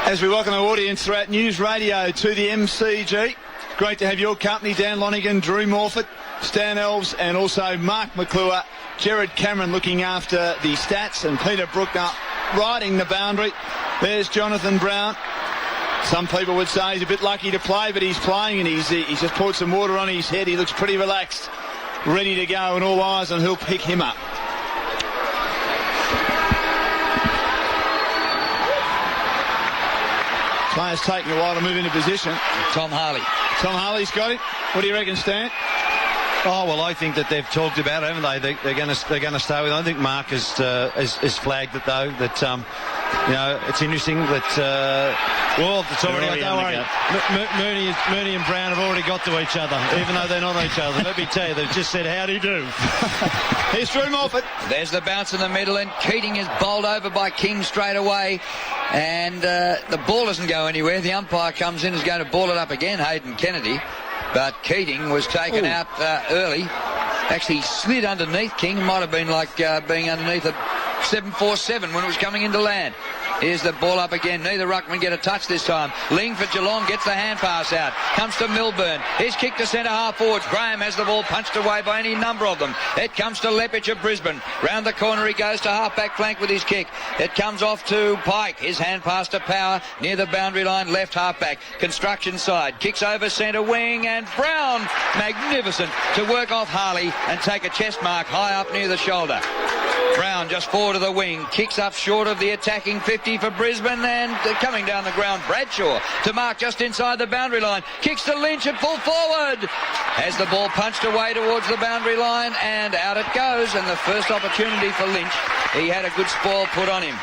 As we welcome our audience throughout News Radio to the MCG, great to have your company, Dan Lonigan, Drew Morford, Stan Elves, and also Mark McClure, Jared Cameron looking after the stats, and Peter Brookner riding the boundary. There's Jonathan Brown. Some people would say he's a bit lucky to play, but he's playing, and he's just poured some water on his head. He looks pretty relaxed, ready to go, and all eyes on who'll pick him up. Players taking a while to move into position. Tom Harley. Tom Harley's got it. What do you reckon, Stan? Oh, well, I think that they've talked about it, haven't they? They're going to stay with it. I think Mark has flagged it, though, that, it's interesting that, it's already, don't worry. Mooney and Brown have already got to each other, even though they're not each other. Let me tell you, they've just said, howdy do. Here's Drew Morford. There's the bounce in the middle, and Keating is bowled over by King straight away. And the ball doesn't go anywhere. The umpire comes in, is going to ball it up again, Hayden Kennedy. But Keating was taken out early. Actually slid underneath King. It might have been like being underneath a 747 when it was coming into land. Here's the ball up again. Neither ruckman get a touch this time. Ling for Geelong gets the hand pass out. Comes to Milburn. His kick to centre half forwards. Graham has the ball punched away by any number of them. It comes to Lepich of Brisbane. Round the corner he goes to half back flank with his kick. It comes off to Pike. His hand pass to Power near the boundary line, left half back. Construction side. Kicks over centre wing, and Brown, magnificent, to work off Harley and take a chest mark high up near the shoulder. Brown just forward of the wing, kicks up short of the attacking 50 for Brisbane, and coming down the ground, Bradshaw to mark just inside the boundary line, kicks to Lynch at full forward. Has the ball punched away towards the boundary line, and out it goes, and the first opportunity for Lynch. He had a good spoil put on him.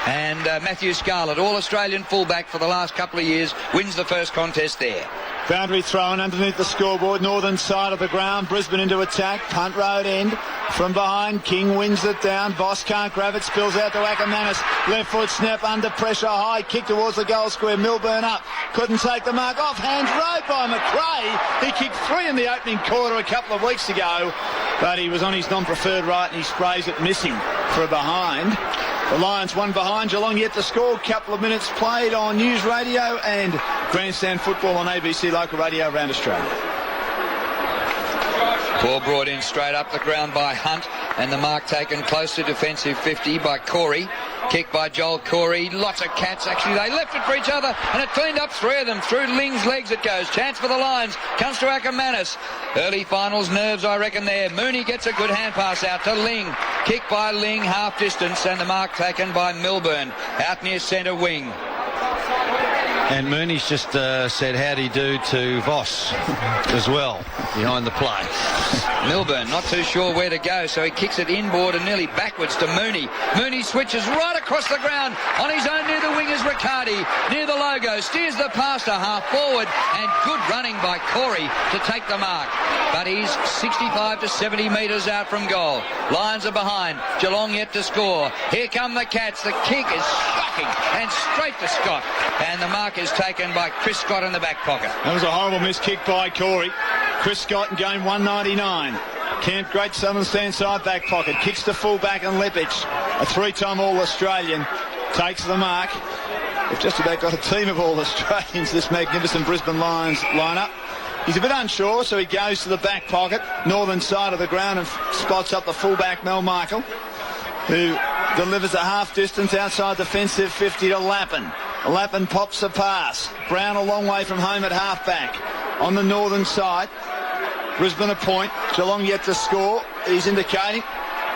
And Matthew Scarlett, All-Australian fullback for the last couple of years, wins the first contest there. Boundary thrown underneath the scoreboard, northern side of the ground. Brisbane into attack, punt road end. From behind, King wins it down. Voss can't grab it, spills out to Ackermanis. Left foot snap under pressure, high kick towards the goal square. Milburn up, couldn't take the mark. Offhand rode by McRae. He kicked 3 in the opening quarter a couple of weeks ago, but he was on his non-preferred right and he sprays it missing for a behind. The Lions one behind, Geelong yet to score. Couple of minutes played on News Radio and Grandstand Football on ABC Local Radio around Australia. Ball brought in straight up the ground by Hunt, and the mark taken close to defensive 50 by Corey. Kick by Joel Corey. Lots of cats, actually. They left it for each other, and it cleaned up 3 of them. Through Ling's legs it goes. Chance for the Lions. Comes to Ackermanis. Early finals nerves, I reckon, there. Mooney gets a good hand pass out to Ling. Kick by Ling, half distance, and the mark taken by Milburn. Out near centre wing. And Mooney's just said howdy do to Voss as well, behind the play. Milburn not too sure where to go, so he kicks it inboard and nearly backwards to Mooney. Mooney switches right across the ground on his own near the wingers. Riccardi near the logo, steers the pass to half forward, and good running by Corey to take the mark. But he's 65 to 70 metres out from goal. Lions are behind. Geelong yet to score. Here come the Cats. The kick is shocking and straight to Scott, and the mark is taken by Chris Scott in the back pocket. That was a horrible miss kick by Corey. Chris Scott in game 199. Camp Great Southern stand side back pocket. Kicks to full back and Lepich, a 3-time All-Australian, takes the mark. They've just about got a team of All-Australians, this magnificent Brisbane Lions lineup. He's a bit unsure, so he goes to the back pocket, northern side of the ground, and spots up the fullback Mel Michael, who delivers a half distance outside defensive 50 to Lappin. Lappin pops a pass. Brown a long way from home at half-back. On the northern side, Brisbane a point. Geelong yet to score. He's indicating,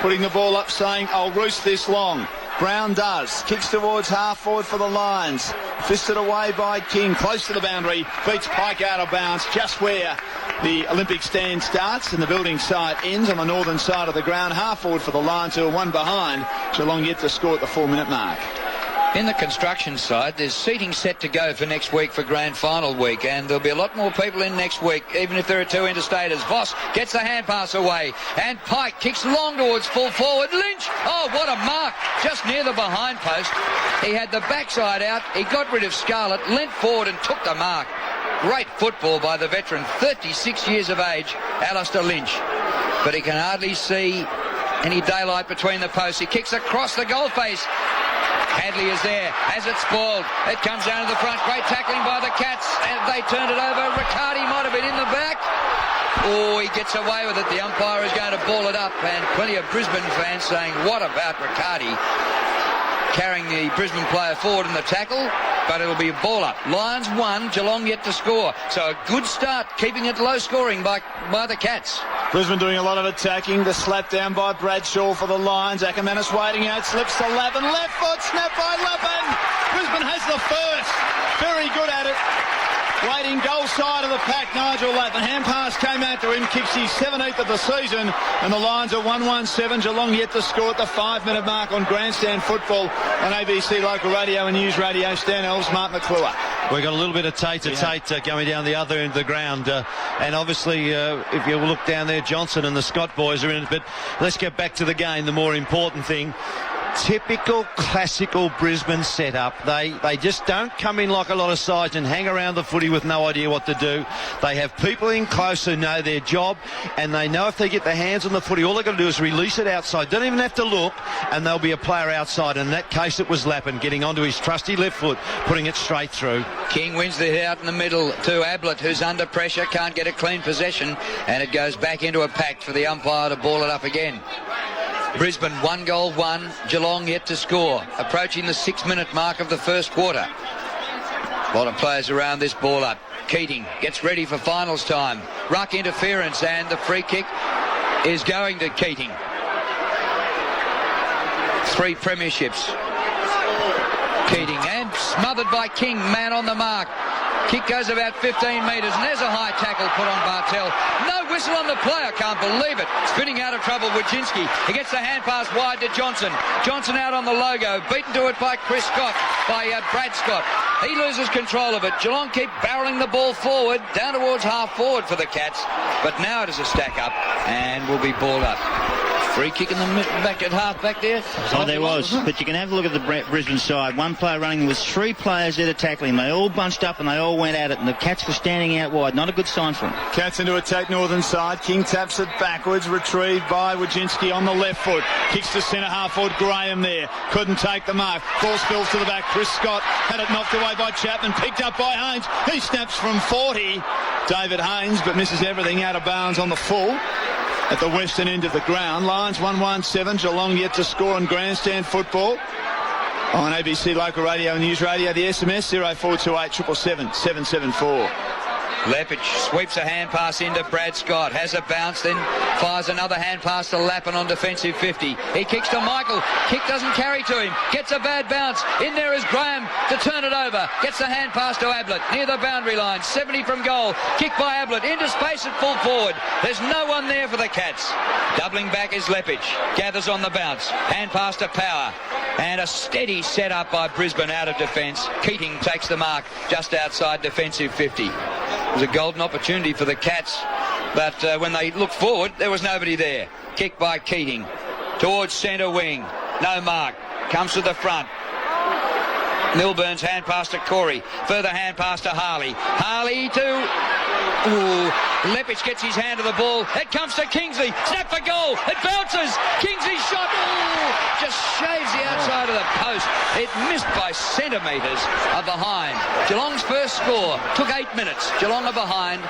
putting the ball up, saying, I'll roost this long. Brown does. Kicks towards half-forward for the Lions. Fisted away by King. Close to the boundary. Beats Pike out of bounds. Just where the Olympic stand starts and the building site ends on the northern side of the ground. Half-forward for the Lions, who are 1 behind. Geelong yet to score at the 4-minute mark. In the construction side, there's seating set to go for next week for grand final week, and there'll be a lot more people in next week, even if there are 2 interstaters. Voss gets the hand pass away, and Pike kicks long towards full forward. Lynch, oh, what a mark, just near the behind post. He had the backside out, he got rid of Scarlett, leant forward and took the mark. Great football by the veteran, 36 years of age, Alistair Lynch. But he can hardly see any daylight between the posts. He kicks across the goal face. Hadley is there, has it spoiled. It comes down to the front. Great tackling by the Cats, and they turned it over. Riccardi might have been in the back. Oh, he gets away with it. The umpire is going to ball it up, and plenty of Brisbane fans saying, what about Riccardi? Carrying the Brisbane player forward in the tackle, but it'll be a ball up. Lions 1, Geelong yet to score. So a good start, keeping it low scoring by the Cats. Brisbane doing a lot of attacking. The slap down by Bradshaw for the Lions. Ackermanis waiting out, slips to Lappin. Left foot, snap by Lappin. Brisbane has the first. Very good at it. Waiting goal side of the pack, Nigel Lappin. Hand pass came out to him, kicks his 17th of the season, and the Lions are 1-1-7. Geelong yet to score at the 5-minute mark on Grandstand Football on ABC Local Radio and News Radio. Stan Elves, Mark McClure. We got a little bit of Tate going down the other end of the ground, and obviously if you look down there, Johnson and the Scott boys are in it. But let's get back to the game. The more important thing. Typical classical Brisbane setup. They just don't come in like a lot of sides and hang around the footy with no idea what to do. They have people in close who know their job, and they know if they get their hands on the footy, all they've got to do is release it outside. Don't even have to look, and there'll be a player outside. In that case, it was Lappin getting onto his trusty left foot, putting it straight through. King wins the hit out in the middle to Ablett, who's under pressure, can't get a clean possession, and it goes back into a pact for the umpire to ball it up again. Brisbane 1-1, Geelong yet to score, approaching the 6-minute mark of the first quarter. A lot of players around this ball up. Keating gets ready for finals time. Ruck interference, and the free kick is going to Keating. 3 premierships. Keating, and smothered by King, man on the mark. Kick goes about 15 metres, and there's a high tackle put on Bartel. No whistle on the play, I can't believe it. Spinning out of trouble, Wojcinski. He gets the hand pass wide to Johnson. Johnson out on the logo, beaten to it by Brad Scott. He loses control of it. Geelong keep barrelling the ball forward, down towards half forward for the Cats. But now it is a stack up, and will be balled up. Free kick in the back at half back there. Oh, there was. But you can have a look at the Brisbane side. One player running with 3 players there to tackle him. They all bunched up and they all went at it, and the Cats were standing out wide. Not a good sign for them. Cats into attack northern side. King taps it backwards, retrieved by Wojcinski on the left foot. Kicks to centre half forward. Graham there. Couldn't take the mark. Ball spills to the back. Chris Scott had it knocked away by Chapman. Picked up by Haynes. He snaps from 40. David Haynes, but misses everything out of bounds on the full. At the western end of the ground. Lions 1-1-7. Geelong yet to score on Grandstand Football. On ABC Local Radio and News Radio, the SMS 0428 777 774. Leppich sweeps a hand pass into Brad Scott, has a bounce, then fires another hand pass to Lappin on defensive 50. He kicks to Michael, kick doesn't carry to him, gets a bad bounce. In there is Graham to turn it over, gets the hand pass to Ablett near the boundary line, 70 from goal, kick by Ablett into space at full forward. There's no one there for the Cats. Doubling back is Leppich, gathers on the bounce, hand pass to Power, and a steady set up by Brisbane out of defence. Keating takes the mark just outside defensive 50. It was a golden opportunity for the Cats, but when they looked forward, there was nobody there. Kick by Keating towards centre wing. No mark. Comes to the front. Milburn's hand pass to Corey. Further hand pass to Harley. Harley to... Ooh, Leppich gets his hand to the ball. It comes to Kingsley. Snap for goal. It bounces. Kingsley's shot. Ooh, just shaves the outside of the post. It missed by centimetres behind. Geelong's first score took 8 minutes. Geelong are behind.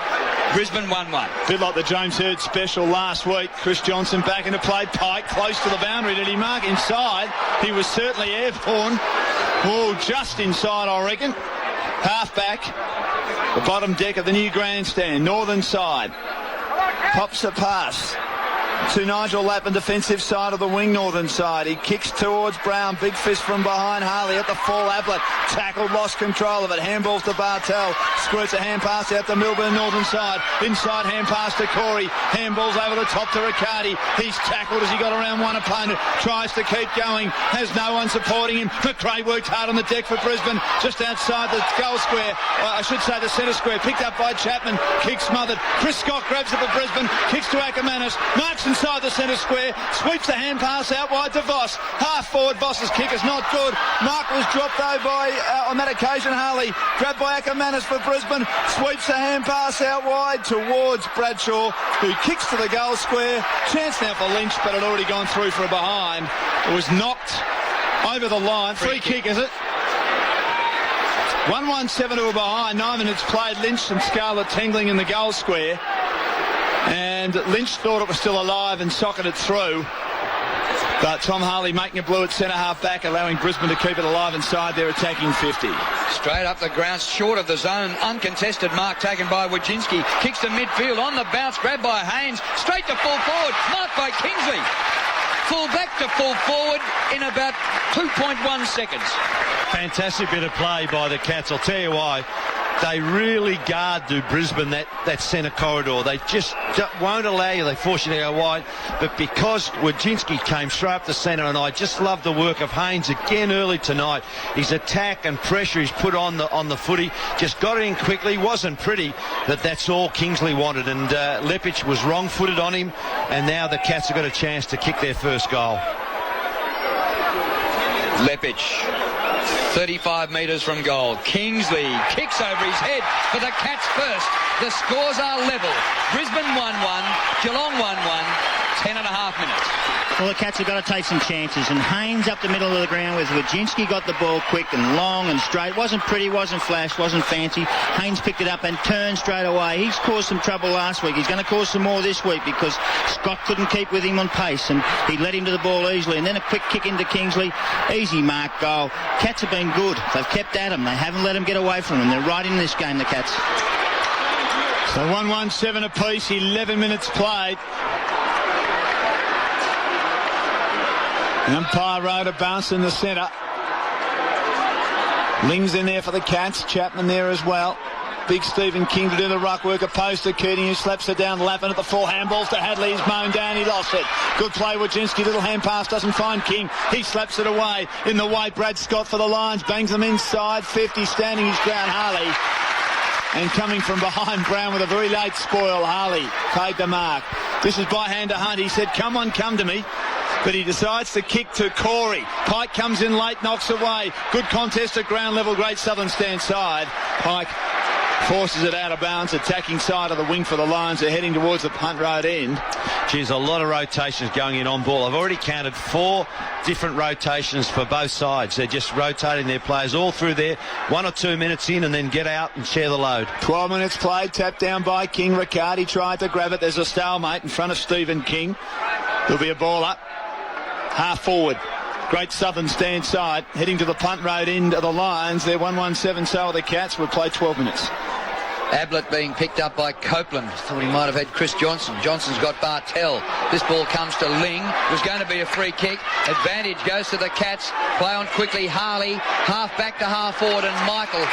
Brisbane 1-1. Bit like the James Hird special last week. Chris Johnson back into play. Pike close to the boundary. Did he mark inside? He was certainly airborne. Oh, just inside, I reckon. Half back. The bottom deck of the new grandstand, northern side. Pops a pass to Nigel Lappin, defensive side of the wing, northern side. He kicks towards Brown, big fist from behind. Harley at the full. Ablett tackled, lost control of it. Handballs to Bartel. Squirts a hand pass out to Milburn, northern side. Inside hand pass to Corey. Handballs over the top to Riccardi. He's tackled as he got around one opponent. Tries to keep going. Has no one supporting him. McRae worked hard on the deck for Brisbane. Just outside the goal square. I should say the centre square. Picked up by Chapman. Kick smothered. Chris Scott grabs it for Brisbane. Kicks to Ackermanis. Marks inside the centre square, sweeps the hand pass out wide to Voss. Half forward, Voss's kick is not good. Mark was dropped though by, on that occasion, Harley. Grabbed by Ackermanis for Brisbane, sweeps the hand pass out wide towards Bradshaw, who kicks to the goal square. Chance now for Lynch, but it had already gone through for a behind. It was knocked over the line. Free kick, is it? 1-1-7 to a behind. 9 minutes played. Lynch and Scarlett tangling in the goal square. And Lynch thought it was still alive and socketed it through. But Tom Harley making a blue at centre-half back, allowing Brisbane to keep it alive inside their attacking 50. Straight up the ground, short of the zone. Uncontested mark taken by Wojcinski. Kicks to midfield, on the bounce, grabbed by Haynes. Straight to full forward, marked by Kingsley. Full back to full forward in about 2.1 seconds. Fantastic bit of play by the Cats. I'll tell you why. They really guard to Brisbane that centre corridor. They just won't allow you. They force you to go wide. But because Wojcinski came straight up the centre, and I just love the work of Haynes again early tonight. His attack and pressure he's put on the footy. Just got it in quickly. Wasn't pretty, but that's all Kingsley wanted. And Lepic was wrong-footed on him. And now the Cats have got a chance to kick their first goal. Lepic. 35 metres from goal. Kingsley kicks over his head for the Cats first. The scores are level. Brisbane 1-1, Geelong 1-1, 10 and a half minutes. Well, the Cats have got to take some chances, and Haynes up the middle of the ground with Wojcinski got the ball quick and long and straight. Wasn't pretty, wasn't flash, wasn't fancy. Haynes picked it up and turned straight away. He's caused some trouble last week. He's going to cause some more this week because Scott couldn't keep with him on pace, and he led him to the ball easily. And then a quick kick into Kingsley. Easy mark, goal. Cats have been good. They've kept at him. They haven't let him get away from them. They're right in this game, the Cats. So 1-1-7 apiece, 11 minutes played. The umpire rode a bounce in the centre. Ling's in there for the Cats. Chapman there as well. Big Stephen King to do the ruck work. Opposed to Keating, who slaps it down. Lappin at the full. Handballs to Hadley. He's mown down. He lost it. Good play, Wojcinski. Little hand pass. Doesn't find King. He slaps it away. In the way, Brad Scott for the Lions. Bangs them inside. 50. Standing his ground, Harley. And coming from behind Brown with a very late spoil, Harley paid the mark. This is by hand to Hunt. He said, come on, come to me. But he decides to kick to Corey. Pike comes in late, knocks away. Good contest at ground level. Great Southern stand side. Pike forces it out of bounds, attacking side of the wing for the Lions. They're heading towards the punt road end. Geez, a lot of rotations going in on ball. I've already counted 4 different rotations for both sides. They're just rotating their players all through there. 1 or 2 minutes in and then get out and share the load. 12 minutes played, tapped down by King. Riccardi tried to grab it. There's a stalemate in front of Stephen King. There'll be a ball up. Half forward. Great Southern stand side. Heading to the punt road end of the Lions. They're 1-1-7 so are the Cats. We'll play 12 minutes. Ablett being picked up by Copeland. Thought he might have had Chris Johnson. Johnson's got Bartell. This ball comes to Ling. It was going to be a free kick. Advantage goes to the Cats. Play on quickly. Harley. Half back to half forward, and Michael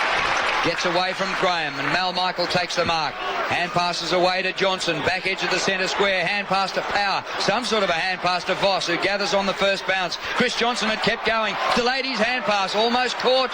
gets away from Graham, and Mal Michael takes the mark. Hand passes away to Johnson. Back edge of the centre square. Hand pass to Power. Some sort of a hand pass to Voss, who gathers on the first bounce. Chris Johnson had kept going. Delayed his hand pass. Almost caught.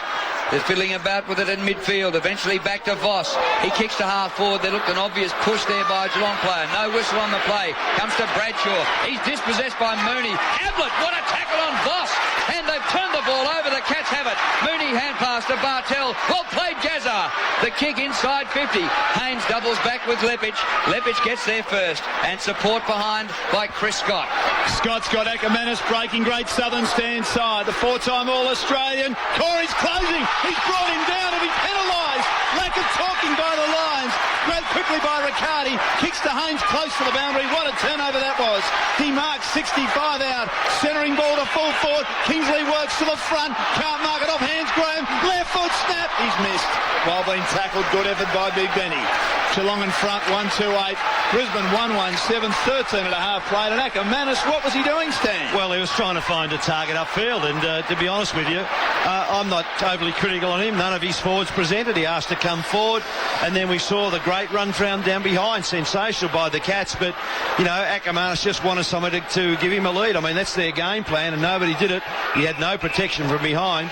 They're fiddling about with it in midfield. Eventually back to Voss. He kicks to half forward. There looked an obvious push there by a Geelong player. No whistle on the play. Comes to Bradshaw. He's dispossessed by Mooney. Ablett, what a tackle on Voss. And they've turned the ball over. The Cats have it. Mooney hand pass to Bartell. Well played, Gazza. The kick inside 50. Haynes doubles back with Lepic. Lepic gets there first. And support behind by Chris Scott. Scott's got Ackermanis breaking. Great Southern stand side. The 4-time All-Australian. Corey's closing. He's brought him down and he's penalised. Lack of talking by the Lions. Great quickly by Riccardi. Kicks to Haynes close to the boundary. What a turnover that was. He marks 65 out. Centering ball to full forward. Kingsley works to the front. Can't mark it off hands. Graham. Left foot snap. He's missed. While being tackled. Good effort by Big Benny. Geelong in front. 1-2-8. Brisbane 1-1-7. 13 and a half played. And Ackermanis, what was he doing, Stan? Well, he was trying to find a target upfield. And to be honest with you, I'm not overly critical on him. None of his forwards presented. He asked to come forward. And then we saw the great run from down behind. Sensational by the Cats. But, you know, Ackermanis just wanted somebody to give him a lead. I mean, that's their game plan, and nobody did it. He had no protection from behind.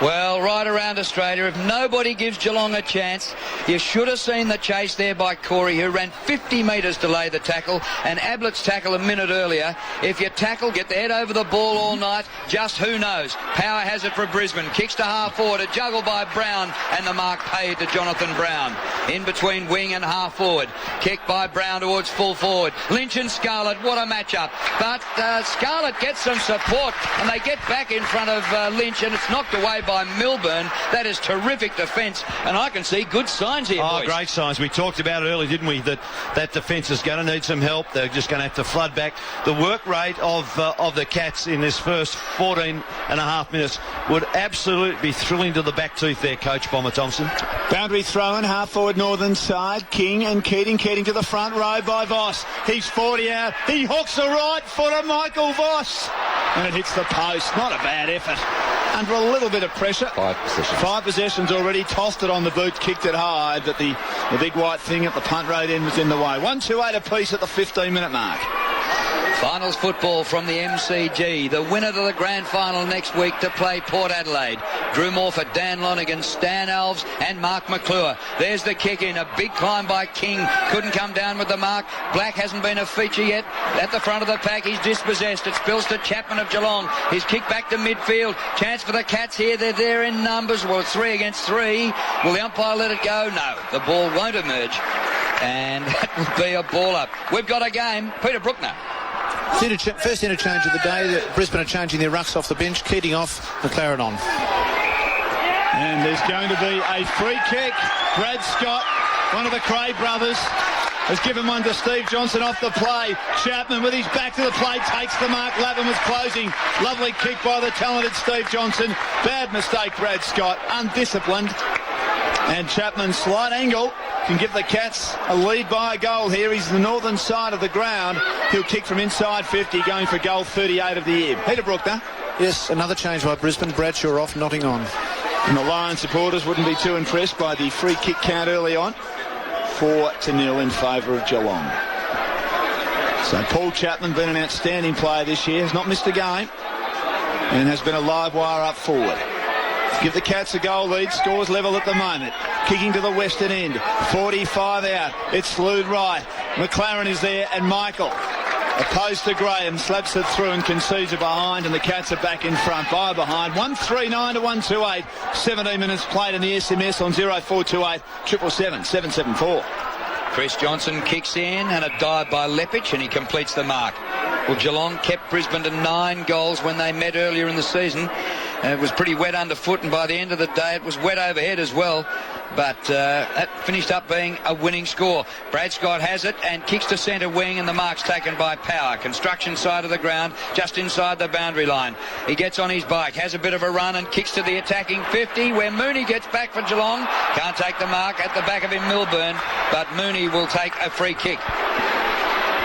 Well, right around Australia, if nobody gives Geelong a chance, you should have seen the chase there by Corey, who ran 50 metres to lay the tackle, and Ablett's tackle a minute earlier. If you tackle, get the head over the ball all night, just who knows? Power has it for Brisbane. Kicks to half forward, a juggle by Brown, and the mark paid to Jonathan Brown. In between wing and half forward. Kick by Brown towards full forward. Lynch and Scarlett, what a matchup. But Scarlett gets some support, and they get back in front of Lynch, and it's knocked away by Milburn. That is terrific defence, and I can see good signs here, boys. Great signs. We talked about it earlier, didn't we, that defence is going to need some help. They're just going to have to flood back. The work rate of the Cats in this first 14 and a half minutes would absolutely be thrilling to the back tooth there, Coach Bomber Thompson. Boundary throw in, half forward northern side. King and Keating to the front row by Voss. He's 40 out. He hooks the right foot of Michael Voss, and it hits the post. Not a bad effort. Under a little bit of pressure. 5 possessions. 5 possessions already. Tossed it on the boot, kicked it high, but the big white thing at the punt road end was in the way. 1-2-8 apiece at the 15-minute mark. Finals football from the MCG. The winner to the grand final next week to play Port Adelaide. Drew Moore for Dan Lonergan, Stan Alves and Mark McClure. There's the kick in. A big climb by King. Couldn't come down with the mark. Black hasn't been a feature yet. At the front of the pack, he's dispossessed. It spills to Chapman of Geelong. His kick back to midfield. Chance for the Cats here. They're there in numbers. Well, it's 3 against 3. Will the umpire let it go? No. The ball won't emerge. And that will be a ball up. We've got a game. Peter Brookner. First interchange of the day. Brisbane are changing their rucks off the bench. Keating off, McLaren on. And there's going to be a free kick. Brad Scott, one of the Cray brothers, has given one to Steve Johnson off the play. Chapman with his back to the play takes the mark. Lavin was closing. Lovely kick by the talented Steve Johnson. Bad mistake, Brad Scott. Undisciplined. And Chapman, slight angle, can give the Cats a lead by a goal here. He's the northern side of the ground. He'll kick from inside 50, going for goal 38 of the year. Peter Brookner. Yes, another change by Brisbane. Bradshaw off, Notting on. And the Lions supporters wouldn't be too impressed by the free kick count early on. 4-0 in favour of Geelong. So Paul Chapman, been an outstanding player this year, has not missed a game and has been a live wire up forward. Give the Cats a goal lead. Scores level at the moment. Kicking to the western end. 45 out. It's slewed right. McLaren is there and Michael. Opposed to Graham. Slaps it through and concedes it behind, and the Cats are back in front by behind. 139 to 128. 17 minutes played in the SMS on 0428 777 774. Chris Johnson kicks in and a dive by Lepic, and he completes the mark. Well, Geelong kept Brisbane to 9 goals when they met earlier in the season. It was pretty wet underfoot, and by the end of the day it was wet overhead as well. But that finished up being a winning score. Brad Scott has it and kicks to centre wing, and the mark's taken by Power. Construction side of the ground, just inside the boundary line. He gets on his bike, has a bit of a run and kicks to the attacking 50, where Mooney gets back for Geelong. Can't take the mark. At the back of him, Milburn, but Mooney will take a free kick.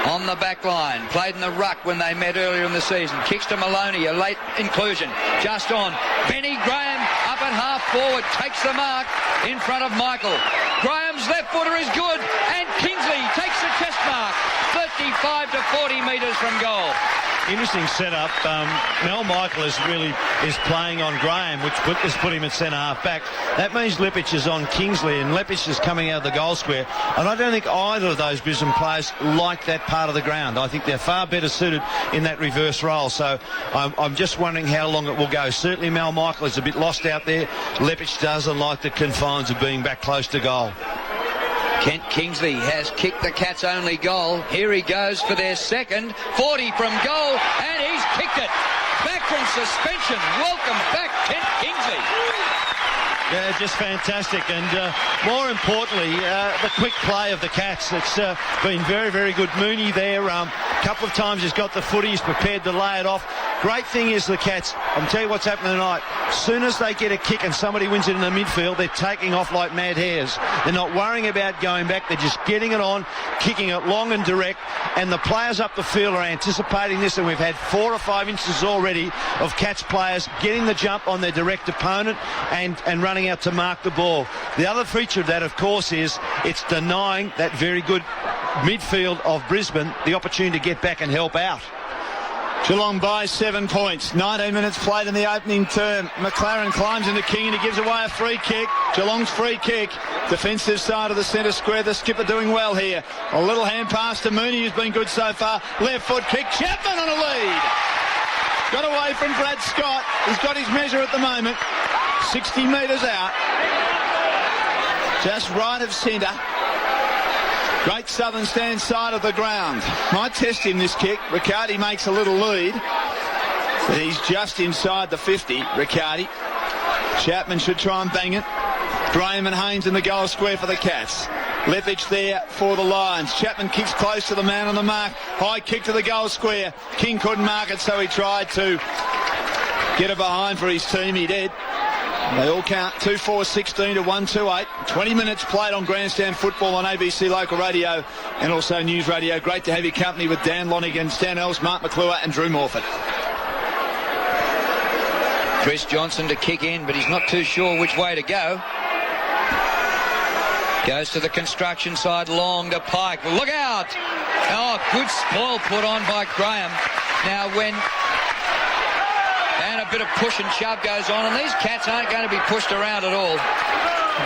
On the back line, played in the ruck when they met earlier in the season. Kicks to Maloney, a late inclusion. Just on. Benny Graham up at half forward, takes the mark in front of Michael. Graham's left footer is good, and Kingsley takes the chest mark. 35 to 40 metres from goal. Interesting setup. Mel Michael is playing on Graham, which has put him at centre half back. That means Lepic is on Kingsley, and Lepic is coming out of the goal square. And I don't think either of those Brisbane players like that part of the ground. I think they're far better suited in that reverse role. So I'm just wondering how long it will go. Certainly Mel Michael is a bit lost out there. Lepic doesn't like the confines of being back close to goal. Kent Kingsley has kicked the Cats' only goal. Here he goes for their second. 40 from goal, and he's kicked it. Back from suspension. Welcome back, Kent Kingsley. Yeah, just fantastic. And more importantly, the quick play of the Cats. It's been very, very good. Mooney there. A couple of times he's got the footy. He's prepared to lay it off. Great thing is the Cats, I'll tell you what's happening tonight. As soon as they get a kick and somebody wins it in the midfield, they're taking off like mad hares. They're not worrying about going back. They're just getting it on, kicking it long and direct. And the players up the field are anticipating this, and we've had 4 or 5 instances already of Cats players getting the jump on their direct opponent and running out to mark the ball. The other feature of that, of course, is it's denying that very good midfield of Brisbane the opportunity to get back and help out. Geelong by 7 points. 19 minutes played in the opening term. McLaren climbs into King and he gives away a free kick. Geelong's free kick. Defensive side of the centre square. The skipper doing well here. A little hand pass to Mooney, who's been good so far. Left foot kick. Chapman on a lead. Got away from Brad Scott. He's got his measure at the moment. 60 metres out. Just right of centre. Great southern stand side of the ground. Might test him this kick. Riccardi makes a little lead. But he's just inside the 50, Riccardi. Chapman should try and bang it. Graham and Haynes in the goal square for the Cats. Lepich there for the Lions. Chapman kicks close to the man on the mark. High kick to the goal square. King couldn't mark it, so he tried to get it behind for his team. He did. They all count 2-4-16 to 1-2-8. 20 minutes played on Grandstand Football on ABC Local Radio and also News Radio. Great to have your company with Dan Lonigan, Stan Ells, Mark McClure and Drew Morford. Chris Johnson to kick in, but he's not too sure which way to go. Goes to the construction side, long to Pike. Look out! Oh, good spoil put on by Graham. Now and a bit of push and shove goes on, and these Cats aren't going to be pushed around at all.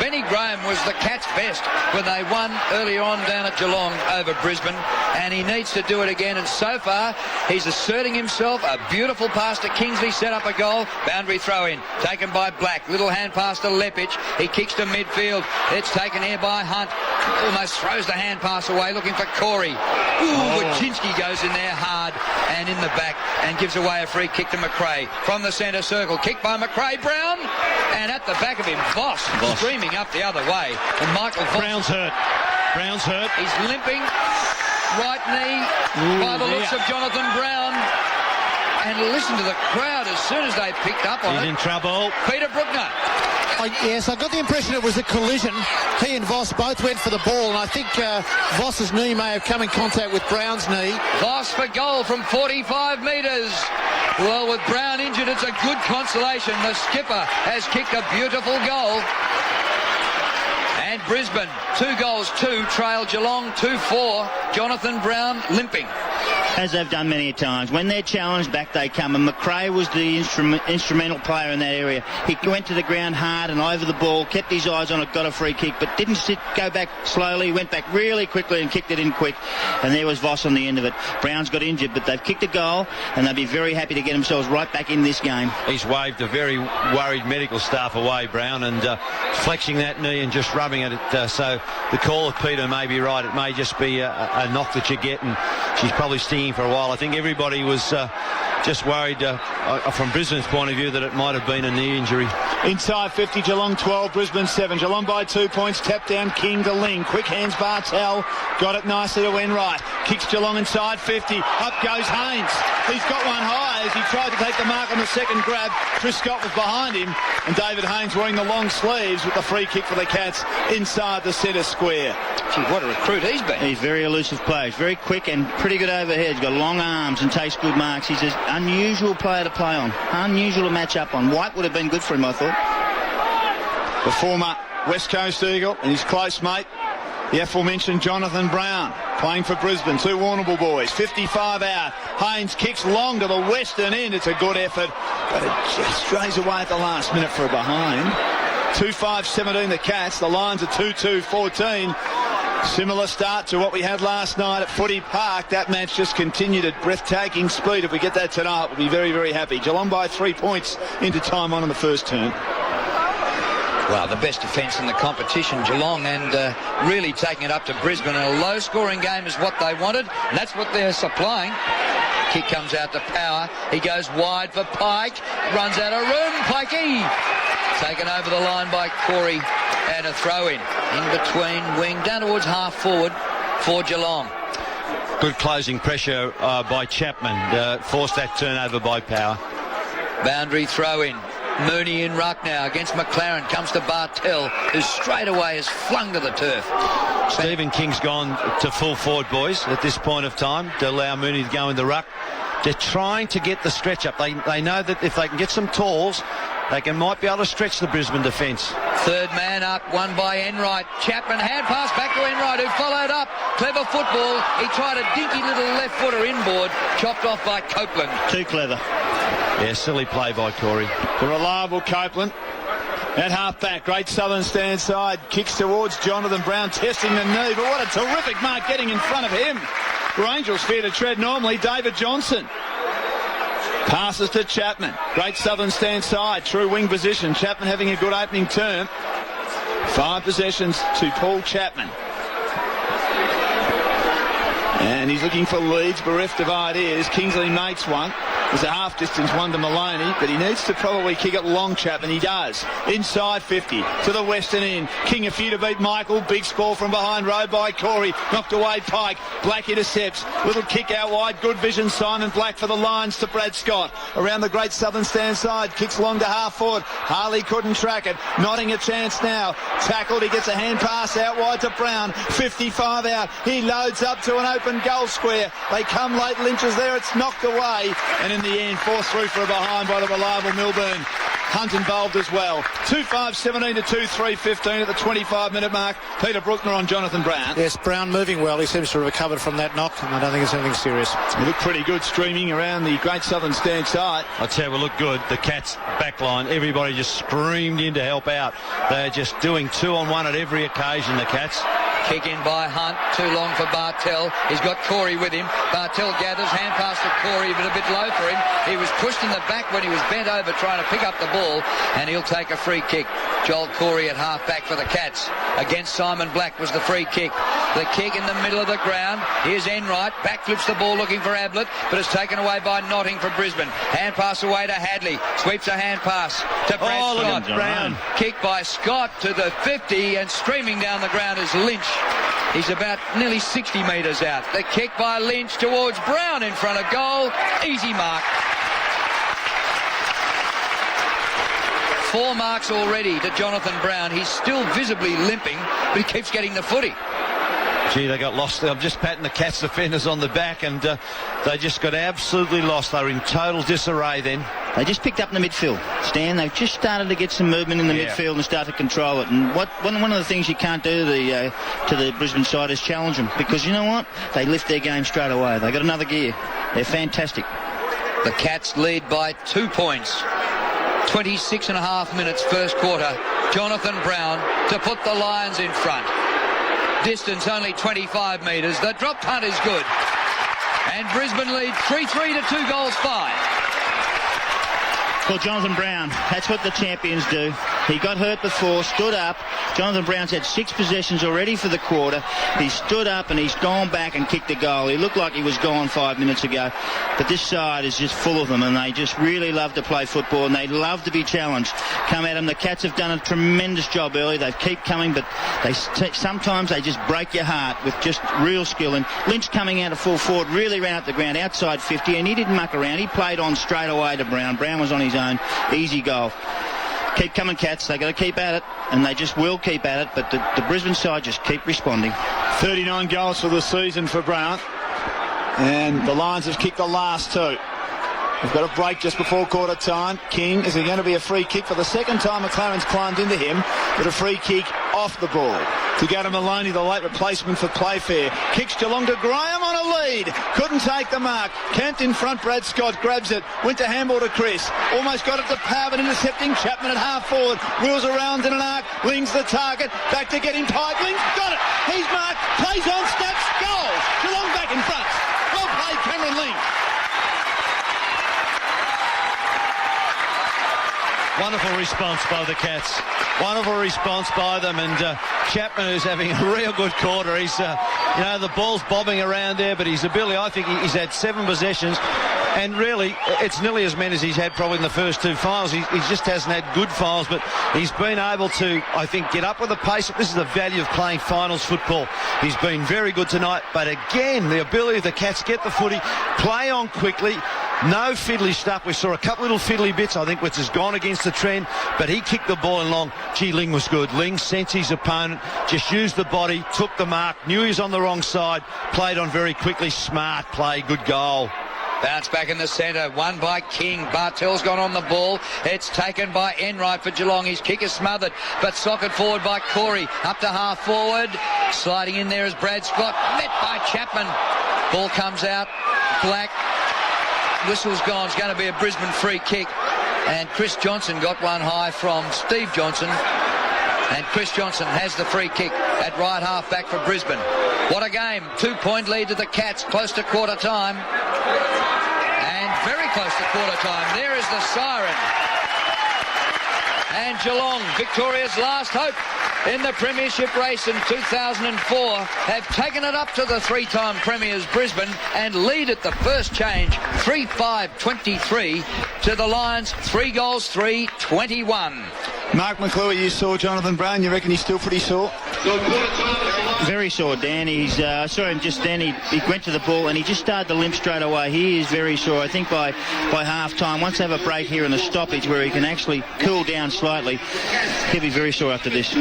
Benny Graham was the Cats' best when they won earlier on down at Geelong over Brisbane, and he needs to do it again, and so far he's asserting himself. A beautiful pass to Kingsley, set up a goal. Boundary throw in, taken by Black. Little hand pass to Lepich. He kicks to midfield. It's taken here by Hunt. Almost throws the hand pass away, looking for Corey. Wojcinski goes in there hard and in the back and gives away a free kick to McRae from the centre circle. Kick by McRae. Brown, and at the back of him, Voss. Streaming up the other way, and Michael Voss. Brown's hurt. He's limping. Right knee by the looks of Jonathan Brown. And listen to the crowd as soon as they picked up on it. He's in trouble. Peter Bruckner. Yes, I got the impression it was a collision. He and Voss both went for the ball, and I think Voss's knee may have come in contact with Brown's knee. Voss for goal from 45 metres. Well, with Brown injured, it's a good consolation. The skipper has kicked a beautiful goal. And Brisbane, 2-2, trail Geelong 2-4. Jonathan Brown limping. As they've done many times. When they're challenged, back they come. And McRae was the instrumental player in that area. He went to the ground hard and over the ball, kept his eyes on it, got a free kick, but didn't go back slowly, went back really quickly and kicked it in quick. And there was Voss on the end of it. Brown's got injured, but they've kicked a goal, and they'll be very happy to get themselves right back in this game. He's waved a very worried medical staff away, Brown, and flexing that knee and just rubbing at it. So the call of Peter may be right. It may just be a knock that you get, and she's probably stinging for a while. I think everybody was just worried from Brisbane's point of view that it might have been a knee injury. Inside 50, Geelong 12, Brisbane 7. Geelong by 2 points. Tap down King to Ling. Quick hands Bartel. Got it nicely to Wainwright. Kicks Geelong inside 50. Up goes Haynes. He's got one high as he tried to take the mark on the second grab. Chris Scott was behind him, and David Haynes wearing the long sleeves with the free kick for the Cats inside the centre square. Gee, what a recruit he's been. He's a very elusive player. He's very quick and pretty good overhead. He's got long arms and takes good marks. He's an unusual player to play on. Unusual to match up on. White would have been good for him, I thought. The former West Coast Eagle and his close mate, the aforementioned Jonathan Brown, playing for Brisbane. 2 Warrnambool boys. 55 out. Haynes kicks long to the western end. It's a good effort, but it just strays away at the last minute for a behind. 2-5-17 the Cats. The Lions are 2-2-14. Similar start to what we had last night at Footy Park. That match just continued at breathtaking speed. If we get that tonight, we'll be very, very happy. Geelong by 3 points into time on in the first term. Well, the best defence in the competition, Geelong, and really taking it up to Brisbane. And a low-scoring game is what they wanted, and that's what they're supplying. Kick comes out to Power. He goes wide for Pike. Runs out of room. Pikey! Taken over the line by Corey, and a throw-in between wing, down towards half-forward for Geelong. Good closing pressure by Chapman. Forced that turnover by Power. Boundary throw-in. Mooney in ruck now against McLaren. Comes to Bartel, who straight away is flung to the turf. Stephen King's gone to full forward, boys, at this point of time to allow Mooney to go in the ruck. They're trying to get the stretch up. They know that if they can get some talls, they might be able to stretch the Brisbane defence. Third man up, won by Enright. Chapman, hand pass back to Enright, who followed up. Clever football. He tried a dinky little left footer inboard, chopped off by Copeland. Too clever. Yeah, silly play by Corey. The reliable Copeland. At half-back, Great Southern stand side, kicks towards Jonathan Brown, testing the knee, but what a terrific mark getting in front of him. Rangers fair to tread normally, David Johnson. Passes to Chapman. Great Southern stand side, true wing position. Chapman having a good opening term. 5 possessions to Paul Chapman. And he's looking for leads, bereft of ideas. Kingsley makes one. There's a half-distance one to Maloney, but he needs to probably kick it long, Chapman. He does. Inside 50 to the western end. King a few to beat Michael. Big ball from behind, rowed by Corey. Knocked away Pike. Black intercepts. Little kick out wide. Good vision. Simon Black for the Lions to Brad Scott. Around the Great Southern stand side. Kicks long to half forward. Harley couldn't track it. Notting a chance now. Tackled. He gets a hand pass out wide to Brown. 55 out. He loads up to an open goal square. They come late. Lynch is there. It's knocked away. And in the end, forced through for a behind by the reliable Milburn. Hunt involved as well. 2-5-17 to 2-3-15 at the 25-minute mark. Peter Bruckner on Jonathan Brown. Yes, Brown moving well. He seems to have recovered from that knock, and I don't think it's anything serious. He looked pretty good streaming around the Great Southern stand side. I tell you, we look good. The Cats back line, everybody just screamed in to help out. They're just doing 2-on-1 at every occasion, the Cats. Kick in by Hunt, too long for Bartel. He's got Corey with him. Bartel gathers, hand pass to Corey, but a bit low for him. He was pushed in the back when he was bent over trying to pick up the ball, and he'll take a free kick. Joel Corey at half-back for the Cats. Against Simon Black was the free kick. The kick in the middle of the ground. Here's Enright. Back flips the ball looking for Ablett, but it's taken away by Notting for Brisbane. Hand pass away to Hadley. Sweeps a hand pass to Brad Scott. Brown. Kick by Scott to the 50, and streaming down the ground is Lynch. He's about nearly 60 metres out. The kick by Lynch towards Brown in front of goal. Easy mark. 4 marks already to Jonathan Brown. He's still visibly limping, but he keeps getting the footy. Gee, they got lost. I'm just patting the Cats defenders on the back, and they just got absolutely lost. They were in total disarray then. They just picked up in the midfield. Stan, they've just started to get some movement in the midfield and start to control it. And one of the things you can't do to the Brisbane side is challenge them, because you know what? They lift their game straight away. They got another gear. They're fantastic. The Cats lead by 2 points. 26 and a half minutes first quarter. Jonathan Brown to put the Lions in front. Distance only 25 metres. The drop punt is good. And Brisbane lead 3-3 to 2 goals 5. Well, Jonathan Brown, that's what the champions do. He got hurt before, stood up. Jonathan Brown's had 6 possessions already for the quarter. He stood up and he's gone back and kicked a goal. He looked like he was gone 5 minutes ago. But this side is just full of them, and they just really love to play football, and they love to be challenged. Come at them. The Cats have done a tremendous job early. They keep coming, but sometimes they just break your heart with just real skill. And Lynch coming out of full forward really ran up the ground outside 50, and he didn't muck around. He played on straight away to Brown. Brown was on his own. Easy goal. Keep coming, Cats. They got to keep at it, and they just will keep at it, but the Brisbane side just keep responding. 39 goals for the season for Brown, and the Lions have kicked the last 2. We've got a break just before quarter time. King, is there going to be a free kick? For the second time, McLaren's climbed into him with a free kick off the ball. To go to Maloney, the late replacement for Playfair. Kicks Geelong to Graham on a lead. Couldn't take the mark. Camped in front, Brad Scott grabs it. Went to handball to Chris. Almost got it to Power, but intercepting Chapman at half forward. Wheels around in an arc. Ling's the target. Back to get him tight. Ling's got it. He's marked. Plays on, snaps, goals. Geelong back in front. Well played, Cameron Ling. Wonderful response by the Cats. Wonderful response by them, and Chapman is having a real good quarter. He's, the ball's bobbing around there, but his ability, I think he's had 7 possessions, and really, it's nearly as many as he's had probably in the first 2 finals. He just hasn't had good finals, but he's been able to, I think, get up with the pace. This is the value of playing finals football. He's been very good tonight, but again, the ability of the Cats get the footy, play on quickly. No fiddly stuff. We saw a couple little fiddly bits, I think, which has gone against the trend, but he kicked the ball in long. Gee, Ling was good. Ling sensed his opponent, just used the body, took the mark, knew he was on the wrong side, played on very quickly. Smart play, good goal. Bounce back in the centre, won by King. Bartell's gone on the ball. It's taken by Enright for Geelong. His kick is smothered, but socked forward by Corey. Up to half forward. Sliding in there is Brad Scott. Met by Chapman. Ball comes out. Black. Whistle's gone. It's going to be a Brisbane free kick. And Chris Johnson got one high from Steve Johnson. And Chris Johnson has the free kick at right half back for Brisbane. What a game. 2-point lead to the Cats, close to quarter time. And very close to quarter time. There is the siren. And Geelong, Victoria's last hope in the premiership race in 2004, have taken it up to the three-time premiers Brisbane and lead at the first change 3-5-23 to the Lions. 3 goals, 3-21. Mark McClure, you saw Jonathan Brown. You reckon he's still pretty sore? Very sore, Dan. I saw him just then. He went to the ball and he just started to limp straight away. He is very sore. I think by half-time, once they have a break here in the stoppage where he can actually cool down slightly, he'll be very sore after this.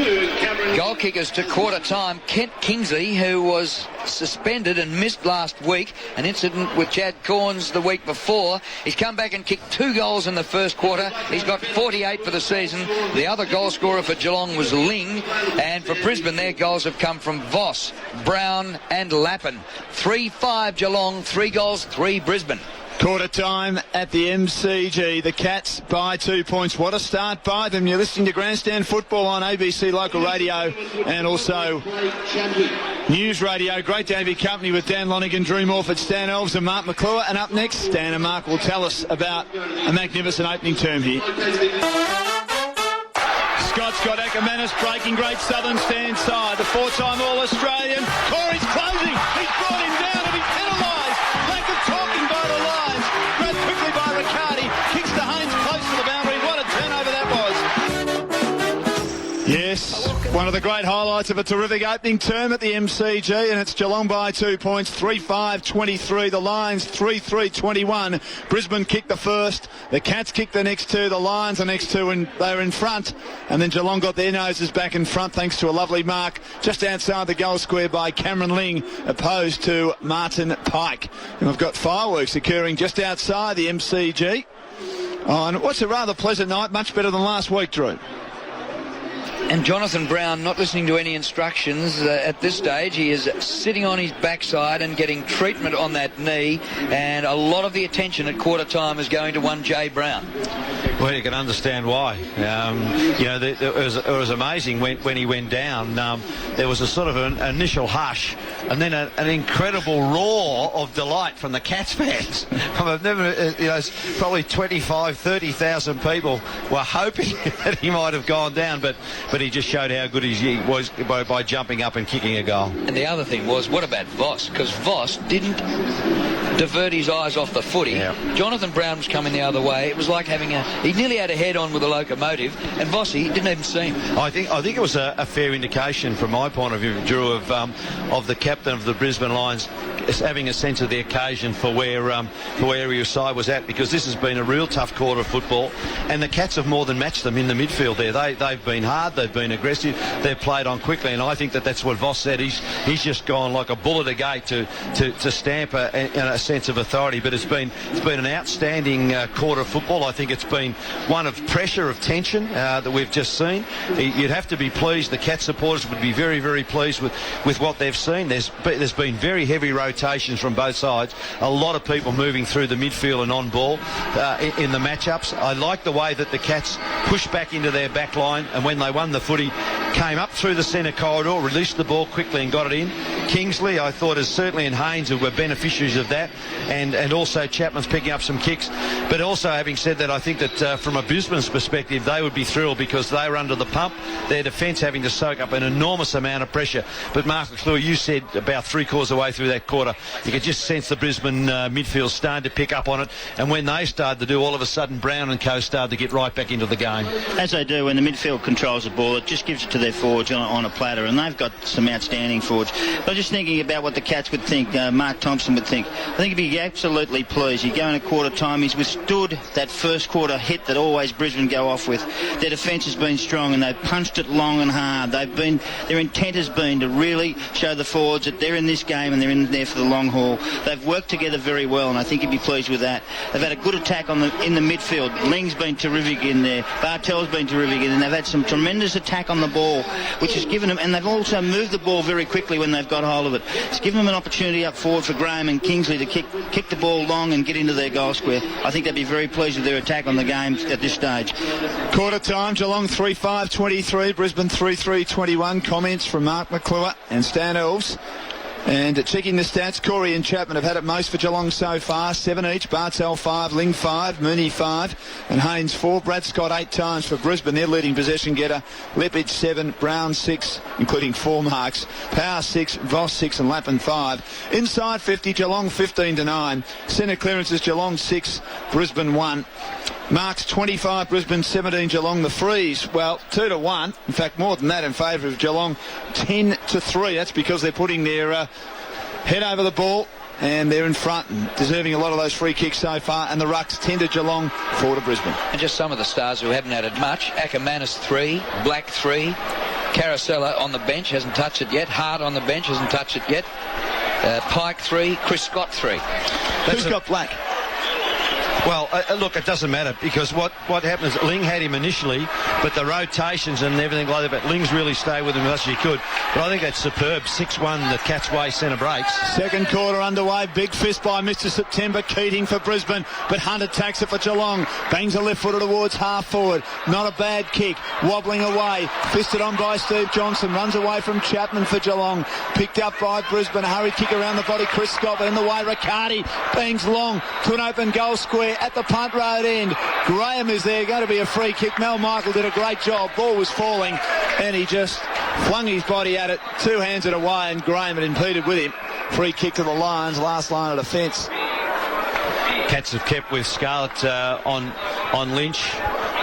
Goal kickers to quarter time. Kent Kingsley, who was suspended and missed last week, an incident with Chad Corns the week before. He's come back and kicked 2 goals in the first quarter. He's got 48 for the season. The other goal scorer for Geelong was Ling, and for Brisbane their goals have come from Voss, Brown and Lappin. 3-5 Geelong, 3 goals, 3 Brisbane. Quarter time at the MCG. The Cats by 2 points. What a start by them. You're listening to Grandstand Football on ABC Local Radio and also News Radio. Great day to be company with Dan Lonigan, Drew Morford, Stan Elves and Mark McClure. And up next, Stan and Mark will tell us about a magnificent opening term here. Scott's got Ackermanis breaking Great Southern stand side. The 4-time All-Australian. Corey's closing. He's brought him down to be penalised. Lack of talking by the Lions. Grabbed quickly by Riccardi. Kicks to Haynes close to the boundary. What a turnover that was. Yes, one of the great highlights of a terrific opening term at the MCG, and it's Geelong by 2 points, 3-5-23. The Lions 3-3-21. Brisbane kicked the first. The Cats kicked the next 2. The Lions the next 2, and they were in front. And then Geelong got their noses back in front thanks to a lovely mark just outside the goal square by Cameron Ling, opposed to Martin Pike. And we've got fireworks occurring just outside the MCG. Oh, and what's a rather pleasant night, much better than last week, Drew. And Jonathan Brown not listening to any instructions at this stage. He is sitting on his backside and getting treatment on that knee, and a lot of the attention at quarter time is going to one Jay Brown. Well, you can understand why. It was amazing when he went down. There was a sort of an initial hush, and then an incredible roar of delight from the Cats fans. I've never, probably 25, 30,000 people were hoping that he might have gone down, but he just showed how good he was by jumping up and kicking a goal. And the other thing was, what about Voss? Because Voss didn't divert his eyes off the footy. Yeah. Jonathan Brown was coming the other way. It was like he nearly had a head-on with a locomotive, and Vossi didn't even see him. I think it was a fair indication from my point of view, Drew, of the captain of the Brisbane Lions having a sense of the occasion for where his side was at, because this has been a real tough quarter of football, and the Cats have more than matched them in the midfield there. They've been hard, they've been aggressive, they've played on quickly, and I think that's what Voss said. He's just gone like a bull at a gate to stamp a sense of authority. But it's been an outstanding quarter of football. I think it's been one of pressure, of tension that we've just seen. You'd have to be pleased. The Cats supporters would be very, very pleased with what they've seen. There's been very heavy rotations from both sides. A lot of people moving through the midfield and on ball in the matchups. I like the way that the Cats pushed back into their back line, and when they won the footy, came up through the centre corridor, released the ball quickly and got it in. Kingsley, I thought, is certainly, and Haynes, who were beneficiaries of that, and also Chapman's picking up some kicks. But also, having said that, I think that from a Brisbane's perspective, they would be thrilled because they were under the pump, their defence having to soak up an enormous amount of pressure. But Mark McClure, you said about 3/4 of the way through that quarter, you could just sense the Brisbane midfield starting to pick up on it, and when they started to do, all of a sudden Brown and co started to get right back into the game. As they do when the midfield controls the ball. ball. It just gives it to their forwards on a platter, and they've got some outstanding forwards. But just thinking about what the Cats would think, Mark Thompson would think, I think he'd be absolutely pleased. You go in a quarter time, he's withstood that first quarter hit that always Brisbane go off with. Their defence has been strong, and they've punched it long and hard. Their intent has been to really show the forwards that they're in this game and they're in there for the long haul. They've worked together very well, and I think he'd be pleased with that. They've had a good attack in the midfield. Ling's been terrific in there. Bartell's been terrific in there. And they've had some tremendous attack on the ball, which has given them, and they've also moved the ball very quickly when they've got hold of it. It's given them an opportunity up forward for Graham and Kingsley to kick the ball long and get into their goal square. I think they'd be very pleased with their attack on the game at this stage. Quarter time, Geelong 3-5-23, Brisbane 3-3-21. Comments from Mark McClure and Stan Elves. And checking the stats, Corey and Chapman have had it most for Geelong so far. 7 each. Bartell 5, Ling 5, Mooney 5, and Haynes 4. Brad Scott 8 times for Brisbane, their leading possession getter. Lepage 7, Brown 6, including 4 marks. Power 6, Voss 6, and Lappin 5. Inside 50, Geelong 15-9. Centre clearances, Geelong 6, Brisbane 1. Marks 25, Brisbane 17, Geelong. The freeze, well, 2-1. In fact, more than that in favour of Geelong. 10-3. That's because they're putting their head over the ball and they're in front and deserving a lot of those free kicks so far. And the rucks 10 to Geelong, 4 to Brisbane. And just some of the stars who haven't added much. Ackermanis 3, Black 3. Carousella on the bench, hasn't touched it yet. Hart on the bench, hasn't touched it yet. Pike 3, Chris Scott 3. Who's got Black? Well, look, it doesn't matter because what happens, Ling had him initially, but the rotations and everything like that, but Ling's really stayed with him as much as he could. But I think that's superb. 6-1, the Cats' way centre breaks. Second quarter underway. Big fist by Mr. September. Keating for Brisbane, but Hunter takes it for Geelong. Bangs a left footer towards half forward. Not a bad kick. Wobbling away. Fisted on by Steve Johnson. Runs away from Chapman for Geelong. Picked up by Brisbane. A hurried kick around the body. Chris Scott, but in the way Riccardi bangs long to an open goal square at the punt road end. Graham is there, going to be a free kick. Mel Michael did a great job. Ball was falling and he just flung his body at it, 2 hands it away, and Graham had impeded with him. Free kick to the Lions, last line of defence. Cats have kept with Scarlett on Lynch.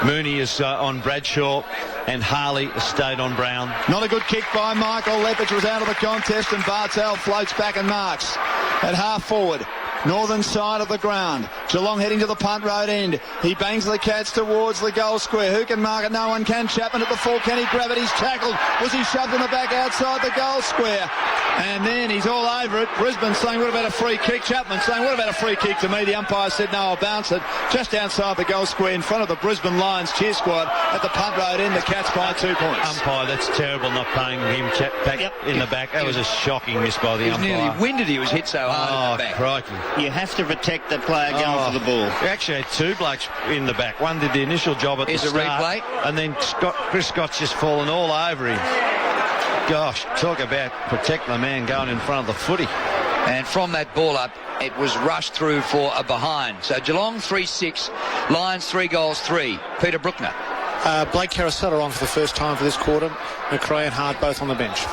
Mooney is on Bradshaw, and Harley has stayed on Brown. Not a good kick by Michael. Lepage was out of the contest, and Bartell floats back and marks at half forward. Northern side of the ground. Geelong heading to the punt road end. He bangs the Cats towards the goal square. Who can mark it? No one can. Chapman at the full. Can he grab it? He's tackled. Was he shoved in the back outside the goal square? And then he's all over it. Brisbane saying, what about a free kick? Chapman saying, what about a free kick to me? The umpire said, no, I'll bounce it. Just outside the goal square in front of the Brisbane Lions cheer squad at the punt road end. The Cats by 2 points. Umpire, that's terrible not paying him back in the back. That was a shocking miss by the umpire. He was nearly winded. He was hit so hard in the back. Crikey. You have to protect the player going for the ball. We actually had 2 blokes in the back. One did the initial job at the start. Replay. And then Chris Scott's just fallen all over him. Gosh, talk about protecting the man going in front of the footy. And from that ball up, it was rushed through for a behind. So Geelong 3-6, Lions 3 goals 3. Peter Bruckner. Blake Carousella on for the first time for this quarter. McRae and Hart both on the bench.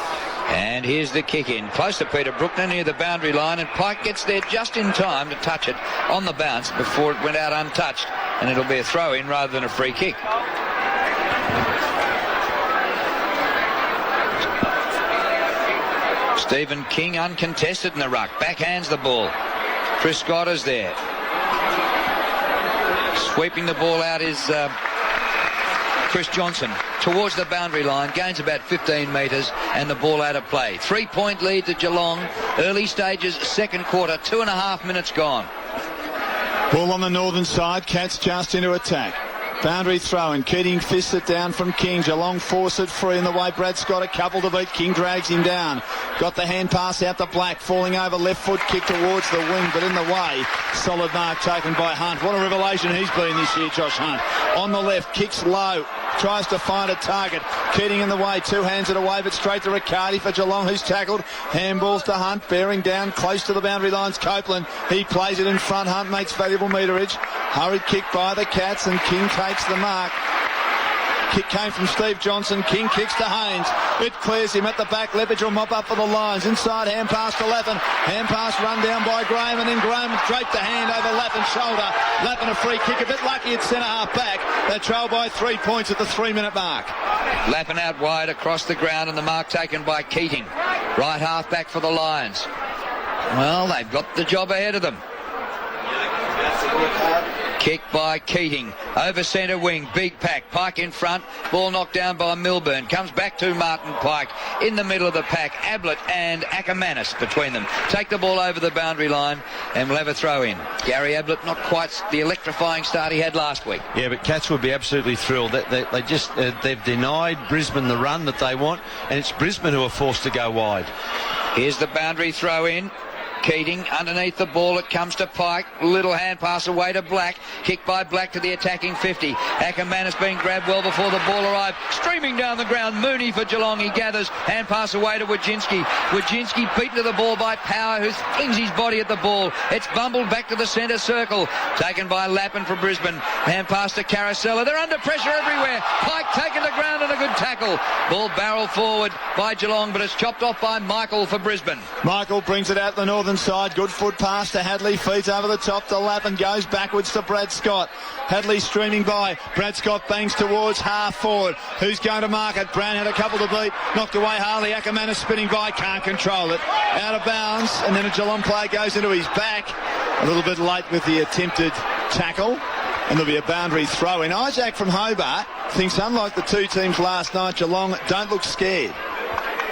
And here's the kick in. Close to Peter Bruckner near the boundary line, and Pike gets there just in time to touch it on the bounce before it went out untouched. And it'll be a throw in rather than a free kick. Stephen King uncontested in the ruck. Backhands the ball. Chris Scott is there. Sweeping the ball out is Chris Johnson towards the boundary line. Gains about 15 metres and the ball out of play. 3-point lead to Geelong. Early stages, second quarter. 2.5 minutes gone. Ball on the northern side. Cats just into attack. Boundary throw and Keating fists it down from King. Geelong force it free in the way. Brad Scott a couple to beat. King drags him down. Got the hand pass out to Black. Falling over left foot. Kick towards the wing, but in the way. Solid mark taken by Hunt. What a revelation he's been this year, Josh Hunt. On the left. Kicks low. Tries to find a target. Keating in the way. 2 hands it away, but straight to Riccardi for Geelong, who's tackled. Handballs to Hunt. Bearing down close to the boundary lines. Copeland. He plays it in front. Hunt makes valuable meterage. Hurried kick by the Cats, and King takes the mark. Kick came from Steve Johnson. King kicks to Haynes. It clears him at the back. Lepage will mop up for the Lions. Inside, hand pass to Lappin. Hand pass run down by Graham, and then Graham draped the hand over Lappin's shoulder. Lappin a free kick. A bit lucky at centre half back. They trail by 3 points at the 3-minute mark. Lappin out wide across the ground, and the mark taken by Keating. Right half back for the Lions. Well, they've got the job ahead of them. Kick by Keating. Over centre wing. Big pack. Pike in front. Ball knocked down by Milburn. Comes back to Martin Pike. In the middle of the pack. Ablett and Ackermanis between them. Take the ball over the boundary line and we'll have a throw in. Gary Ablett not quite the electrifying start he had last week. Yeah, but Cats would be absolutely thrilled. They just they've denied Brisbane the run that they want, and it's Brisbane who are forced to go wide. Here's the boundary throw in. Keating underneath the ball. It comes to Pike. Little hand pass away to Black. Kick by Black to the attacking 50. Ackermanis being grabbed well before the ball arrived. Streaming down the ground. Mooney for Geelong. He gathers. Hand pass away to Wojcinski. Wojcinski beaten to the ball by Power, who flings his body at the ball. It's bumbled back to the centre circle. Taken by Lappin for Brisbane. Hand pass to Caracella. They're under pressure everywhere. Pike taken to ground and a good tackle. Ball barreled forward by Geelong, but it's chopped off by Michael for Brisbane. Michael brings it out the northern side. Good foot pass to Hadley. Feeds over the top to Lappin. Goes backwards to Brad Scott. Hadley streaming by. Brad Scott bangs towards half forward. Who's going to mark it? Brown had a couple to beat. Knocked away Harley. Ackermanis spinning by. Can't control it. Out of bounds. And then a Geelong player goes into his back. A little bit late with the attempted tackle. And there'll be a boundary throw in. Isaac from Hobart thinks, unlike the two teams last night, Geelong don't look scared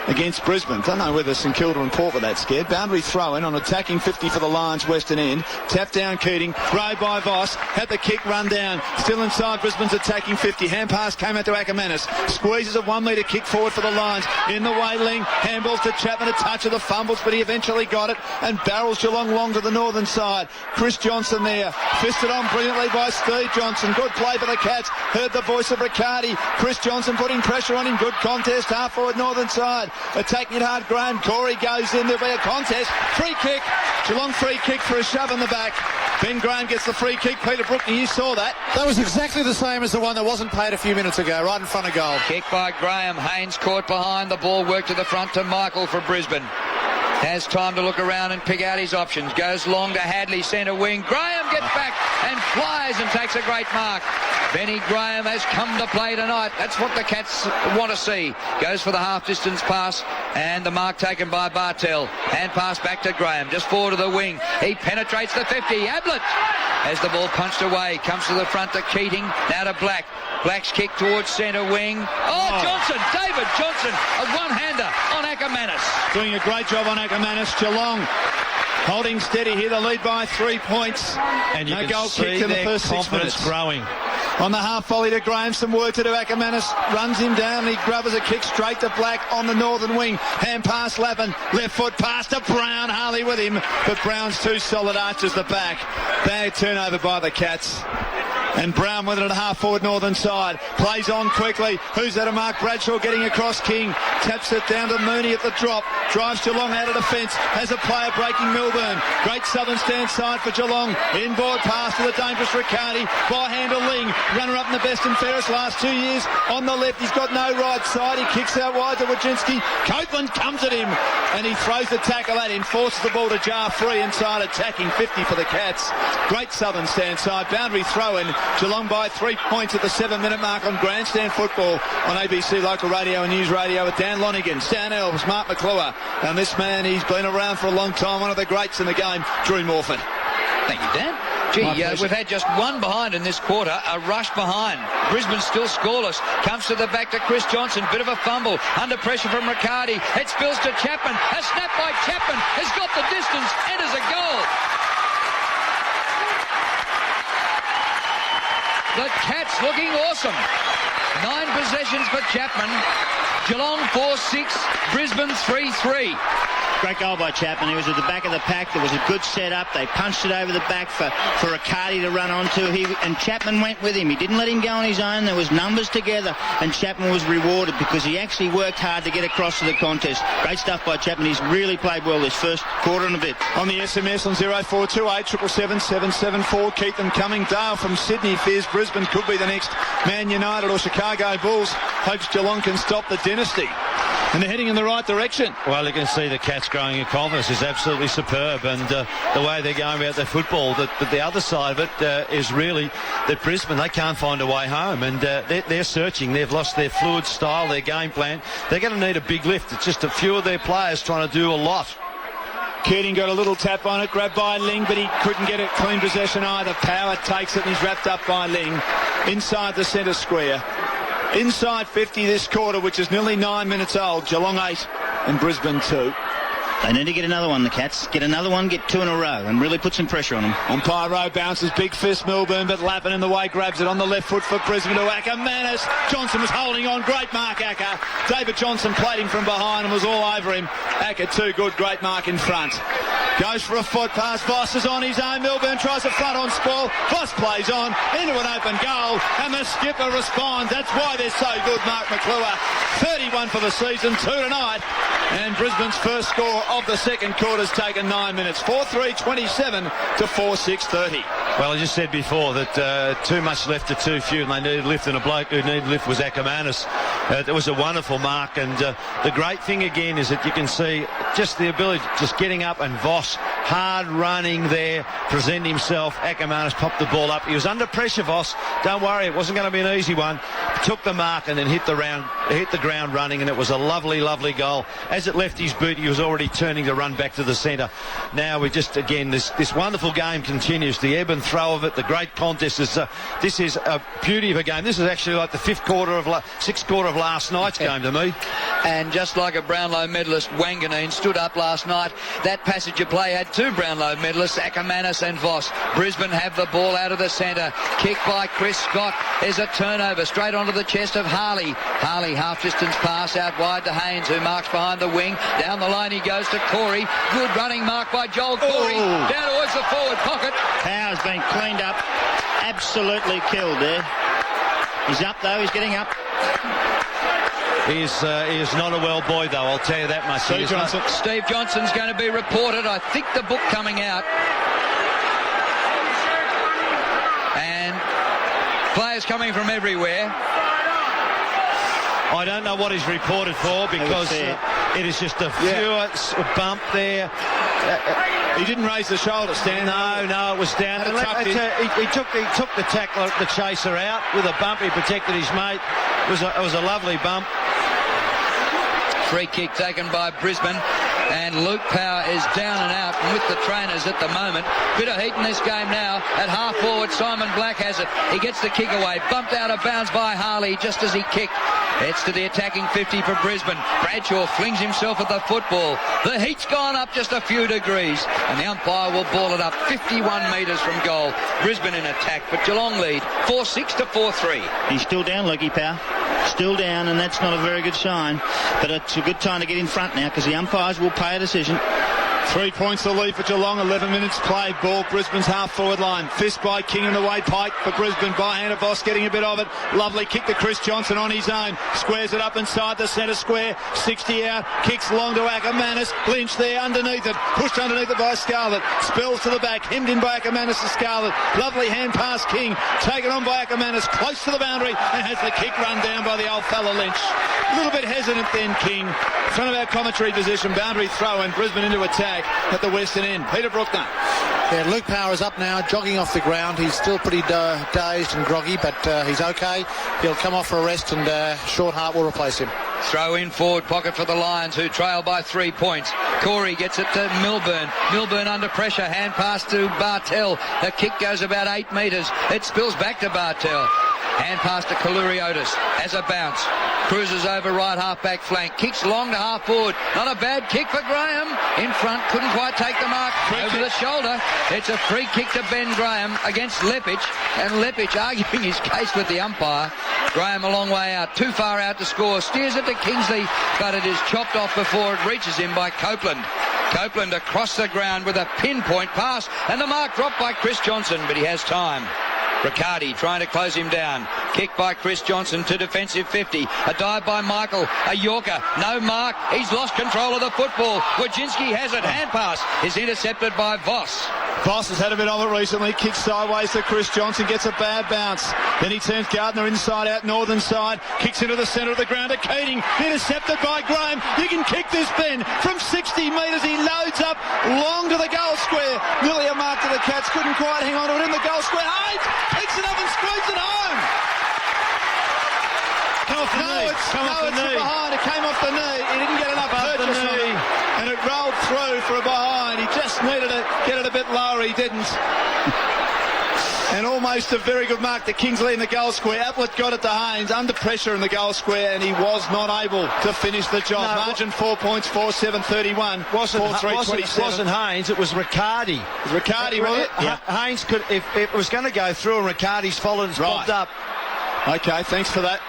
against Brisbane. Don't know whether St Kilda and Port were that scared. Boundary throw in on attacking 50 for the Lions western end. Tap down Keating. Row by Voss. Had the kick run down. Still inside Brisbane's attacking 50. Hand pass came out to Ackermanis. Squeezes a 1 metre kick forward for the Lions. In the way, Ling. Handballs to Chapman. A touch of the fumbles, but he eventually got it and barrels Geelong long to the northern side. Chris Johnson there. Fisted on brilliantly by Steve Johnson. Good play for the Cats. Heard the voice of Riccardi. Chris Johnson putting pressure on him. Good contest. Half forward northern side. Attacking it hard. Graham Corey goes in. There'll be a contest. Free kick. Geelong free kick for a shove in the back. Ben Graham gets the free kick. Peter Brookney, you saw that. That was exactly the same as the one that wasn't played a few minutes ago, right in front of goal. Kick by Graham. Haynes caught behind. The ball worked to the front to Michael for Brisbane. Has time to look around and pick out his options. Goes long to Hadley, centre wing. Graham gets back and flies and takes a great mark. Benny Graham has come to play tonight. That's what the Cats want to see. Goes for the half-distance pass and the mark taken by Bartel. Hand pass back to Graham, just forward of the wing. He penetrates the 50. Ablett as the ball punched away. Comes to the front to Keating. Now to Black. Black's kick towards centre wing. Johnson, David Johnson, a one-hander on Ackermanis. Doing a great job on Ackermanis. Geelong holding steady here. The lead by 3 points. And you no can goal see kicked in the their first 6 confidence minutes. growing. On the half volley to Graham, some work to do. Ackermanis runs him down. He grabs a kick straight to Black on the northern wing. Hand pass Lappin. Left foot pass to Brown. Harley with him. But Brown's too solid. Arches the back. Bad turnover by the Cats. And Brown with it at half forward northern side. Plays on quickly. Who's that? A Mark Bradshaw getting across King. Taps it down to Mooney at the drop. Drives Geelong out of defence. Has a player breaking Milburn. Great southern stand side for Geelong. Inboard pass to the dangerous Riccardi. By hand to Ling. Runner up in the best and fairest last 2 years. On the left, he's got no right side. He kicks out wide to Wojcinski. Copeland comes at him. And he throws the tackle at him. Forces the ball to jar free inside, attacking 50 for the Cats. Great southern stand side. Boundary throw in. Geelong by 3 points at the 7 minute mark on Grandstand Football on ABC Local Radio and News Radio with Dan Lonigan, Stan Elves, Mark McClure, and this man, he's been around for a long time, one of the greats in the game, Drew Morford. Thank you, Dan. We've had just one behind in this quarter, a rush behind. Brisbane still scoreless. Comes to the back to Chris Johnson. Bit of a fumble. Under pressure from Riccardi. It spills to Chapman. A snap by Chapman. Has got the distance. Enters a goal. The Cats looking awesome. 9 possessions for Chapman. Geelong 4-6. Brisbane 3-3. Great goal by Chapman. He was at the back of the pack. There was a good set-up. They punched it over the back for Riccardi to run onto. And Chapman went with him. He didn't let him go on his own. There was numbers together, and Chapman was rewarded because he actually worked hard to get across to the contest. Great stuff by Chapman. He's really played well this first quarter and a bit. On the SMS on 0428 777 774, keep them coming. Dale from Sydney fears Brisbane could be the next Man United or Chicago Bulls. Hopes Geelong can stop the dynasty. And they're heading in the right direction. Well, you can see the Cats growing in confidence is absolutely superb, and the way they're going about their football. But the other side of it is really that Brisbane, they can't find a way home, and they're searching. They've lost their fluid style, their game plan. They're going to need a big lift. It's just a few of their players trying to do a lot. Keating got a little tap on it, grabbed by Ling, but he couldn't get it clean possession either. Power takes it and he's wrapped up by Ling inside the centre square. Inside 50 this quarter, which is nearly 9 minutes old. Geelong 8 and Brisbane 2. They need to get another one, the Cats. Get another one, get two in a row, and really put some pressure on them. Umpire Rowe bounces, big fist Milburn, but Lappin in the way grabs it on the left foot for Brisbane to Ackermanis. Johnson was holding on, great mark Acker. David Johnson played him from behind and was all over him. Acker too good, great mark in front. Goes for a foot pass, Voss is on his own. Milburn tries a front on spoil. Voss plays on into an open goal, and the skipper responds. That's why they're so good, Mark McClure. 31 for the season, 2 tonight. And Brisbane's first score of the second quarter's taken 9 minutes. 4-3-27 to 4-6-30. Well, I just said before that too much left to too few, and they needed lift, and a bloke who needed lift was Ackermanis. It was a wonderful mark, and the great thing again is that you can see just the ability, just getting up, and Voss hard running there, present himself. Ackermanis popped the ball up. He was under pressure, Voss. Don't worry, it wasn't going to be an easy one. Took the mark and then hit the ground running, and it was a lovely, lovely goal. As it left his boot, he was already turning to run back to the centre. Now we just, again, this wonderful game continues. The ebb and throw of it, the great contest. This is a beauty of a game. This is actually like the sixth quarter of last night's game to me. And just like a Brownlow medalist, Wanganeen stood up last night. That passage of play had two Brownlow medalists, Ackermanis and Voss. Brisbane have the ball out of the centre. Kick by Chris Scott. There's a turnover straight onto the chest of Harley. Harley half-distance pass out wide to Haynes, who marks behind the wing. Down the line he goes to Corey. Good running mark by Joel Corey. Down towards the forward pocket. Power's been cleaned up. Absolutely killed there. He's up though, he's getting up. He is not a well boy, though, I'll tell you that much. Steve Johnson's going to be reported. I think the book coming out. And players coming from everywhere. I don't know what he's reported for, because it is just a bump there. He didn't raise the shoulder, Stan. No, it was down. He took the tackler, the chaser out with a bump. He protected his mate. It was a lovely bump. Free kick taken by Brisbane, and Luke Power is down and out with the trainers at the moment. Bit of heat in this game now. At half forward, Simon Black has it. He gets the kick away, bumped out of bounds by Harley just as he kicked. It's to the attacking 50 for Brisbane. Bradshaw flings himself at the football. The heat's gone up just a few degrees, and the umpire will ball it up 51 metres from goal. Brisbane in attack, but Geelong lead 4-6 to 4-3. He's still down, Lukey Power. Still down, and that's not a very good sign. But it's a good time to get in front now, because the umpires will pay a decision. 3 points to lead for Geelong, 11 minutes played. Ball, Brisbane's half-forward line. Fist by King in the way, Pike for Brisbane. By hand of Voss, getting a bit of it. Lovely kick to Chris Johnson on his own. Squares it up inside the centre square. 60 out, kicks long to Ackermanis. Lynch there underneath it. Pushed underneath it by Scarlett. Spills to the back, hemmed in by Ackermanis to Scarlett. Lovely hand pass King. Taken on by Ackermanis, close to the boundary, and has the kick run down by the old fella Lynch. A little bit hesitant then, King. In front of our commentary position, boundary throw, and Brisbane into attack at the western end. Peter Bruckner. Yeah, Luke Power is up now, jogging off the ground. He's still pretty dazed and groggy, but he's okay. He'll come off for a rest, and Shorthart will replace him. Throw in forward pocket for the Lions, who trail by 3 points. Corey gets it to Milburn. Milburn under pressure. Hand pass to Bartel. The kick goes about 8 metres. It spills back to Bartel. Hand pass to Kaluriotis. Has a bounce. Cruises over right half-back flank. Kicks long to half-forward. Not a bad kick for Graham. In front, couldn't quite take the mark. Over the shoulder. It's a free kick to Ben Graham against Leppich. And Leppich arguing his case with the umpire. Graham a long way out. Too far out to score. Steers it to Kingsley, but it is chopped off before it reaches him by Copeland. Copeland across the ground with a pinpoint pass, and the mark dropped by Chris Johnson, but he has time. Riccardi trying to close him down. Kick by Chris Johnson to defensive 50. A dive by Michael. A Yorker. No mark. He's lost control of the football. Wojcinski has it. Hand pass is intercepted by Voss. Voss has had a bit of it recently. Kicks sideways to Chris Johnson. Gets a bad bounce. Then he turns Gardner inside out, northern side. Kicks into the centre of the ground to Keating. Intercepted by Graham. You can kick this, Ben. From 60 metres he loads up long to the goal square. Nearly a mark to the Cats. Couldn't quite hang on to it in the goal square. Hayes picks it up and squeezes it home. It's behind. It came off the knee. He didn't get enough purchase on it. And it rolled through for a behind. He just needed to get it a bit lower. He didn't. And almost a very good mark to Kingsley in the goal square. Ablett got it to Haynes under pressure in the goal square, and he was not able to finish the job. No, margin 4 points, 4-7-31. Wasn't Haynes, it was Riccardi. Riccardi, was it? Yeah. Haynes could, if it was going to go through and Riccardi's followed and popped up. Okay, thanks for that.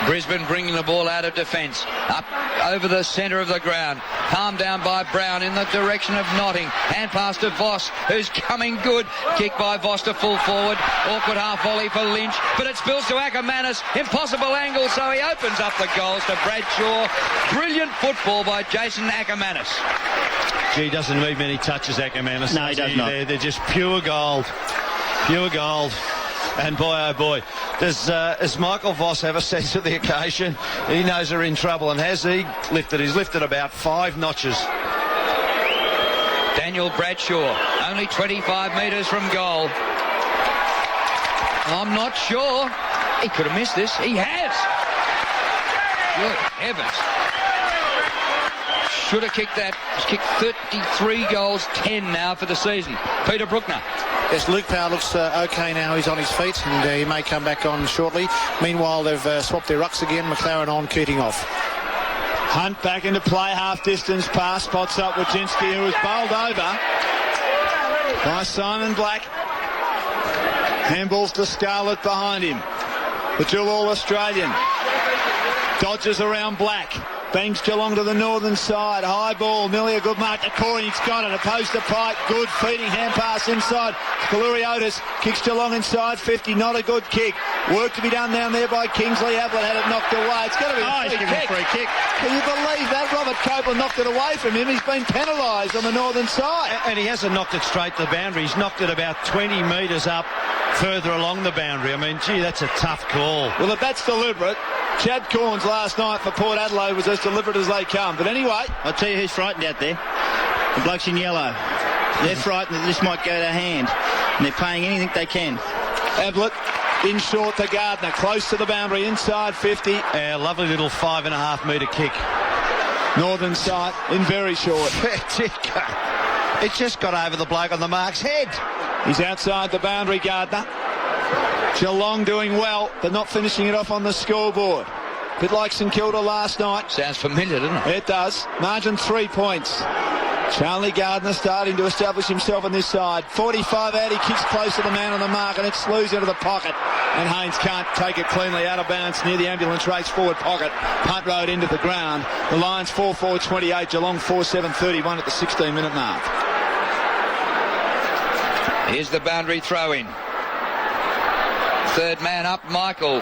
Brisbane bringing the ball out of defence. Up over the centre of the ground. Palmed down by Brown in the direction of Notting. Hand pass to Voss, who's coming good. Kick by Voss to full forward. Awkward half volley for Lynch, but it spills to Ackermanis. Impossible angle, so he opens up the goals to Bradshaw. Brilliant football by Jason Ackermanis. Gee, doesn't need many touches, Ackermanis. No, he does not. They're just pure gold. Pure gold. And boy, oh boy, does Michael Voss have a sense of the occasion? He knows they're in trouble, and has he lifted? He's lifted about 5 notches. Daniel Bradshaw, only 25 metres from goal. I'm not sure. He could have missed this. He has. Good heavens. Should have kicked that. He's kicked 33 goals, 10 now for the season. Peter Bruckner. Yes, Luke Power looks okay now. He's on his feet, and he may come back on shortly. Meanwhile, they've swapped their rucks again. McLaren on, Keating off. Hunt back into play, half-distance pass, spots up Wojcinski, who was bowled over by Simon Black. Handballs to Scarlett behind him. The dual All-Australian dodges around Black. Bangs Geelong to the northern side. High ball, nearly a good mark to Corey. He's got it. Opposed to Pike. Good feeding hand pass inside. Kaluriotis kicks Geelong inside 50. Not a good kick. Work to be done down there by Kingsley. Ablett had it knocked away. It's going to be a free kick. Can you believe that? Robert Copeland knocked it away from him. He's been penalised on the northern side. And he hasn't knocked it straight to the boundary. He's knocked it about 20 metres up further along the boundary. I mean, gee, that's a tough call. Well, if that's deliberate, Chad Corns last night for Port Adelaide was as deliberate as they come. But anyway, I'll tell you who's frightened out there. The blokes in yellow. They're frightened that this might go to hand. And they're paying anything they can. Ablett in short to Gardner. Close to the boundary. Inside 50. A lovely little 5.5 metre kick. Northern side in very short. It's just got over the bloke on the mark's head. He's outside the boundary, Gardner. Geelong doing well, but not finishing it off on the scoreboard. Bit like St Kilda last night. Sounds familiar, doesn't it? It does. Margin 3 points. Charlie Gardner starting to establish himself on this side. 45 out, he kicks close to the man on the mark, and it slews into the pocket. And Haynes can't take it cleanly out of bounds near the ambulance race forward pocket. Punt road into the ground. The Lions 4-4-28, Geelong 4-7-31 at the 16-minute mark. Here's the boundary throw-in. Third man up, Michael.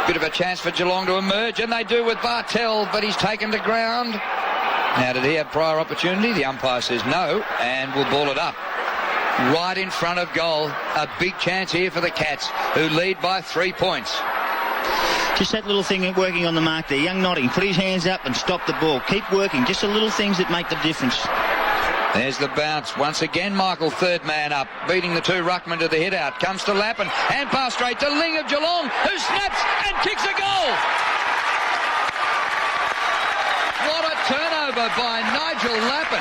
Bit of a chance for Geelong to emerge, and they do with Bartell, but he's taken to ground. Now, did he have prior opportunity? The umpire says no, and will ball it up. Right in front of goal. A big chance here for the Cats, who lead by 3 points. Just that little thing working on the mark there. Young Notting, put his hands up and stop the ball. Keep working. Just the little things that make the difference. There's the bounce. Once again, Michael, third man up, beating the 2 ruckmen to the hit out. Comes to Lappin. Hand pass straight to Ling of Geelong, who snaps and kicks a goal. What a turnover by Nigel Lappin.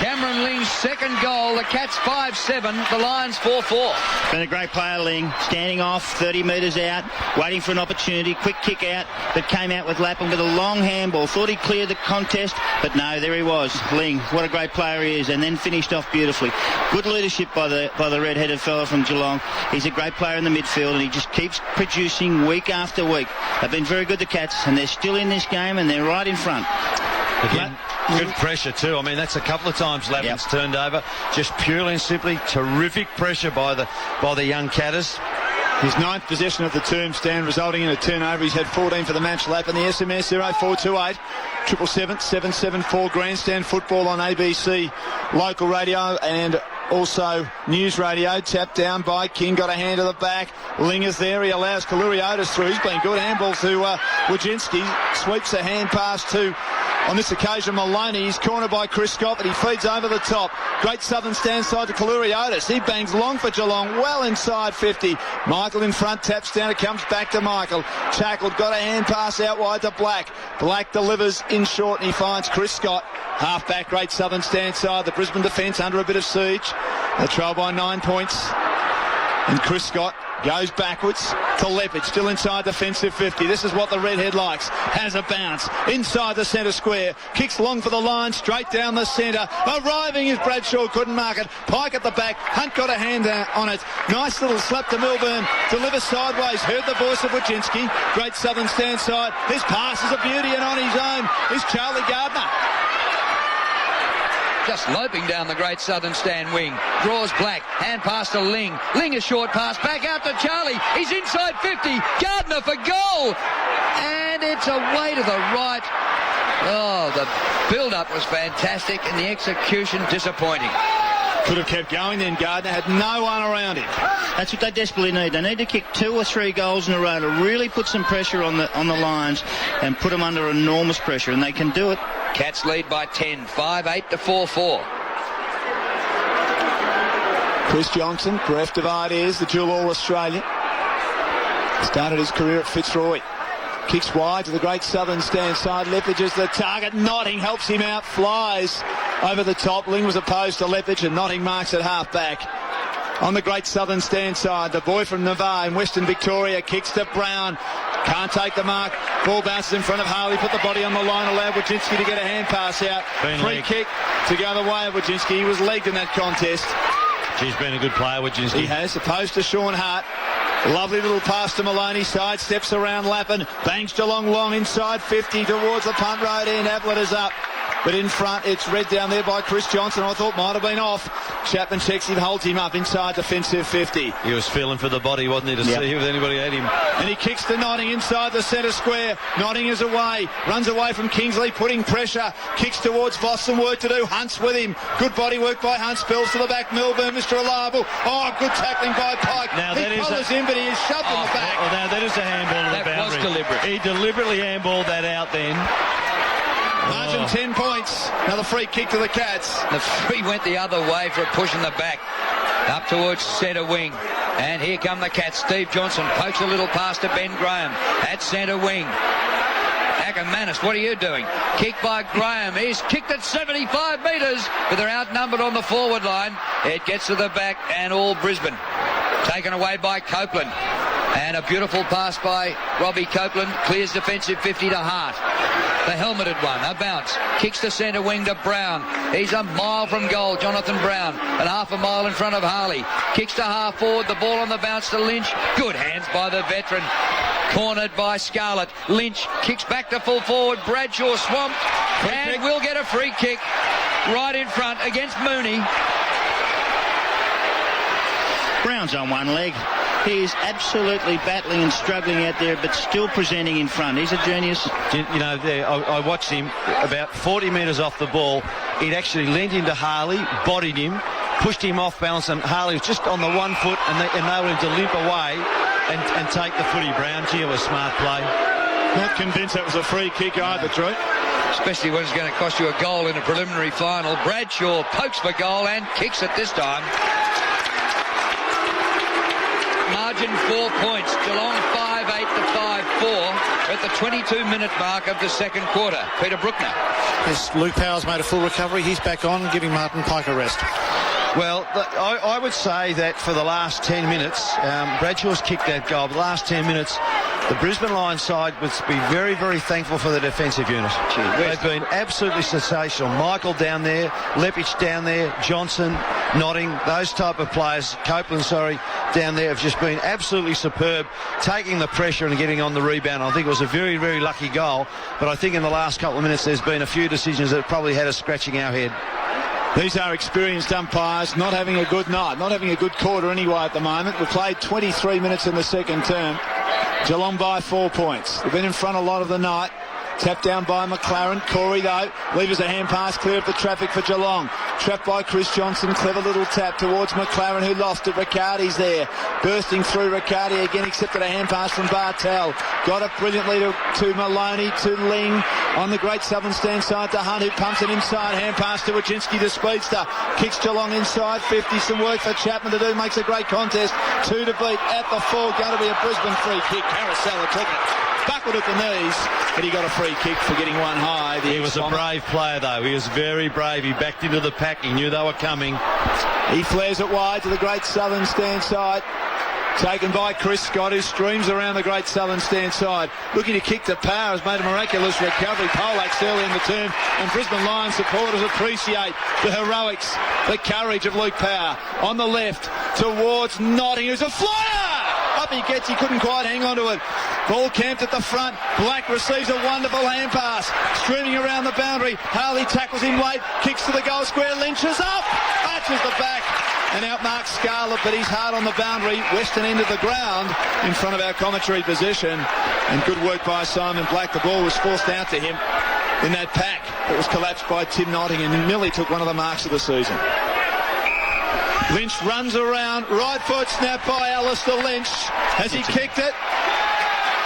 Cameron Ling's second goal. The Cats 5-7, the Lions 4-4. Been a great player, Ling, standing off 30 metres out, waiting for an opportunity, quick kick out, but came out with Lapham with a long handball. Thought he cleared the contest, but no, there he was. Ling, what a great player he is, and then finished off beautifully. Good leadership by the red-headed fella from Geelong. He's a great player in the midfield, and he just keeps producing week after week. They've been very good, the Cats, and they're still in this game, and they're right in front. Again, good pressure too. I mean, that's a couple of times Lapham's turned over. Just purely and simply terrific pressure by the young Catters. His 9th possession of the term stand, resulting in a turnover. He's had 14 for the match. Lap and the SMS 0428 777 774 grandstand football on ABC local radio and also news radio. Tapped down by King, got a hand to the back. Linger's there, he allows Kaluriotis through. He's been good. Handball to Wojcinski, sweeps a hand pass to, on this occasion, Maloney. He's cornered by Chris Scott, but he feeds over the top. Great Southern stand side to Kaluriotis. He bangs long for Geelong, well inside 50. Michael in front, taps down, it comes back to Michael. Tackled, got a hand pass out wide to Black. Black delivers in short, and he finds Chris Scott. Half-back, Great Southern stand side. The Brisbane defence under a bit of siege. They trail by 9 points. And Chris Scott goes backwards to Lepage, still inside defensive 50. This is what the redhead likes. Has a bounce inside the centre square. Kicks long for the line, straight down the centre. Arriving is Bradshaw, couldn't mark it. Pike at the back. Hunt got a hand on it. Nice little slap to Milburn. Delivers sideways. Heard the voice of Wojcinski. Great Southern stand side. His pass is a beauty, and on his own is Charlie Gardner. Just loping down the Great Southern stand wing. Draws Black. Hand pass to Ling. Ling a short pass. Back out to Charlie. He's inside 50. Gardner for goal. And it's away to the right. Oh, the build-up was fantastic and the execution disappointing. Could have kept going then. Gardner had no one around him. That's what they desperately need. They need to kick 2 or 3 goals in a row to really put some pressure on the Lions and put them under enormous pressure, and they can do it. Cats lead by 10, 5-8 to 4-4. Chris Johnson, bereft of ideas, the dual All-Australian. Started his career at Fitzroy. Kicks wide to the Great Southern stand side. Lepage is the target. Notting helps him out. Flies over the top. Ling was opposed to Lepage, and Notting marks at half back. On the Great Southern stand side, the boy from Navarre in Western Victoria kicks to Brown. Can't take the mark. Ball bounces in front of Harley. Put the body on the line. Allowed Wojcinski to get a hand pass out. Free kick to go the way of Wojcinski. He was legged in that contest. He's been a good player, Wojcinski. He has, opposed to Sean Hart. Lovely little pass to Maloney. Side steps around Lappin. Bangs Geelong long inside 50 towards the punt road end. Ablett is up. But in front, it's read down there by Chris Johnson. I thought might have been off. Chapman checks him, holds him up inside defensive 50. He was feeling for the body, wasn't he, to see if anybody had him. And he kicks to Notting inside the centre square. Notting is away. Runs away from Kingsley, putting pressure. Kicks towards Voss, some work to do. Hunt's with him. Good body work by Hunt. Spills to the back. Milburn, Mr. Reliable. Oh, good tackling by Pike. Now, he collars him, but he is shoved in the back. Now, that is a handball to the boundary. That was deliberate. He deliberately handballed that out then. Margin 10 points. Another free kick to the Cats. The free went the other way for a push in the back. Up towards centre wing. And here come the Cats. Steve Johnson pokes a little pass to Ben Graham at centre wing. Ackermanis, what are you doing? Kick by Graham. He's kicked at 75 metres, but they're outnumbered on the forward line. It gets to the back and all Brisbane. Taken away by Copeland. And a beautiful pass by Robbie Copeland. Clears defensive 50 to Hart. The helmeted one, a bounce. Kicks to centre wing to Brown. He's a mile from goal, Jonathan Brown. And half a mile in front of Harley. Kicks to half forward, the ball on the bounce to Lynch. Good hands by the veteran. Cornered by Scarlett. Lynch kicks back to full forward. Bradshaw swamped. And will get a free kick right in front against Mooney. Brown's on one leg. He is absolutely battling and struggling out there, but still presenting in front. He's a genius. You know, I watched him about 40 metres off the ball. He'd actually leaned into Harley, bodied him, pushed him off balance, and Harley was just on the 1 foot and enabled him to limp away and take the footy. Brown, gee, it was smart play. Not convinced that was a free kick either, Troy. Especially when it's going to cost you a goal in a preliminary final. Bradshaw pokes for goal and kicks it this time. Margin 4 points. Geelong 5-8 to 5-4. at the 22-minute mark of the second quarter. Peter Bruckner. Yes, Luke Powers made a full recovery. He's back on, giving Martin Pike a rest. Well, I would say that for the last 10 minutes, Bradshaw's kicked that goal, but the last 10 minutes, the Brisbane Lions side must be very, very thankful for the defensive unit. They've been absolutely sensational. Michael down there, Lepich down there, Johnson, Notting, those type of players, Copeland, down there have just been absolutely superb, taking the pressure and getting on the rebound. I think it was a very, very lucky goal, but I think in the last couple of minutes there's been a few decisions that probably had us scratching our head. These are experienced umpires not having a good night, not having a good quarter anyway at the moment. We've played 23 minutes in the second term. Geelong by 4 points. They've been in front a lot of the night. Tapped down by McLaren. Corey, though, levers a hand pass clear of the traffic for Geelong. Trapped by Chris Johnson. Clever little tap towards McLaren, who lost it. Riccardi's there. Bursting through Riccardi again, accepted a hand pass from Bartel. Got it brilliantly to Maloney, to Ling. On the great southern stand side to Hunt, who pumps it inside. Hand pass to Wojcinski, the speedster. Kicks Geelong inside 50. Some work for Chapman to do. Makes a great contest. 2 to beat at the 4. Going to be a Brisbane free kick. Carousel took it. Buckled at the knees, but he got a free kick for getting one high. He was a brave player, though. He was very brave. He backed into the pack. He knew they were coming. He flares it wide to the great southern stand side. Taken by Chris Scott, who streams around the great southern stand side. Looking to kick to Power, has made a miraculous recovery. Polak's early in the term, and Brisbane Lions supporters appreciate the heroics, the courage of Luke Power. On the left, towards Notting, who's a flyer! Up he gets, he couldn't quite hang on to it. Ball camped at the front. Black receives a wonderful hand pass. Streaming around the boundary. Harley tackles him late. Kicks to the goal square. Lynch is up. Arches the back. And outmarks Scarlett, but he's hard on the boundary. Western end of the ground in front of our commentary position. And good work by Simon Black. The ball was forced out to him in that pack. It was collapsed by Tim Notting and nearly took one of the marks of the season. Lynch runs around. Right foot snap by Alistair Lynch. Has he kicked it?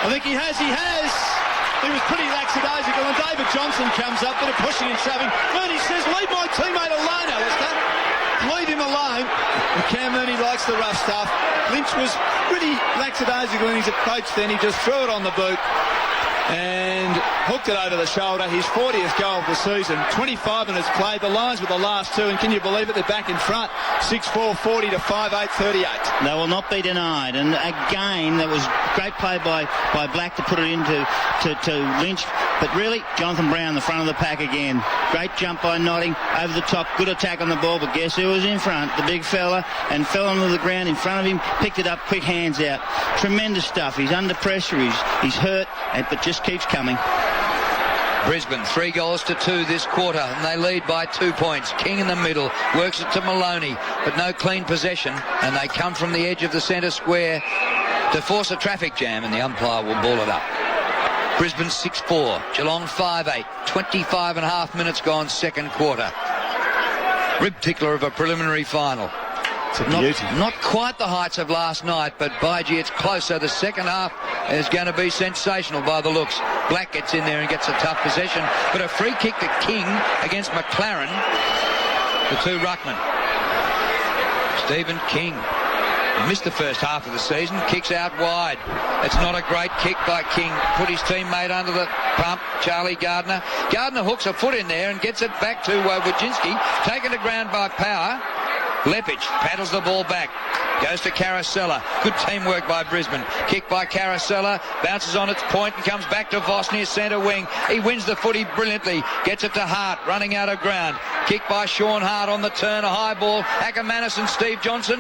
I think he has. He was pretty lackadaisical, and David Johnson comes up, bit of pushing and shoving. Mooney says, leave my teammate alone, Alistair. Leave him alone. And Cam Mooney likes the rough stuff. Lynch was pretty lackadaisical in his approach then. He just threw it on the boot and hooked it over the shoulder. His 40th goal of the season. 25 minutes played. The Lions with the last 2, and can you believe it? They're back in front. 6-4, 40 to 5-8, 38. They will not be denied. And again, that was great play by Black to put it into to Lynch. But really, Jonathan Brown, the front of the pack again. Great jump by Notting over the top. Good attack on the ball, but guess who was in front? The big fella, and fell onto the ground in front of him. Picked it up, quick hands out. Tremendous stuff. He's under pressure. He's hurt, but just keeps coming. Brisbane 3-2 this quarter, and they lead by 2 points. King in the middle works it to Maloney, but no clean possession, and they come from the edge of the centre square to force a traffic jam, and the umpire will ball it up. Brisbane 6-4, Geelong 5-8, 25 and a half minutes gone, second quarter. Rib tickler of a preliminary final. Not quite the heights of last night, but by gee, it's closer. The second half is going to be sensational by the looks. Black gets in there and gets a tough possession, but a free kick to King against McLaren. The 2 ruckmen. Stephen King missed the first half of the season, kicks out wide. It's not a great kick by King. Put his teammate under the pump, Charlie Gardner. Gardner hooks a foot in there and gets it back to Wojcinski. Taken to ground by Power. Lepich paddles the ball back. Goes to Caracella. Good teamwork by Brisbane. Kick by Caracella. Bounces on its point and comes back to Voss near centre wing. He wins the footy brilliantly. Gets it to Hart, running out of ground. Kick by Sean Hart on the turn. A high ball. Ackermanis and Steve Johnson.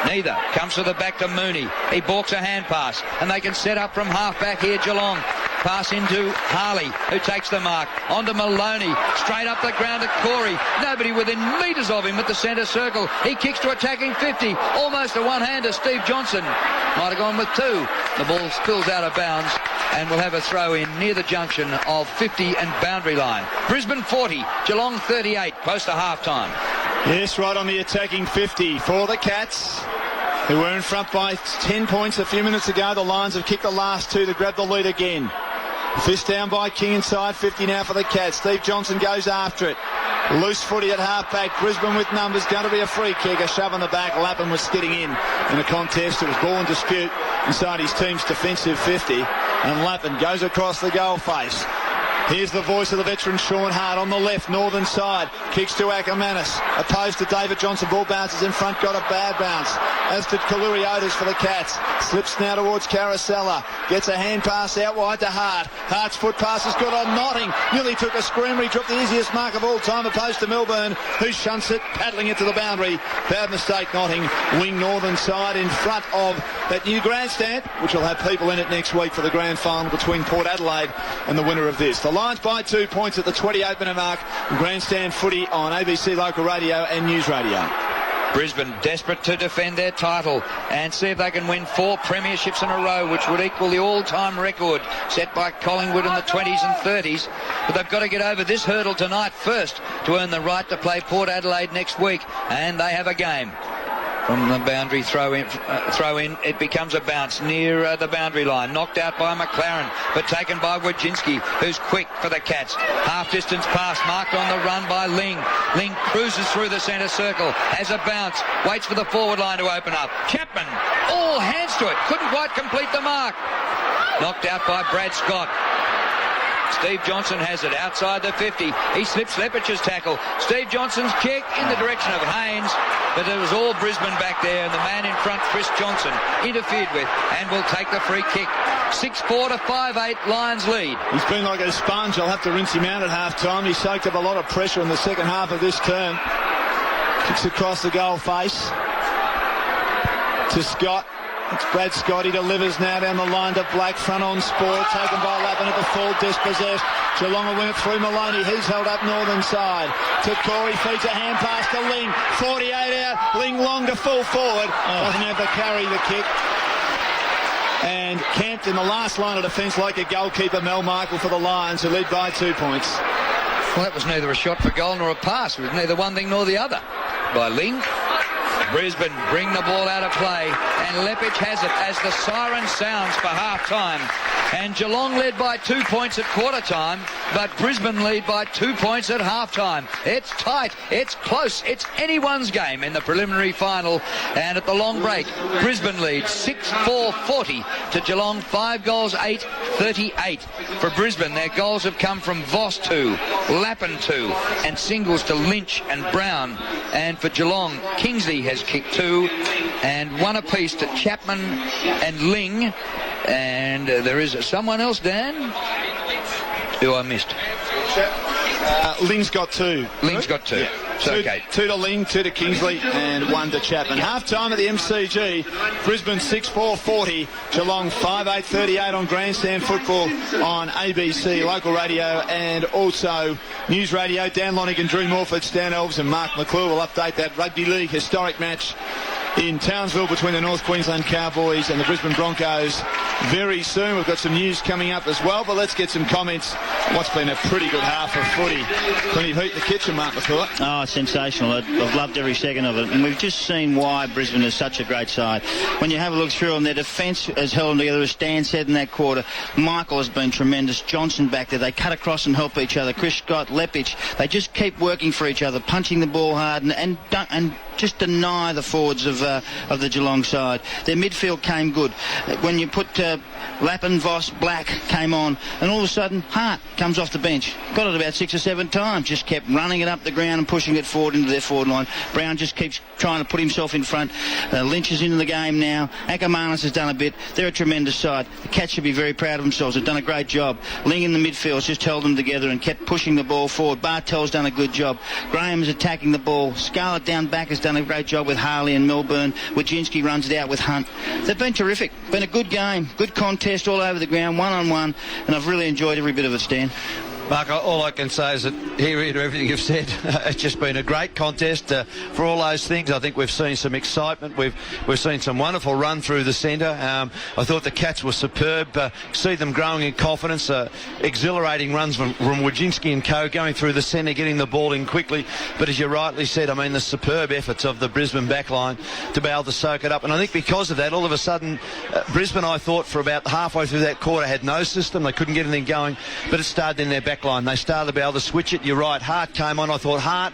Neither. Comes to the back to Mooney. He balks a hand pass. And they can set up from half back here, Geelong. Pass into Harley, who takes the mark. On to Maloney. Straight up the ground to Corey. Nobody within metres of him at the centre circle. He kicks to attacking 50. Almost a one-hander. Steve Johnson might have gone with 2. The ball spills out of bounds and will have a throw in near the junction of 50 and boundary line. Brisbane 40, Geelong 38, close to half-time. Yes, right on the attacking 50 for the Cats, who were in front by 10 points a few minutes ago. The Lions have kicked the last 2 to grab the lead again. Fist down by King inside 50 now for the Cats. Steve Johnson goes after it. Loose footy at half-back. Brisbane with numbers. Going to be a free kick. A shove on the back. Lappin was skidding in a contest. It was ball in dispute inside his team's defensive 50. And Lappin goes across the goal face. Here's the voice of the veteran Sean Hart on the left, northern side. Kicks to Ackermanis. Opposed to David Johnson. Ball bounces in front. Got a bad bounce. As did Kaluri Otis for the Cats. Slips now towards Carousella. Gets a hand pass out wide to Hart. Hart's foot pass has got on Notting. Nearly took a screamer. He dropped the easiest mark of all time. Opposed to Melbourne, who shunts it, paddling it to the boundary. Bad mistake, Notting. Wing northern side in front of that new grandstand, which will have people in it next week for the grand final between Port Adelaide and the winner of this. The Lions by 2 points at the 28-minute mark. Grandstand footy on ABC Local Radio and News Radio. Brisbane desperate to defend their title and see if they can win 4 premierships in a row, which would equal the all-time record set by Collingwood in the 20s and 30s. But they've got to get over this hurdle tonight first to earn the right to play Port Adelaide next week, and they have a game. From the boundary throw in, it becomes a bounce near the boundary line. Knocked out by McLaren, but taken by Wojcinski, who's quick for the Cats. Half-distance pass marked on the run by Ling. Ling cruises through the centre circle, has a bounce, waits for the forward line to open up. Chapman, all hands to it, couldn't quite complete the mark. Knocked out by Brad Scott. Steve Johnson has it outside the 50. He slips Lepic's tackle. Steve Johnson's kick in the direction of Haynes, but it was all Brisbane back there, and the man in front, Chris Johnson, interfered with and will take the free kick. 6-4 to 5-8, Lions lead. He's been like a sponge. I'll have to rinse him out at half-time. He soaked up a lot of pressure in the second half of this term. Kicks across the goal face to Scott. It's Brad Scott. He delivers now down the line to Black, front on spoil, taken by Lappin at the full, dispossessed. Geelong will win it through Maloney. He's held up northern side. To Corey, feeds a hand pass to Ling. 48 out. Ling long to full forward. Doesn't have to carry the kick. And camped in the last line of defence like a goalkeeper, Mel Michael for the Lions, who lead by 2 points. Well, that was neither a shot for goal nor a pass. It was neither one thing nor the other by Ling. Brisbane bring the ball out of play, and Lepic has it as the siren sounds for half-time. And Geelong led by 2 points at quarter-time, but Brisbane lead by 2 points at half-time. It's tight, it's close, it's anyone's game in the preliminary final. And at the long break, Brisbane leads 6-4-40 to Geelong, 5 goals, 8-38. For Brisbane, their goals have come from Voss 2, Lappin 2, and singles to Lynch and Brown. And for Geelong, Kingsley has kicked 2, and 1 apiece to Chapman and Ling. And there is someone else, Dan, who I missed. Ling's got 2. Ling's got 2. Yeah. So, okay. 2 to Ling, 2 to Kingsley, and 1 to Chapman. Half-time at the MCG. Brisbane 6-4-40. Geelong 5-8-38 on Grandstand Football on ABC Local Radio and also News Radio. Dan Lonigan, Drew Morford, Stan Elves and Mark McClure will update that Rugby League historic match in Townsville between the North Queensland Cowboys and the Brisbane Broncos very soon. We've got some news coming up as well, but let's get some comments on what's been a pretty good half of footy. Plenty of heat in the kitchen, Mark McClure. Oh, sensational. I've loved every second of it, and we've just seen why Brisbane is such a great side. When you have a look through them, their defence has held them together, as Stan said in that quarter. Michael has been tremendous. Johnson back there, they cut across and help each other. Chris Scott, Lepic, they just keep working for each other, punching the ball hard and just deny the forwards of the Geelong side. Their midfield came good. When you put Lappin, Voss, Black came on, and all of a sudden Hart comes off the bench. Got it about 6 or 7 times. Just kept running it up the ground and pushing it forward into their forward line. Brown just keeps trying to put himself in front. Lynch is into the game now. Ackermanis has done a bit. They're a tremendous side. The Cats should be very proud of themselves. They've done a great job. Ling in the midfield has just held them together and kept pushing the ball forward. Bartel's done a good job. Graham's attacking the ball. Scarlett down back has done a great job with Harley and Melbourne. Wojcinski runs it out with Hunt. They've been terrific. Been a good game. Good contest all over the ground, one-on-one, and I've really enjoyed every bit of it, Stan. Mark, all I can say is that hearing everything you've said, it's just been a great contest for all those things. I think we've seen some excitement. We've seen some wonderful run through the centre. I thought the Cats were superb. See them growing in confidence. Exhilarating runs from Wojcinski and co, going through the centre, getting the ball in quickly. But as you rightly said, I mean, the superb efforts of the Brisbane backline to be able to soak it up. And I think because of that, all of a sudden, Brisbane, I thought, for about halfway through that quarter, had no system. They couldn't get anything going. But it started in their back line. They started to be able to switch it. You're right. Hart came on. I thought Hart,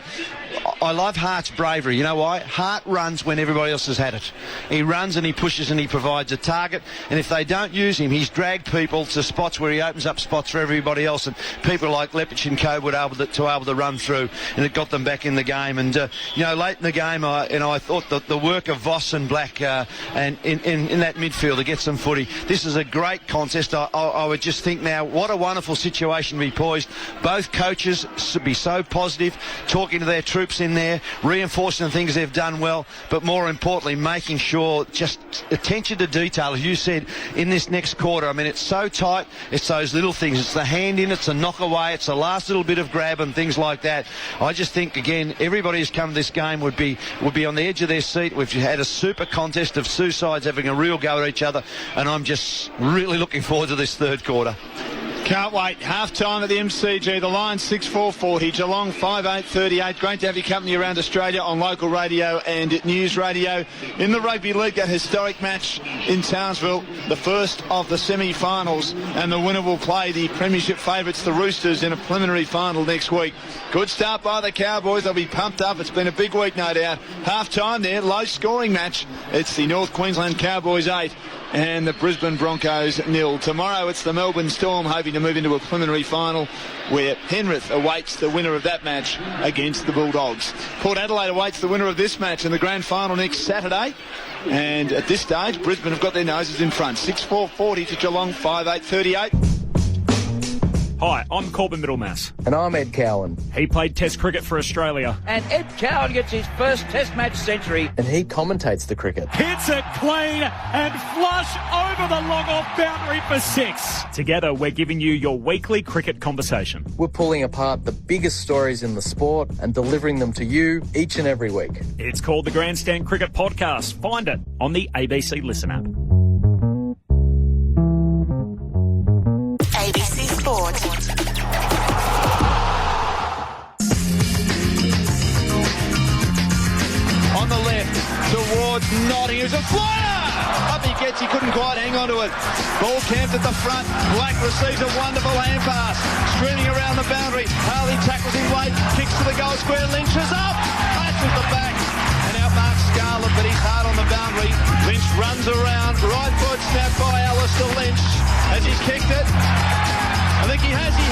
I love Hart's bravery. You know why? Hart runs when everybody else has had it. He runs and he pushes and he provides a target. And if they don't use him, he's dragged people to spots where he opens up spots for everybody else. And people like Lepich and Co were able to run through, and it got them back in the game. And late in the game, I thought that the work of Voss and Black and in that midfield to get some footy. This is a great contest. I would just think now, what a wonderful situation to be poised. Both coaches should be so positive, talking to their troops in there, reinforcing the things they've done well, but more importantly, making sure, just attention to detail, as you said, in this next quarter. I mean, it's so tight. It's those little things. It's the hand in, it's the knock away, it's the last little bit of grab and things like that. I just think, again, everybody who's come to this game would be on the edge of their seat. We've had a super contest of two sides having a real go at each other, and I'm just really looking forward to this third quarter. Can't wait. Half-time at the MCG. The Lions 6-4-40. Geelong 5-8-38. Great to have your company around Australia on local radio and news radio. In the Rugby League, that historic match in Townsville, the first of the semi-finals, and the winner will play the premiership favourites, the Roosters, in a preliminary final next week. Good start by the Cowboys. They'll be pumped up. It's been a big week, no doubt. Half-time there, low-scoring match. It's the North Queensland Cowboys 8 and the Brisbane Broncos 0. Tomorrow it's the Melbourne Storm hoping to move into a preliminary final where Penrith awaits the winner of that match against the Bulldogs. Port Adelaide awaits the winner of this match in the grand final next Saturday. And at this stage, Brisbane have got their noses in front. 6-4-40 to Geelong, 5-8-38. Hi, I'm Corbin Middlemass. And I'm Ed Cowan. He played Test cricket for Australia. And Ed Cowan gets his first Test match century. And he commentates the cricket. Hits it clean and flush over the long-off boundary for 6. Together, we're giving you your weekly cricket conversation. We're pulling apart the biggest stories in the sport and delivering them to you each and every week. It's called the Grandstand Cricket Podcast. Find it on the ABC Listen app. ABC Sport. On the left towards Nottingham. It's a flyer! Up he gets, he couldn't quite hang on to it. Ball camped at the front. Black receives a wonderful hand pass. Streaming around the boundary. Harley tackles him late. Kicks to the goal square. Lynch is up. Passes the back. And out marks Scarlett, but he's hard on the boundary. Lynch runs around. Right foot snap by Alistair Lynch. Has he kicked it? I think he has. He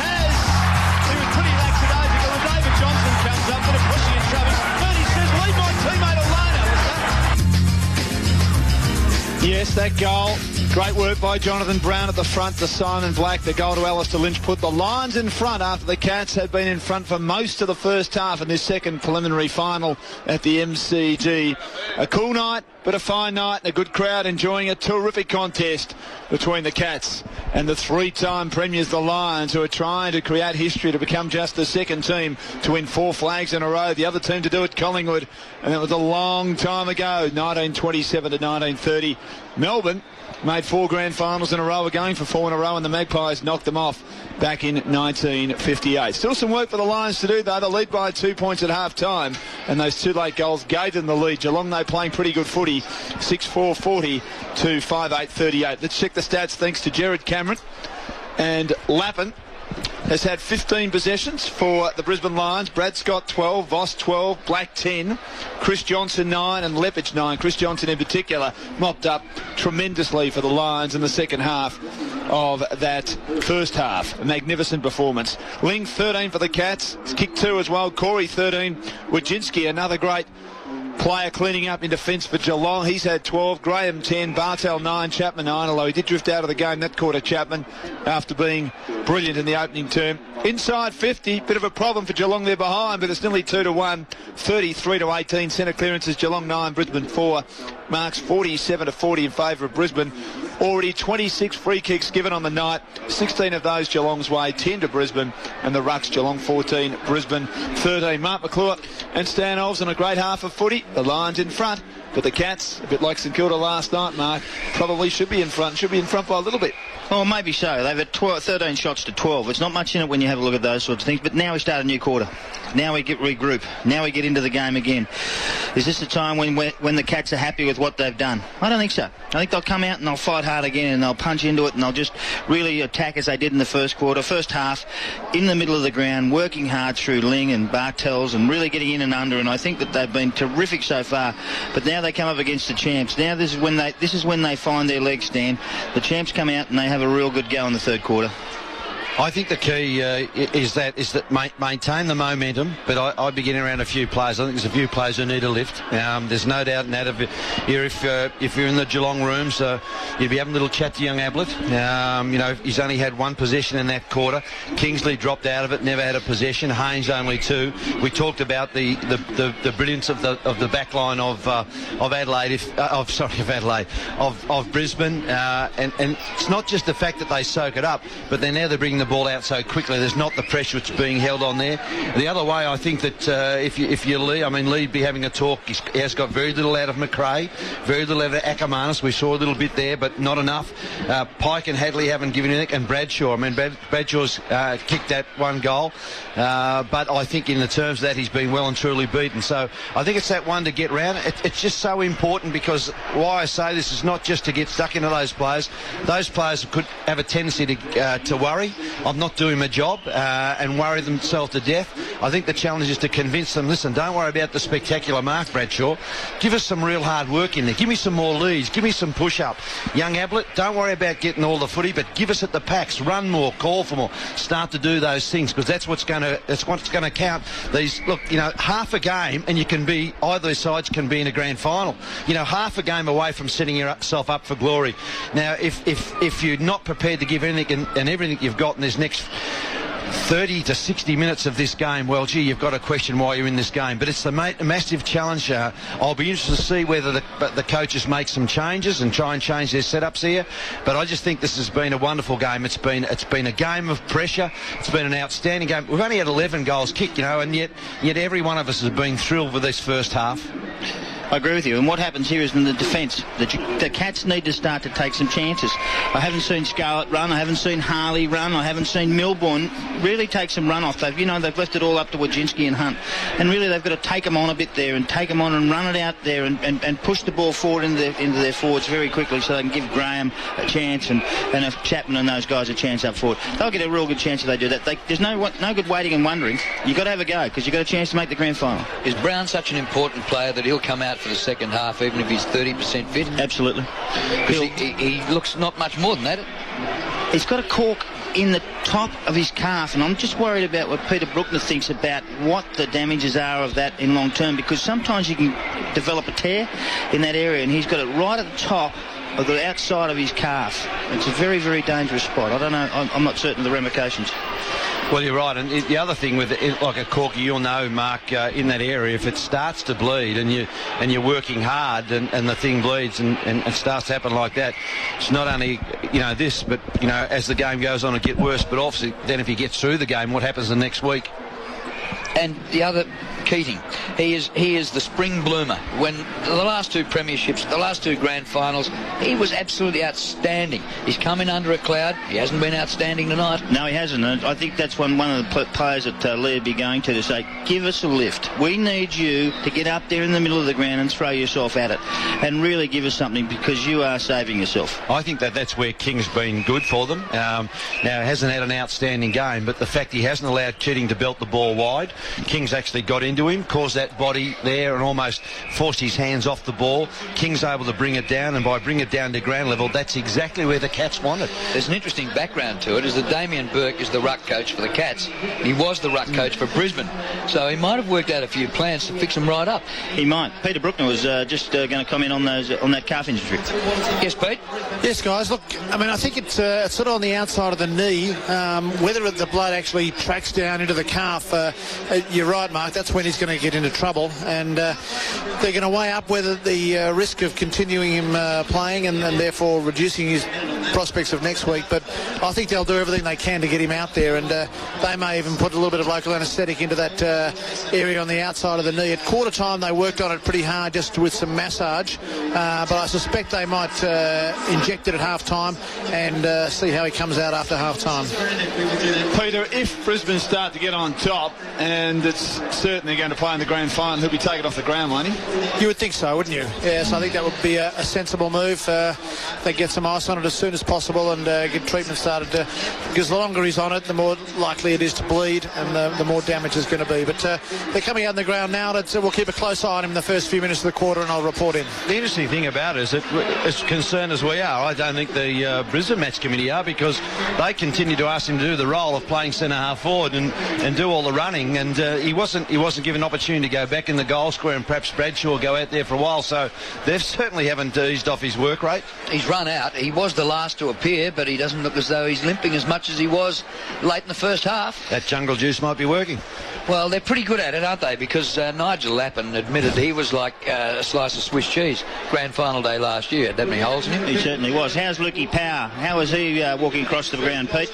was pretty lackadaisical. And David Johnson comes up with a pushing and shoving. But he says, leave my teammate alone, Alistair. Yes, that goal. Great work by Jonathan Brown at the front to Simon Black. The goal to Alistair Lynch put the Lions in front after the Cats had been in front for most of the first half in this second preliminary final at the MCG. A cool night, but a fine night, and a good crowd enjoying a terrific contest between the Cats and the three-time premiers, the Lions, who are trying to create history to become just the second team to win 4 flags in a row. The other team to do it, Collingwood, and that was a long time ago, 1927 to 1930. Melbourne made 4 grand finals in a row, were going for 4 in a row, and the Magpies knocked them off back in 1958. Still some work for the Lions to do, though. They lead by 2 points at half-time, and those 2 late goals gave them the lead. Geelong, though, playing pretty good footy, 6-4-40 to 5-8-38. Let's check the stats thanks to Jared Cameron. And Lappin has had 15 possessions for the Brisbane Lions. Brad Scott 12, Voss 12, Black 10, Chris Johnson 9 and Lepich 9. Chris Johnson in particular mopped up tremendously for the Lions in the second half of that first half. A magnificent performance. Ling 13 for the Cats. Kick 2 as well. Corey 13. Wojcinski, another great player cleaning up in defence for Geelong. He's had 12. Graham 10. Bartel 9. Chapman 9, although he did drift out of the game that quarter, Chapman, after being brilliant in the opening term. Inside 50, bit of a problem for Geelong there behind, but it's nearly 2-1. 33-18. Centre clearances, Geelong 9, Brisbane 4. Marks 47-40 in favour of Brisbane. Already 26 free kicks given on the night. 16 of those Geelong's way, 10 to Brisbane. And the rucks, Geelong 14, Brisbane 13. Mark McClure and Stan Olsen, a great half of footy. The Lions in front. But the Cats, a bit like St Kilda last night, Mark, probably should be in front. Should be in front by a little bit. Well, maybe so. They've had 13 shots to 12. It's not much in it when you have a look at those sorts of things. But now we start a new quarter. Now we regroup. Now we get into the game again. Is this the time when the Cats are happy with what they've done? I don't think so. I think they'll come out and they'll fight hard again and they'll punch into it and they'll just really attack as they did in the first quarter. First half, in the middle of the ground, working hard through Ling and Bartels and really getting in and under. And I think that they've been terrific so far. But now they come up against the champs. Now this is when they find their legs, Stan. The champs come out and they have a real good go in the third quarter. I think the key is that maintain the momentum, but I'd be getting around a few players. I think there's a few players who need a lift. There's no doubt in that. If you're in the Geelong rooms, you'd be having a little chat to young Ablett. He's only had one possession in that quarter. Kingsley dropped out of it, never had a possession. Haynes only 2. We talked about the brilliance of the back line of Brisbane, and it's not just the fact that they soak it up, but they're bringing the ball out so quickly. There's not the pressure that's being held on there. The other way, I think that if you Lee'd be having a talk. He has got very little out of McRae, very little out of Ackermanis. We saw a little bit there, but not enough. Pike and Hadley haven't given anything, and Bradshaw. Bradshaw's kicked that one goal, but I think in the terms of that, he's been well and truly beaten. So I think it's that one to get round. It's just so important, because why I say this is not just to get stuck into those players. Those players could have a tendency to worry. I'm not doing my job and worry themselves to death. I think the challenge is to convince them, listen, don't worry about the spectacular mark, Bradshaw. Give us some real hard work in there. Give me some more leads. Give me some push-up. Young Ablett, don't worry about getting all the footy, but give us at the packs. Run more, call for more. Start to do those things, because that's what's going to count. Half a game and you can be, either sides can be in a grand final. Half a game away from setting yourself up for glory. Now, if you're not prepared to give anything and everything you've got in this next 30 to 60 minutes of this game, well, gee, you've got to question why you're in this game. But it's a massive challenge. I'll be interested to see whether the coaches make some changes and try and change their setups here. But I just think this has been a wonderful game. It's been a game of pressure. It's been an outstanding game. We've only had 11 goals kicked, and yet every one of us has been thrilled with this first half. I agree with you. And what happens here is in the defence, the Cats need to start to take some chances. I haven't seen Scarlett run. I haven't seen Harley run. I haven't seen Milbourne really take some run off. They've left it all up to Wojcinski and Hunt. And really they've got to take them on a bit there and take them on and run it out there and push the ball forward into their forwards very quickly, so they can give Graham a chance and if Chapman and those guys a chance up forward. They'll get a real good chance if they do that. There's no good waiting and wondering. You've got to have a go, because you've got a chance to make the grand final. Is Brown such an important player that he'll come out for the second half even if he's 30% fit? Absolutely. Because he looks not much more than that. He's got a cork in the top of his calf, and I'm just worried about what Peter Bruckner thinks about what the damages are of that in long term, because sometimes you can develop a tear in that area, and he's got it right at the top of the outside of his calf. It's a very, very dangerous spot. I don't know. I'm not certain of the ramifications. Well, you're right, and the other thing with it, like a corky, you'll know, Mark, in that area, if it starts to bleed and you're working hard and the thing bleeds and it starts to happen like that, it's not only this, but as the game goes on, it gets worse. But obviously, then if he gets through the game, what happens the next week? And the other, Keating, he is the spring bloomer. When the last two premierships, the last two grand finals, he was absolutely outstanding. He's come in under a cloud. He hasn't been outstanding tonight. No, he hasn't. And I think that's one of the players that Lee would be going to say, give us a lift. We need you to get up there in the middle of the ground and throw yourself at it and really give us something, because you are saving yourself. I think that's where King's been good for them. Now, he hasn't had an outstanding game, but the fact he hasn't allowed Keating to belt the ball wide, King's actually got into him, caused that body there and almost forced his hands off the ball. King's able to bring it down, and by bringing it down to ground level, that's exactly where the Cats want it. There's an interesting background to it, is that Damien Burke is the ruck coach for the Cats. He was the ruck coach for Brisbane, so he might have worked out a few plans to fix them right up. He might. Peter Bruckner was just going to comment on that calf injury. Yes, Pete? Yes, guys. Look, I think it's sort of on the outside of the knee. Whether the blood actually tracks down into the calf, you're right, Mark, that's when he's going to get into trouble, and they're going to weigh up whether the risk of continuing him playing and therefore reducing his prospects of next week. But I think they'll do everything they can to get him out there, and they may even put a little bit of local anaesthetic into that area on the outside of the knee. At quarter time, they worked on it pretty hard just with some massage, but I suspect they might inject it at half time and see how he comes out after half time. Peter, if Brisbane start to get on top, and it's certainly going to play in the grand final, he'll be taken off the ground, won't he? You would think so, wouldn't you? Yes, I think that would be a sensible move. They get some ice on it as soon as possible and get treatment started, because the longer he's on it, the more likely it is to bleed and the more damage is going to be. But they're coming out on the ground now. We'll keep a close eye on him in the first few minutes of the quarter, and I'll report in. The interesting thing about it is that, as concerned as we are, I don't think the Brisbane Match Committee are, because they continue to ask him to do the role of playing centre half forward and do all the running, and he wasn't given an opportunity to go back in the goal square and perhaps Bradshaw go out there for a while, so they certainly haven't eased off his work rate. He's run out. He was the last to appear, but he doesn't look as though he's limping as much as he was late in the first half. That jungle juice might be working. Well, they're pretty good at it, aren't they? Because Nigel Lappin admitted he was like a slice of Swiss cheese. Grand final day last year. Had that many holes in him? He certainly was. How's Lukey Power? How was he walking across the ground, Pete?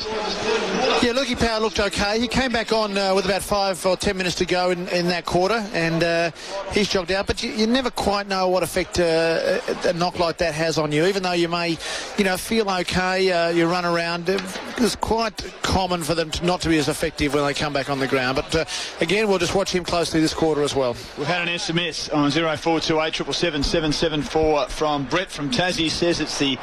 Yeah, Lukey Power looked okay. He came back on with about 5 or 10 minutes to go in that quarter, and he's jogged out. But you never quite know what effect a knock like that has on you. Even though you may, feel okay, you run around. It's quite common for them not to be as effective when they come back on the ground. But again, we'll just watch him closely this quarter as well. We've had an SMS on 0428 777 774 from Brett from Tassie. Says it's the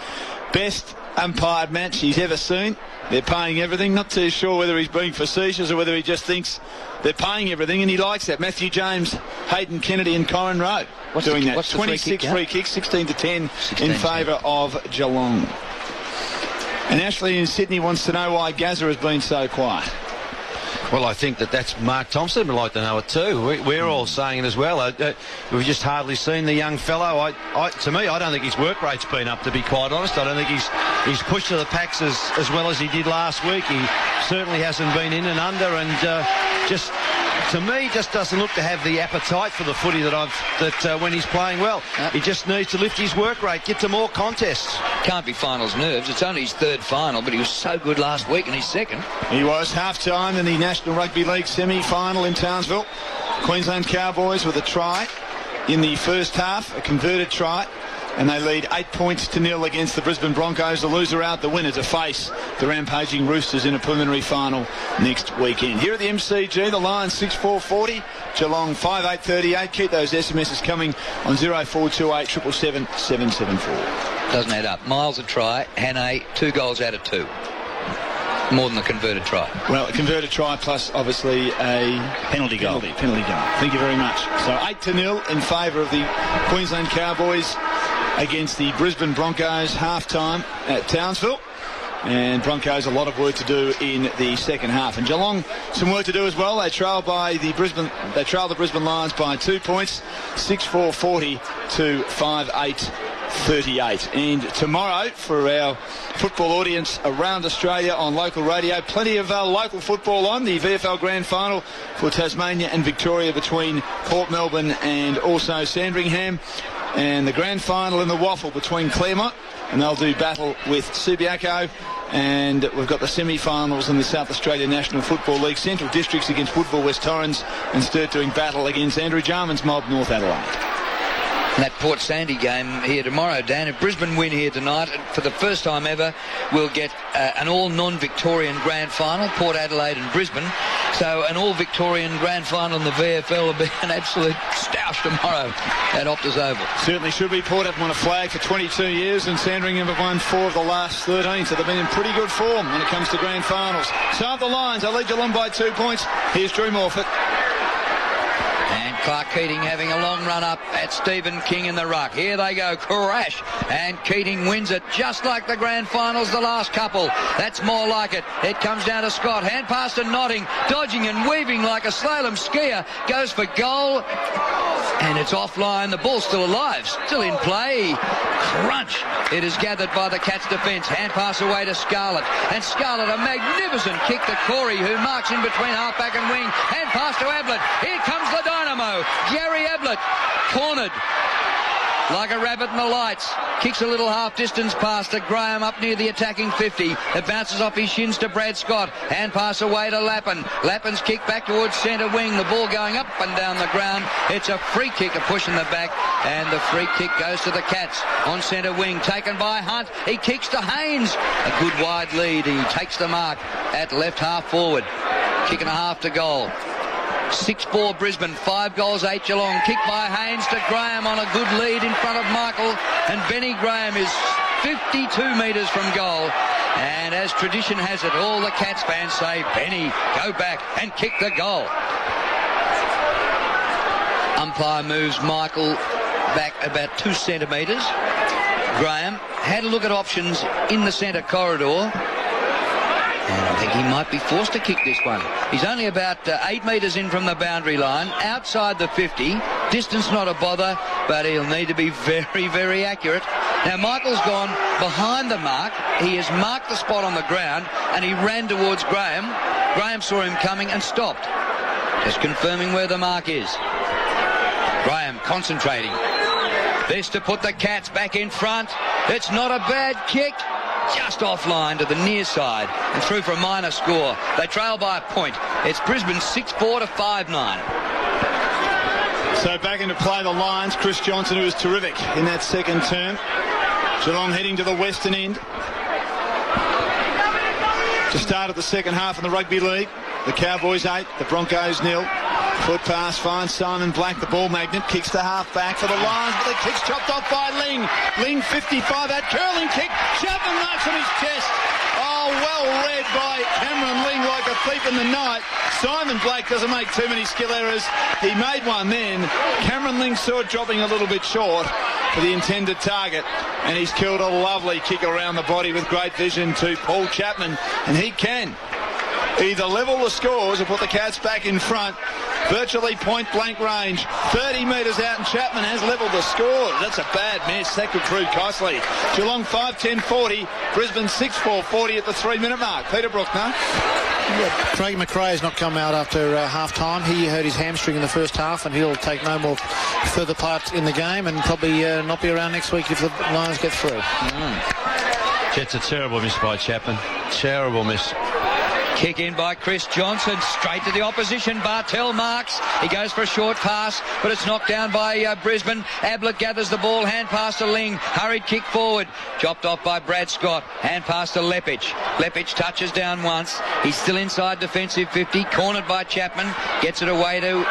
best umpired match he's ever seen. They're paying everything. Not too sure whether he's being facetious or whether he just thinks they're paying everything, and he likes that. Matthew James, Hayden Kennedy and Corin Rowe doing that. 26 free kicks, 16 to 10 in favour of Geelong. And Ashley in Sydney wants to know why Gazza has been so quiet. Well, I think that's Mark Thompson would like to know it too. We're all saying it as well. We've just hardly seen the young fellow. To me, I don't think his work rate's been up, to be quite honest. I don't think he's pushed to the packs as well as he did last week. He certainly hasn't been in and under, and to me, just doesn't look to have the appetite for the footy that when he's playing well. He just needs to lift his work rate, get to more contests. Can't be finals nerves. It's only his third final, but he was so good last week in his second. He was half-time in the National Rugby League semi-final in Townsville. Queensland Cowboys with a try in the first half, a converted try, and they lead 8 points to 0 against the Brisbane Broncos. The loser out, the winner to face the rampaging Roosters in a preliminary final next weekend. Here at the MCG, the Lions 6-4-40, Geelong 5-8-38. Keep those SMSs coming on 0428 777 774. Doesn't add up. Miles a try, Hannay 2 goals out of 2. More than the converted try. Well, a converted try plus obviously a penalty goal. Thank you very much. So 8-0 in favour of the Queensland Cowboys against the Brisbane Broncos, half-time at Townsville. And Broncos a lot of work to do in the second half. And Geelong some work to do as well. They trail the Brisbane Lions by 2 points, 6-4-40 to 5-8-38. And tomorrow, for our football audience around Australia on local radio, plenty of local football on. The VFL Grand Final for Tasmania and Victoria between Port Melbourne and also Sandringham. And the Grand Final in the Waffle between Claremont, and they'll do battle with Subiaco. And we've got the semi-finals in the South Australia National Football League. Central Districts against Woodville West Torrens, and Sturt doing battle against Andrew Jarman's mob, North Adelaide. That Port Sandy game here tomorrow, Dan. If Brisbane win here tonight, for the first time ever, we'll get an all non-Victorian grand final, Port Adelaide and Brisbane. So an all-Victorian grand final in the VFL will be an absolute stoush tomorrow at Optus Oval. Certainly should be. Port haven't won a flag for 22 years, and Sandringham have won 4 of the last 13, so they've been in pretty good form when it comes to grand finals. So up the Lions, they lead Geelong by 2 points. Here's Drew Morfitt. And Clark Keating having a long run up at Stephen King in the ruck. Here they go, crash, and Keating wins it just like the grand finals, the last couple. That's more like it. It comes down to Scott. Hand pass to Notting, dodging and weaving like a slalom skier. Goes for goal, and it's offline. The ball's still alive, still in play. Crunch. It is gathered by the Cats defence. Hand pass away to Scarlett, and Scarlett a magnificent kick to Corey, who marks in between halfback and wing. Hand pass to Ablett. Here comes the Dynamo. Gary Ablett cornered. like a rabbit in the lights. Kicks a little half-distance pass to Graham up near the attacking 50. It bounces off his shins to Brad Scott. Hand pass away to Lappin. Lappin's kick back towards centre wing. The ball going up and down the ground. It's a free kick, a push in the back, and the free kick goes to the Cats on centre wing. Taken by Hunt. He kicks to Haynes. A good wide lead. He takes the mark at left half forward. Kick and a half to goal. 6-4 Brisbane, 5 goals, 8 Geelong. Kick by Haynes to Graham on a good lead in front of Michael. And Benny Graham is 52 metres from goal. And as tradition has it, all the Cats fans say, Benny, go back and kick the goal. Umpire moves Michael back about 2 centimetres. Graham had a look at options in the centre corridor. And I think he might be forced to kick this one. He's only about 8 metres in from the boundary line, outside the 50. Distance not a bother, but he'll need to be very, very accurate. Now, Michael's gone behind the mark. He has marked the spot on the ground, and he ran towards Graham. Graham saw him coming and stopped. Just confirming where the mark is. Graham concentrating. This to put the Cats back in front. It's not a bad kick. Just offline to the near side and through for a minor score. They trail by a point. It's Brisbane 6-4 to 5-9. So back into play the Lions. Chris Johnson, who was terrific in that second term. Geelong heading to the western end to start at the second half in the Rugby League. The Cowboys 8, the Broncos 0. Foot pass finds Simon Black, the ball magnet, kicks to half back for the Lions, but the kick's chopped off by Ling. Ling 55, that curling kick, Chapman knocks on his chest. Oh, well read by Cameron Ling like a thief in the night. Simon Black doesn't make too many skill errors. He made one then. Cameron Ling saw it dropping a little bit short for the intended target, and he's killed a lovely kick around the body with great vision to Paul Chapman, and he can either level the scores or put the Cats back in front. Virtually point-blank range. 30 metres out, and Chapman has levelled the scores. That's a bad miss. That could prove costly. Geelong 5-10-40. Brisbane 6-4-40 at the 3-minute mark. Peter Bruckner. Yeah, Craig McRae has not come out after half-time. He hurt his hamstring in the first half, and he'll take no more further part in the game and probably not be around next week if the Lions get through. It's a terrible miss by Chapman. Terrible miss. Kick in by Chris Johnson, straight to the opposition. Bartel marks. He goes for a short pass, but it's knocked down by Brisbane. Ablett gathers the ball, hand pass to Ling. Hurried kick forward. Chopped off by Brad Scott. Hand pass to Leppich. Leppich touches down once. He's still inside defensive 50. Cornered by Chapman. Gets it away to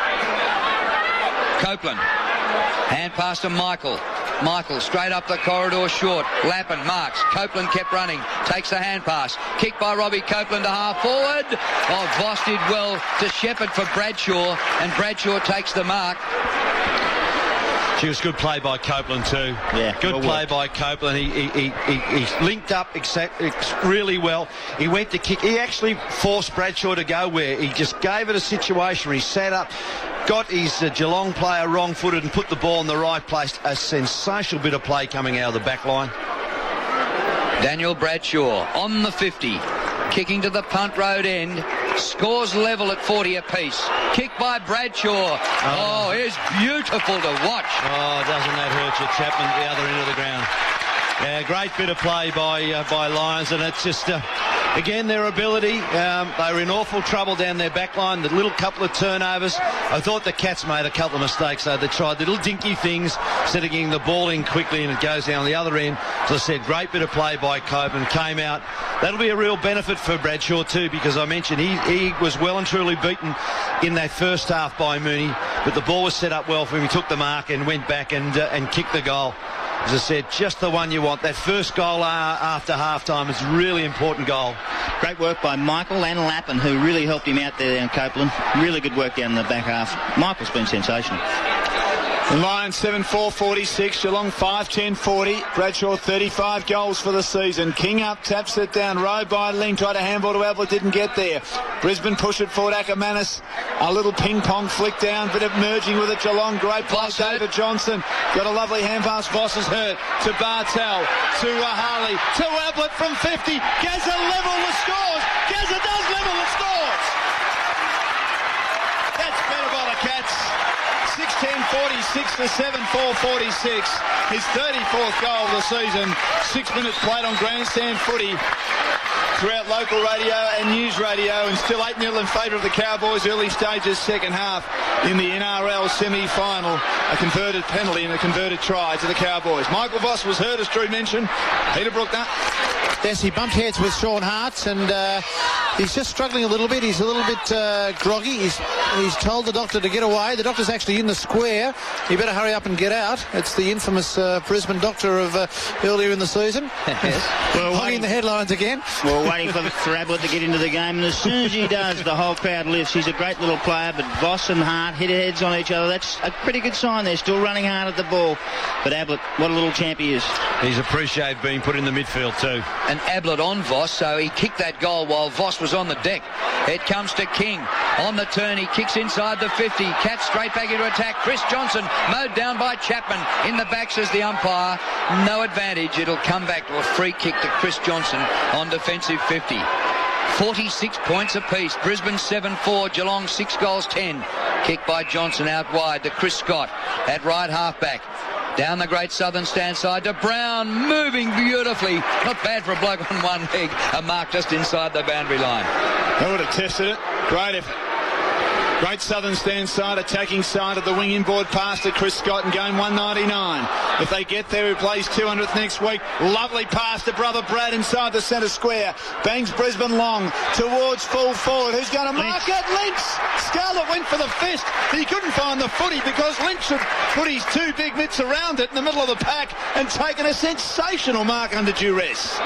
Copeland. Hand pass to Michael. Michael straight up the corridor short. Lappin marks. Copeland kept running. Takes the hand pass. Kick by Robbie Copeland to half forward. Oh, Voss did well to shepherd for Bradshaw, and Bradshaw takes the mark. She was good play by Copeland too. Yeah, good play by Copeland. He linked up really well. He went to kick. He actually forced Bradshaw to go where he just gave it a situation where he sat up, got his Geelong player wrong-footed and put the ball in the right place. A sensational bit of play coming out of the back line. Daniel Bradshaw on the 50. Kicking to the punt road end. Scores level at 40 apiece. Kick by Bradshaw. Oh, it's beautiful to watch. Oh, doesn't that hurt you, Chapman, the other end of the ground. Yeah, great bit of play by Lions, and it's just, again, their ability. They were in awful trouble down their back line, the little couple of turnovers. I thought the Cats made a couple of mistakes, though. They tried little dinky things instead of getting the ball in quickly, and it goes down the other end. As I said, great bit of play by Copeland, came out. That'll be a real benefit for Bradshaw too, because I mentioned he was well and truly beaten in that first half by Mooney, but the ball was set up well for him. He took the mark and went back and kicked the goal. As I said, just the one you want. That first goal after half-time is a really important goal. Great work by Michael and Lappin, who really helped him out there down Copeland. Really good work down in the back half. Michael's been sensational. Lions 7-4-46, Geelong 5-10-40. Bradshaw 35 goals for the season. King up, taps it down, row by Ling, tried a handball to Ablett, didn't get there. Brisbane push it forward, Ackermanis, a little ping-pong flick down, bit of merging with it. Geelong, great play, David Johnson, got a lovely hand pass, Voss is hurt, to Bartel, to Harley, to Ablett from 50, Gazza level the scores, Gazza does level the scores! That's better by the Cats. 6-10-40. 46 to 7, 4:46. His 34th goal of the season. 6 minutes played on grandstand footy throughout local radio and news radio, and still 8-0 in favour of the Cowboys early stages second half in the NRL semi-final. A converted penalty and a converted try to the Cowboys. Michael Voss was hurt, as Drew mentioned. Peter Brookner. Yes, he bumped heads with Sean Hart, and he's just struggling a little bit. He's a little bit groggy. He's told the doctor to get away. The doctor's actually in the square. He better hurry up and get out. It's the infamous Brisbane doctor of earlier in the season. Yes. Well, hogging the headlines again. We're waiting for Ablett to get into the game, and as soon as he does, the whole crowd lifts. He's a great little player, but Voss and Hart hit heads on each other. That's a pretty good sign. They're still running hard at the ball. But Ablett, what a little champ he is. He's appreciated being put in the midfield too. And Ablett on Voss, so he kicked that goal while Voss was on the deck. It comes to King. On the turn, he kicks inside the 50. Cats straight back into attack. Chris Johnson mowed down by Chapman. In the back says the umpire. No advantage. It'll come back to a free kick to Chris Johnson on defensive 50. 46 points apiece. Brisbane 7-4. Geelong 6 goals 10. Kick by Johnson out wide to Chris Scott at right halfback. Down the Great Southern stand side to Brown, moving beautifully. Not bad for a bloke on one leg. A mark just inside the boundary line. They would have tested it. Great effort. Great Southern stand side, attacking side of the wing inboard pass to Chris Scott in game 199. If they get there, he plays 200th next week. Lovely pass to brother Brad inside the centre square. Bangs Brisbane long towards full forward. Who's going to mark it? Lynch! Scarlett went for the fist, but he couldn't find the footy because Lynch had put his two big mitts around it in the middle of the pack and taken a sensational mark under duress.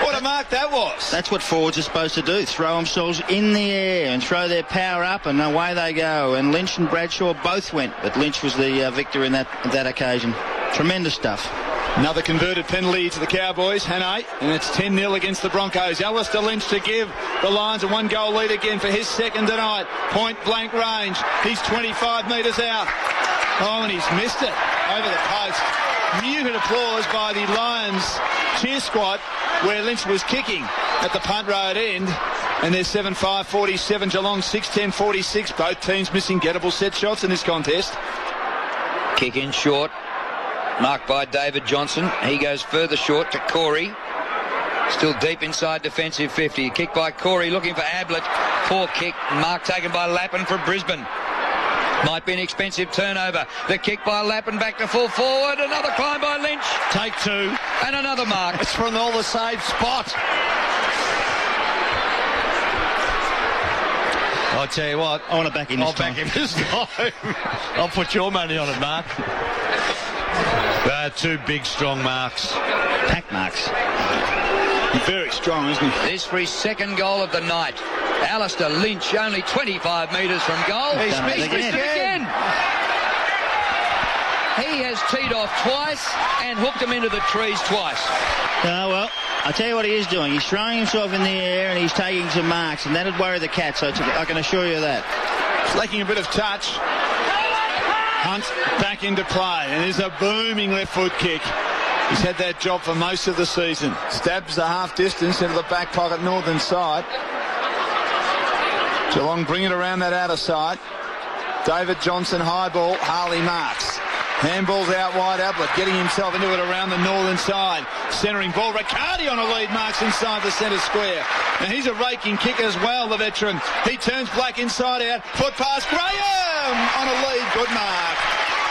What a mark that was. That's what forwards are supposed to do. Throw themselves in the air and throw their power up, and away they go. And Lynch and Bradshaw both went, but Lynch was the victor in that occasion. Tremendous stuff. Another converted penalty to the Cowboys, Hannay, and it's 10-0 against the Broncos. Alistair Lynch to give the Lions a one-goal lead again for his second tonight. Point-blank range. He's 25 metres out. Oh, and he's missed it over the post. Muted applause by the Lions cheer squad where Lynch was kicking at the punt road end. And there's 7-5-47, Geelong 6-10-46. Both teams missing gettable set shots in this contest. Kick in short. Marked by David Johnson. He goes further short to Corey. Still deep inside defensive 50. Kick by Corey looking for Ablett. Poor kick. Mark taken by Lappin for Brisbane. Might be an expensive turnover. The kick by Lappin back to full forward. Another climb by Lynch. Take two. And another mark. It's from all the same spot. I'll tell you what. I want to back him this time. I'll back him this time. I'll put your money on it, Mark. Two big, strong marks. Pack marks. Very strong, isn't he? This for his second goal of the night. Alistair Lynch, only 25 metres from goal. He's missed it again. He has teed off twice and hooked him into the trees twice. Well, I'll tell you what he is doing. He's throwing himself in the air and he's taking some marks, and that'd worry the Cats, so I can assure you that. Flicking a bit of touch. Hunt back into play, and there's a booming left foot kick. He's had that job for most of the season. Stabs the half distance into the back pocket northern side. Geelong bring it around that outer side. David Johnson high ball. Harley marks. Handball's out wide. Ablett getting himself into it around the northern side. Centering ball. Riccardi on a lead, marks inside the centre square. Now he's a raking kick as well, the veteran. He turns Black inside out. Foot pass. Graham on a lead. Good mark.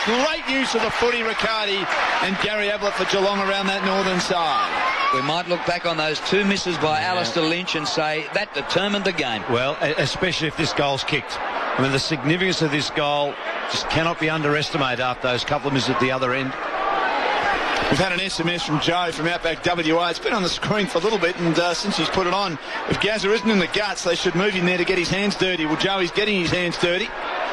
Great use of the footy, Riccardi and Gary Ablett for Geelong around that northern side. We might look back on those two misses by Alistair Lynch and say that determined the game. Well, especially if this goal's kicked. I mean, the significance of this goal just cannot be underestimated after those couple of misses at the other end. We've had an SMS from Joe from Outback WA. It's been on the screen for a little bit, and since he's put it on, if Gazza isn't in the guts, they should move him there to get his hands dirty. Well, Joey's getting his hands dirty.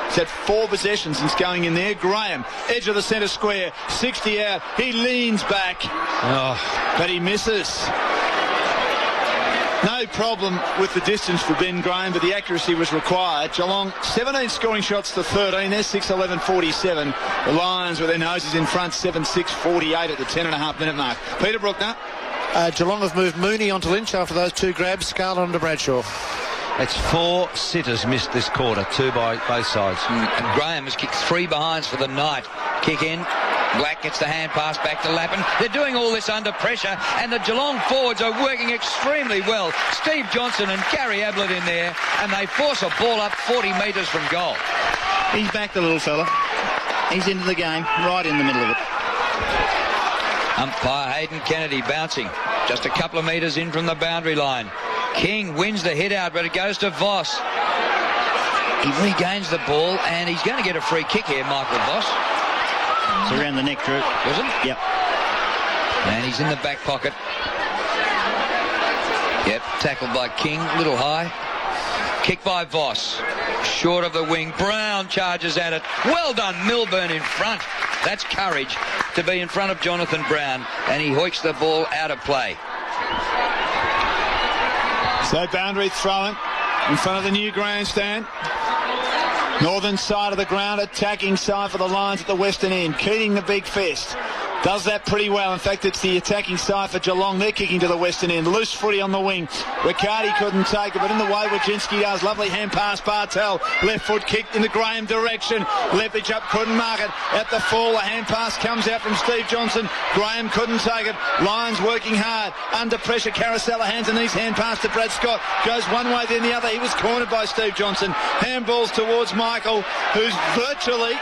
He's had 4 possessions since going in there. Graham, edge of the centre square, 60 out. He leans back, but he misses. No problem with the distance for Ben Graham, but the accuracy was required. Geelong, 17 scoring shots to 13. They're 6-11-47. The Lions with their noses in front, 7-6-48 at the 10.5-minute mark. Peter Brookner. Geelong have moved Mooney onto Lynch after those two grabs. Scarlett onto Bradshaw. It's 4 sitters missed this quarter, 2 by both sides. And Graham has kicked 3 behinds for the night. Kick in. Black gets the hand pass back to Lappin. They're doing all this under pressure, and the Geelong forwards are working extremely well. Steve Johnson and Gary Ablett in there, and they force a ball up 40 metres from goal. He's back, the little fella. He's into the game, right in the middle of it. Umpire Hayden Kennedy bouncing just a couple of metres in from the boundary line. King wins the hit out, but it goes to Voss. He regains the ball, and he's going to get a free kick here, Michael Voss. It's around the neck, Drew. Was it? Yep. And he's in the back pocket. Yep, tackled by King, a little high. Kick by Voss. Short of the wing. Brown charges at it. Well done, Milburn in front. That's courage to be in front of Jonathan Brown. And he hoiks the ball out of play. So boundary throw-in in front of the new grandstand. Northern side of the ground, attacking side for the Lions at the western end. Keating the big fist. Does that pretty well. In fact, it's the attacking side for Geelong. They're kicking to the western end. Loose footy on the wing. Riccardi couldn't take it, but in the way Wojcinski does. Lovely hand pass, Bartel. Left foot kick in the Graham direction. Lepage up, couldn't mark it. At the fall, a hand pass comes out from Steve Johnson. Graham couldn't take it. Lions working hard. Under pressure, Carousella hands and knees. Hand pass to Brad Scott. Goes one way, then the other. He was cornered by Steve Johnson. Handballs towards Michael, who's virtually...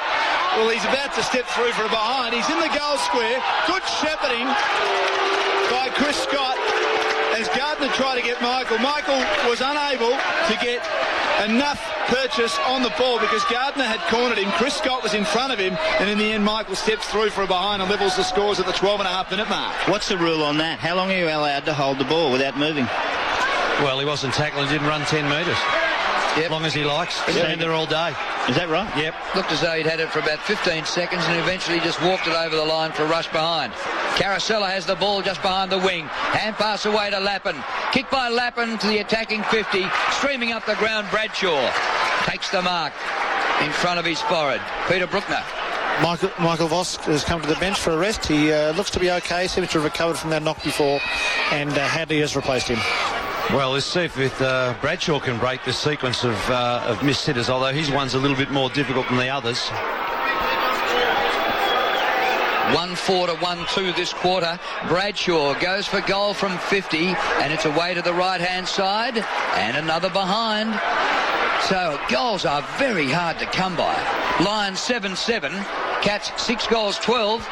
Well, he's about to step through for a behind. He's in the goal square. Good shepherding by Chris Scott as Gardner tried to get Michael. Michael was unable to get enough purchase on the ball because Gardner had cornered him. Chris Scott was in front of him, and in the end Michael steps through for a behind and levels the scores at the 12.5-minute mark. What's the rule on that? How long are you allowed to hold the ball without moving? Well, he wasn't tackled. He didn't run 10 metres. Yep. As long as he likes. Stand there all day. Is that right? Yep. Looked as though he'd had it for about 15 seconds and eventually just walked it over the line for a rush behind. Carousella has the ball just behind the wing. Hand pass away to Lappin. Kick by Lappin to the attacking 50. Streaming up the ground, Bradshaw takes the mark in front of his forehead. Peter Bruckner. Michael Voss has come to the bench for a rest. He looks to be okay. Seems to have recovered from that knock before, and Hadley has replaced him. Well, let's see if Bradshaw can break this sequence of missed sitters, although his one's a little bit more difficult than the others. 1-4 to 1-2 this quarter. Bradshaw goes for goal from 50, and it's away to the right-hand side, and another behind. So goals are very hard to come by. Lions 7-7, Cats 6 goals 12.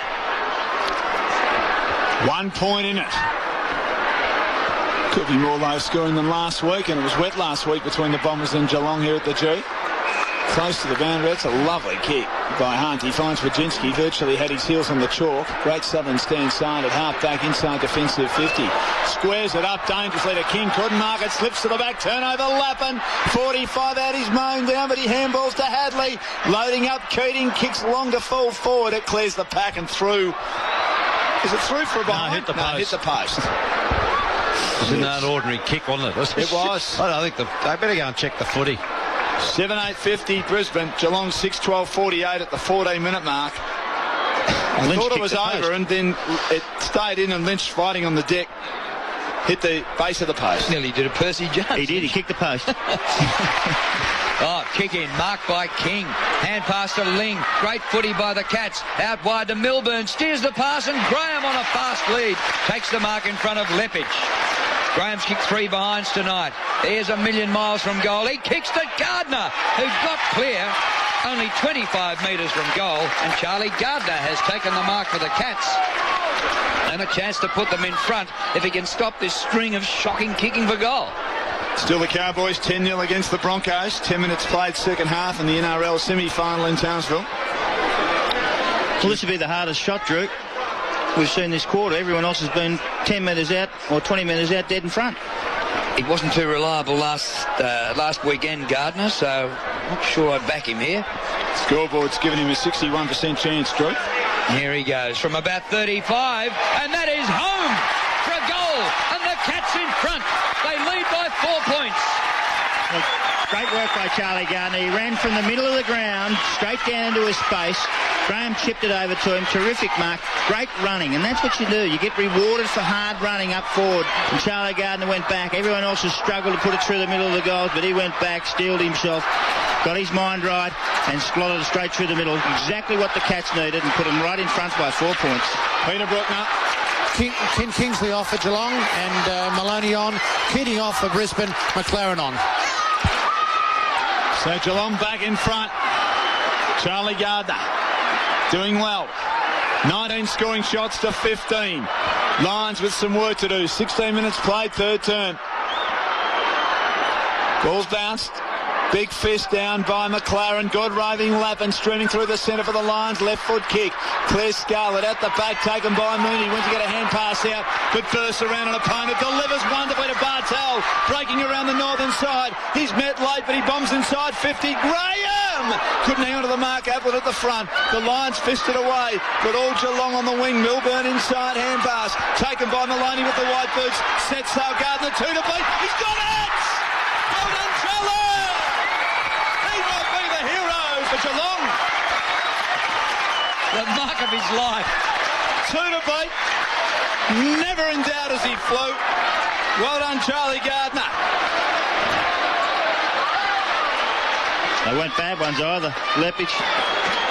1 point in it. Could be more low scoring than last week, and it was wet last week between the Bombers and Geelong here at the G. Close to the boundary. That's a lovely kick by Hunt. He finds Wojcinski, virtually had his heels on the chalk. Great Southern stand side at half back, inside defensive 50. Squares it up dangerously to King, couldn't mark it, slips to the back, turnover Lappin. 45 out, he's mown down, but he handballs to Hadley. Loading up, Keating kicks long to fall forward. It clears the pack and through. Is it through for a behind? No, hit the post. Hit the post. It was an ordinary kick, wasn't it? It was. I think they better go and check the footy. 7-8-50 Brisbane. Geelong 6-12-48 at the 14-minute mark. I thought it was over, and then it stayed in, and Lynch fighting on the deck hit the base of the post. Nearly did a Percy Jones. He did. He kicked the post. Oh, kick in, marked by King. Hand pass to Ling. Great footy by the Cats. Out wide to Milburn. Steers the pass, and Graham on a fast lead. Takes the mark in front of Lepage. Graham's kicked 3 behinds tonight. There's a million miles from goal. He kicks to Gardner, who got clear only 25 metres from goal. And Charlie Gardner has taken the mark for the Cats. And a chance to put them in front if he can stop this string of shocking kicking for goal. Still the Cowboys 10-0 against the Broncos. 10 minutes played second half in the NRL semi-final in Townsville. Well, this will be the hardest shot, Drew, we've seen this quarter. Everyone else has been 10 metres out or 20 metres out dead in front. He wasn't too reliable last weekend, Gardner, so not sure I'd back him here. Scoreboard's given him a 61% chance, Drew. Here he goes from about 35, and that is home for a goal, and the Cats in front. They lead by 4 points. Great work by Charlie Gardner. He ran from the middle of the ground straight down into his space. Graham chipped it over to him. Terrific mark. Great running. And that's what you do. You get rewarded for hard running up forward. And Charlie Gardner went back. Everyone else has struggled to put it through the middle of the goals, but he went back, steeled himself, got his mind right, and slotted it straight through the middle. Exactly what the Cats needed, and put them right in front by 4 points. Peter Brookner. Ken Kingsley off for Geelong, and Maloney on. Keating off for Brisbane. McLaren on. So Geelong back in front. Charlie Gardner doing well. 19 scoring shots to 15. Lions with some work to do. 16 minutes played, third term. Ball's bounced. Big fist down by McLaren. Good roving lap and streaming through the centre for the Lions. Left foot kick. Claire Scarlett at the back, taken by Mooney. Went to get a hand pass out, but bursts around an opponent. Delivers wonderfully to Bartel. Breaking around the northern side. He's met late, but he bombs inside 50. Graham couldn't hang on to the mark. Ablett at the front. The Lions fisted away, but all Geelong on the wing. Milburn inside, hand pass. Taken by Maloney with the white boots. Sets sail Gardner, 2 to beat. He's got it! Well done, Trello! He might be the hero for Geelong. The mark of his life. 2 to beat. Never in doubt as he flew. Well done, Charlie Gardner. They weren't bad ones either. Lepage,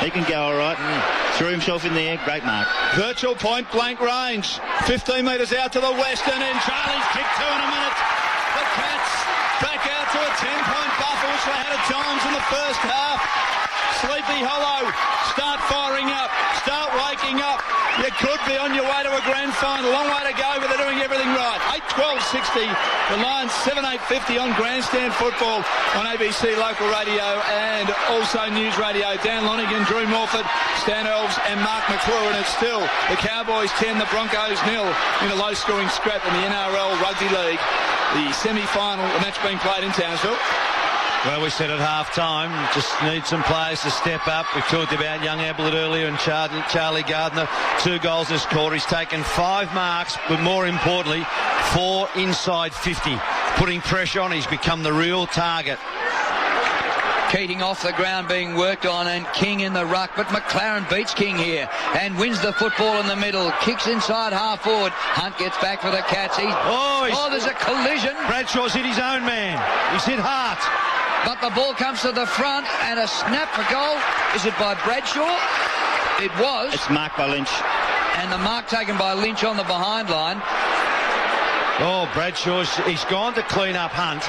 he can go all right. Threw himself in the air. Great mark. Virtual point blank range. 15 metres out to the western end. Charlie's kicked 2 in a minute. The Cats back out to a 10-point buffer, which they had at times in the first half. Sleepy Hollow, start firing up, start waking up. You could be on your way to a grand final. Long way to go, but they're doing everything right. 8-12-60. The Lions 7-8-50 on Grandstand Football on ABC Local Radio and also News Radio. Dan Lonigan, Drew Morford, Stan Elves and Mark McClure. And it's still the Cowboys 10, the Broncos 0 in a low-scoring scrap in the NRL Rugby League. The semi-final, the match being played in Townsville. Well, we said at half-time, just need some players to step up. We talked about young Ablett earlier and Charlie Gardner. 2 goals this quarter. He's taken 5 marks, but more importantly, 4 inside 50. Putting pressure on, he's become the real target. Keating off the ground being worked on, and King in the ruck, but McLaren beats King here and wins the football in the middle. Kicks inside half forward. Hunt gets back for the Cats. There's a collision. Bradshaw's hit his own man. He's hit hard. But the ball comes to the front and a snap for goal. Is it by Bradshaw? It was. It's marked by Lynch. And the mark taken by Lynch on the behind line. Oh, he's gone to clean up Hunt.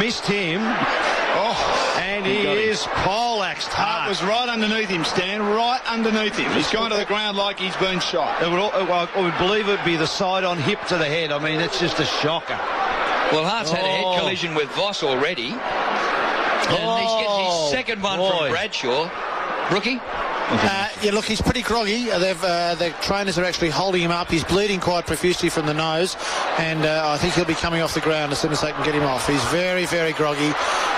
Missed him. And he is poleaxed hard. It was right underneath him, Stan. Right underneath him. He's gone to the ground like he's been shot. I would believe it would be the side on hip to the head. I mean, it's just a shocker. Well, Hart's had a head collision with Voss already. And he gets his second one from Bradshaw. Rookie? Look, he's pretty groggy. The trainers are actually holding him up. He's bleeding quite profusely from the nose, and I think he'll be coming off the ground as soon as they can get him off. He's very, very groggy.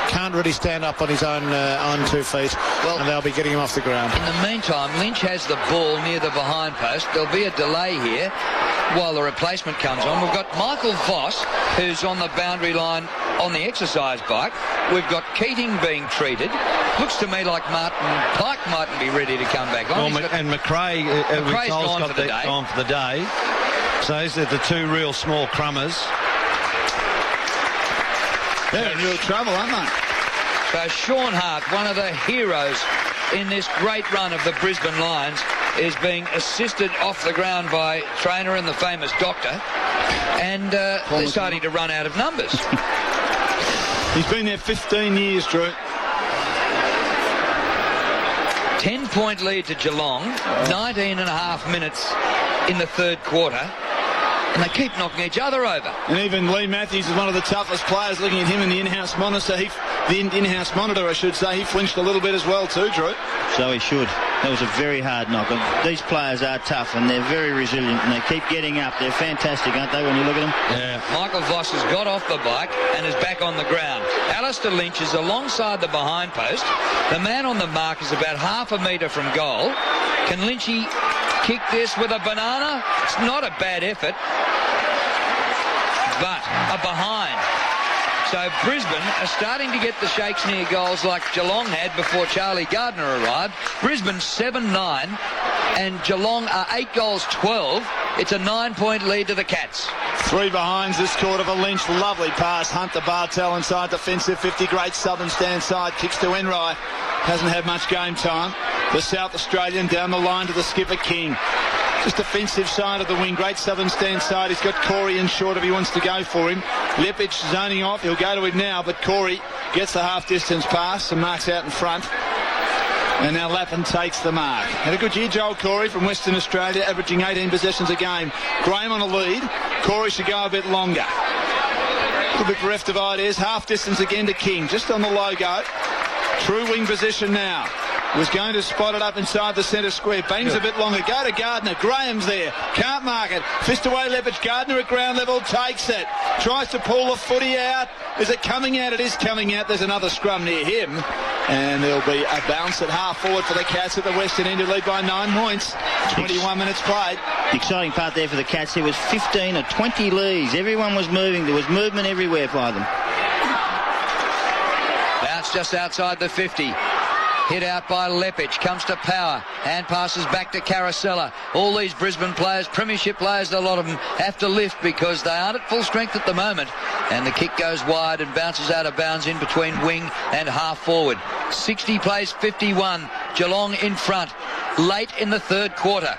Can't really stand up on his own on 2 feet, and they'll be getting him off the ground. In the meantime, Lynch has the ball near the behind post. There'll be a delay here while the replacement comes on. We've got Michael Voss, who's on the boundary line on the exercise bike. We've got Keating being treated. Looks to me like Martin Pike mightn't be ready to come back on. And McRae's gone for the day. So these are the 2 real small crummers. They're in real trouble, aren't they? So Sean Hart, one of the heroes in this great run of the Brisbane Lions, is being assisted off the ground by trainer and the famous doctor. And they're starting to run out of numbers. He's been there 15 years, Drew. 10-point lead to Geelong, 19.5 minutes in the third quarter, and they keep knocking each other over. And even Lee Matthews is one of the toughest players. Looking at him in the in-house monitor, I should say, he flinched a little bit as well too, Drew. So he should. That was a very hard knock. These players are tough and they're very resilient and they keep getting up. They're fantastic, aren't they, when you look at them? Yeah. Michael Voss has got off the bike and is back on the ground. Alistair Lynch is alongside the behind post. The man on the mark is about half a metre from goal. Can Lynchy kick this with a banana? It's not a bad effort, but a behind. So Brisbane are starting to get the shakes near goals like Geelong had before Charlie Gardner arrived. Brisbane 7-9 and Geelong are 8 goals 12. It's a 9-point lead to the Cats. 3 behinds this quarter for Lynch. Lovely pass. Hunter Bartel inside defensive 50. Great Southern stand side. Kicks to Enright. Hasn't had much game time. The South Australian down the line to the skipper King. Just defensive side of the wing. Great Southern stand side. He's got Corey in short if he wants to go for him. Lepic zoning off. He'll go to him now, but Corey gets the half-distance pass and marks out in front. And now Lappin takes the mark. Had a good year, Joel Corey from Western Australia, averaging 18 possessions a game. Graham on a lead. Corey should go a bit longer. A little bit bereft of ideas. Half-distance again to King, just on the logo. True wing position now. Was going to spot it up inside the centre square. Bangs a bit longer. Go to Gardner. Graham's there. Can't mark it. Fist away Lepic. Gardner at ground level. Takes it. Tries to pull the footy out. Is it coming out? It is coming out. There's another scrum near him. And there'll be a bounce at half forward for the Cats at the Western end, who lead by 9 points. 21 minutes played. The exciting part there for the Cats, there was 15 or 20 leads. Everyone was moving. There was movement everywhere by them. Bounce just outside the 50. Hit out by Lepic, comes to Power, and passes back to Carosella. All these Brisbane players, premiership players, a lot of them have to lift because they aren't at full strength at the moment. And the kick goes wide and bounces out of bounds in between wing and half forward. 60 plays 51. Geelong in front, late in the third quarter.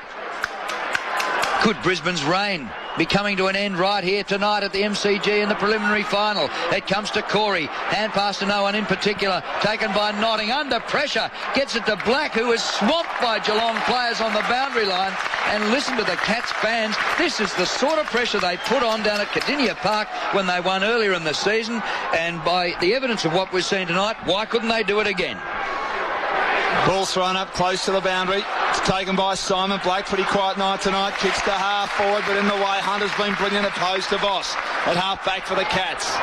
Could Brisbane's reign be coming to an end right here tonight at the MCG in the preliminary final? It comes to Corey. Hand pass to no one in particular. Taken by Notting. Under pressure. Gets it to Black, who is swamped by Geelong players on the boundary line. And listen to the Cats fans. This is the sort of pressure they put on down at Cardinia Park when they won earlier in the season. And by the evidence of what we've seen tonight, why couldn't they do it again? Ball thrown up close to the boundary. It's taken by Simon Blake. Pretty quiet night tonight. Kicks to half forward, but in the way. Hunter's been brilliant opposed to Voss. At half back for the Cats.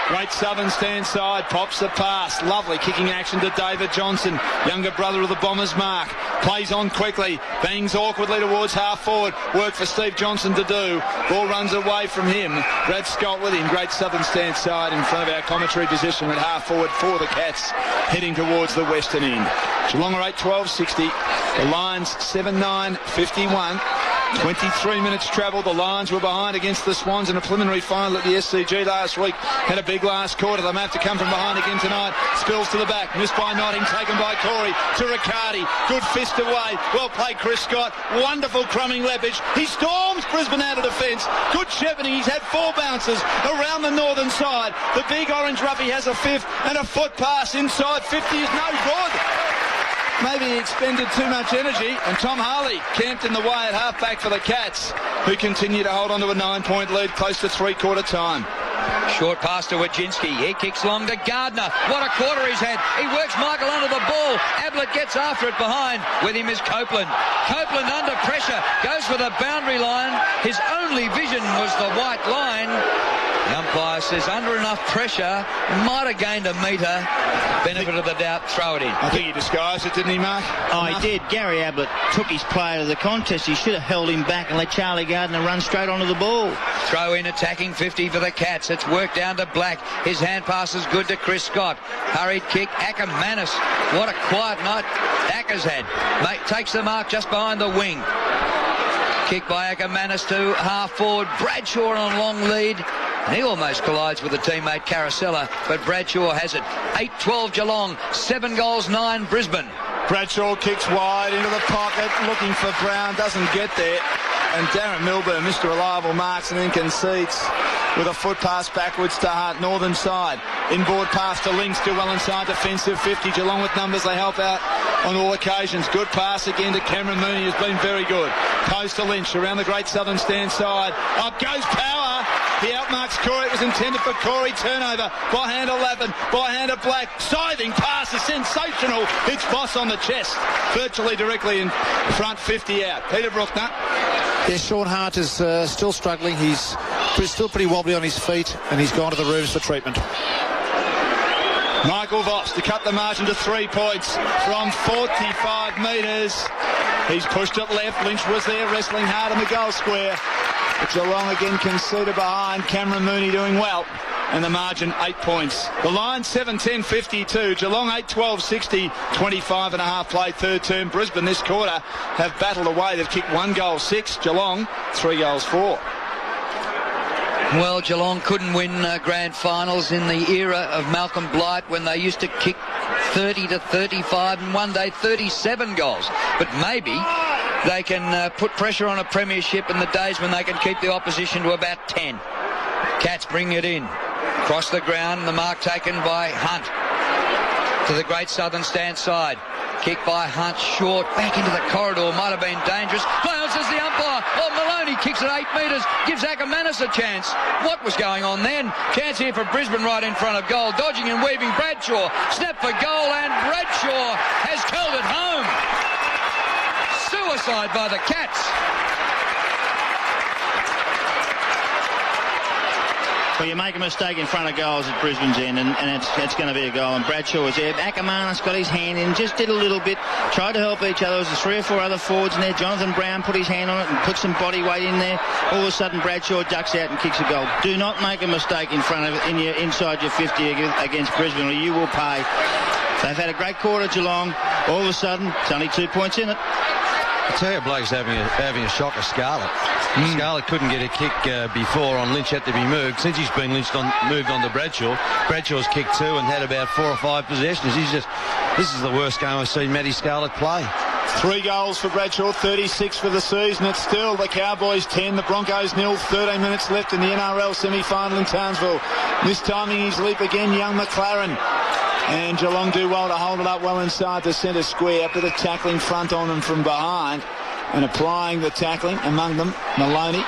Great Southern stand side. Pops the pass. Lovely kicking action to David Johnson. Younger brother of the Bombers, Mark. Plays on quickly. Bangs awkwardly towards half forward. Work for Steve Johnson to do. Ball runs away from him. Brad Scott with him. Great Southern stand side in front of our commentary position at half forward for the Cats. Heading towards the western end. Geelong are 8-12-60. The Lions 7-9-51. 23 minutes travel. The Lions were behind against the Swans in a preliminary final at the SCG last week. Had a big last quarter. They may have to come from behind again tonight. Spills to the back. Missed by Notting. Taken by Corey. To Riccardi. Good fist away. Well played, Chris Scott. Wonderful crumbing Lepic. He storms Brisbane out of defence. Good shepherding. He's had 4 bounces around the northern side. The big orange roughie has a 5th and a foot pass inside 50 is no good. Maybe he expended too much energy, and Tom Harley camped in the way at half-back for the Cats, who continue to hold on to a 9-point lead close to three-quarter time. Short pass to Wajcinski. He kicks long to Gardner. What a quarter he's had. He works Michael under the ball. Ablett gets after it behind. With him is Copeland. Copeland under pressure. Goes for the boundary line. His only vision was the white line. The umpire says under enough pressure, might have gained a metre. Benefit of the doubt, throw it in. I think he disguised it, didn't he, Mark? Oh, he did. Gary Ablett took his player to the contest. He should have held him back and let Charlie Gardner run straight onto the ball. Throw in attacking 50 for the Cats. It's worked down to Black. His hand pass is good to Chris Scott. Hurried kick. Ackermanis. What a quiet night Acker's had. Takes the mark just behind the wing. Kick by Ackermanis to half forward. Bradshaw on a long lead. And he almost collides with the teammate Carosella, but Bradshaw has it. 8-12 Geelong, 7 goals, 9 Brisbane. Bradshaw kicks wide into the pocket, looking for Brown, doesn't get there. And Darren Milburn, Mr. Reliable, marks and then concedes with a foot pass backwards to Hart, northern side. Inboard pass to Lynch, still well inside defensive 50. Geelong with numbers, they help out on all occasions. Good pass again to Cameron Mooney, who's been very good. Goes to Lynch around the Great Southern stand side. Up goes Power. He outmarks Corey. It was intended for Corey. Turnover by hand of Lappin, by hand of Black. Scything pass is sensational. It's Voss on the chest, virtually directly in front, 50 out. Peter Bruckner. Yeah, Sean Hart is still struggling. He's still pretty wobbly on his feet, and he's gone to the rooms for treatment. Michael Voss to cut the margin to 3 points from 45 metres. He's pushed it left. Lynch was there wrestling hard in the goal square. But Geelong again conceded behind. Cameron Mooney doing well. and the margin 8 points. The line 7-10-52. Geelong 8-12-60, 25 and a half played third term. Brisbane this quarter have battled away. They've kicked 1 goal 6. Geelong 3 goals 4. Well, Geelong couldn't win grand finals in the era of Malcolm Blight when they used to kick 30 to 35 and one day 37 goals. But maybe they can put pressure on a premiership in the days when they can keep the opposition to about 10. Cats bring it in. Across the ground, the mark taken by Hunt. To the Great Southern stand side. Kick by Hunt, short, back into the corridor, might have been dangerous. Bounces the umpire. Oh, Maloney kicks it 8 metres, gives Ackermanis a chance. What was going on then? Chance here for Brisbane right in front of goal. Dodging and weaving Bradshaw. Snap for goal, and Bradshaw has curled it home. Suicide by the Cats. Well, you make a mistake in front of goals at Brisbane's end, and it's going to be a goal. And Bradshaw was there. Ackermanis got his hand in, just did a little bit, tried to help each other. There was 3 or 4 other forwards in there. Jonathan Brown put his hand on it and put some body weight in there. All of a sudden, Bradshaw ducks out and kicks a goal. Do not make a mistake in front of inside your 50 against Brisbane, or you will pay. They've had a great quarter, Geelong. All of a sudden, it's only 2 points in it. I tell you, bloke's having a shock of Scarlett. Scarlett couldn't get a kick before on Lynch, had to be moved. Since he's been moved on to Bradshaw, Bradshaw's kicked 2 and had about 4 or 5 possessions. This is the worst game I've seen Matty Scarlett play. 3 goals for Bradshaw, 36 for the season. It's still the Cowboys 10, the Broncos 0, 13 minutes left in the NRL semi-final in Townsville. Mistiming his leap again, young McLaren. And Geelong do well to hold it up well inside the centre square. Bit of tackling front on them from behind. And applying the tackling among them, Maloney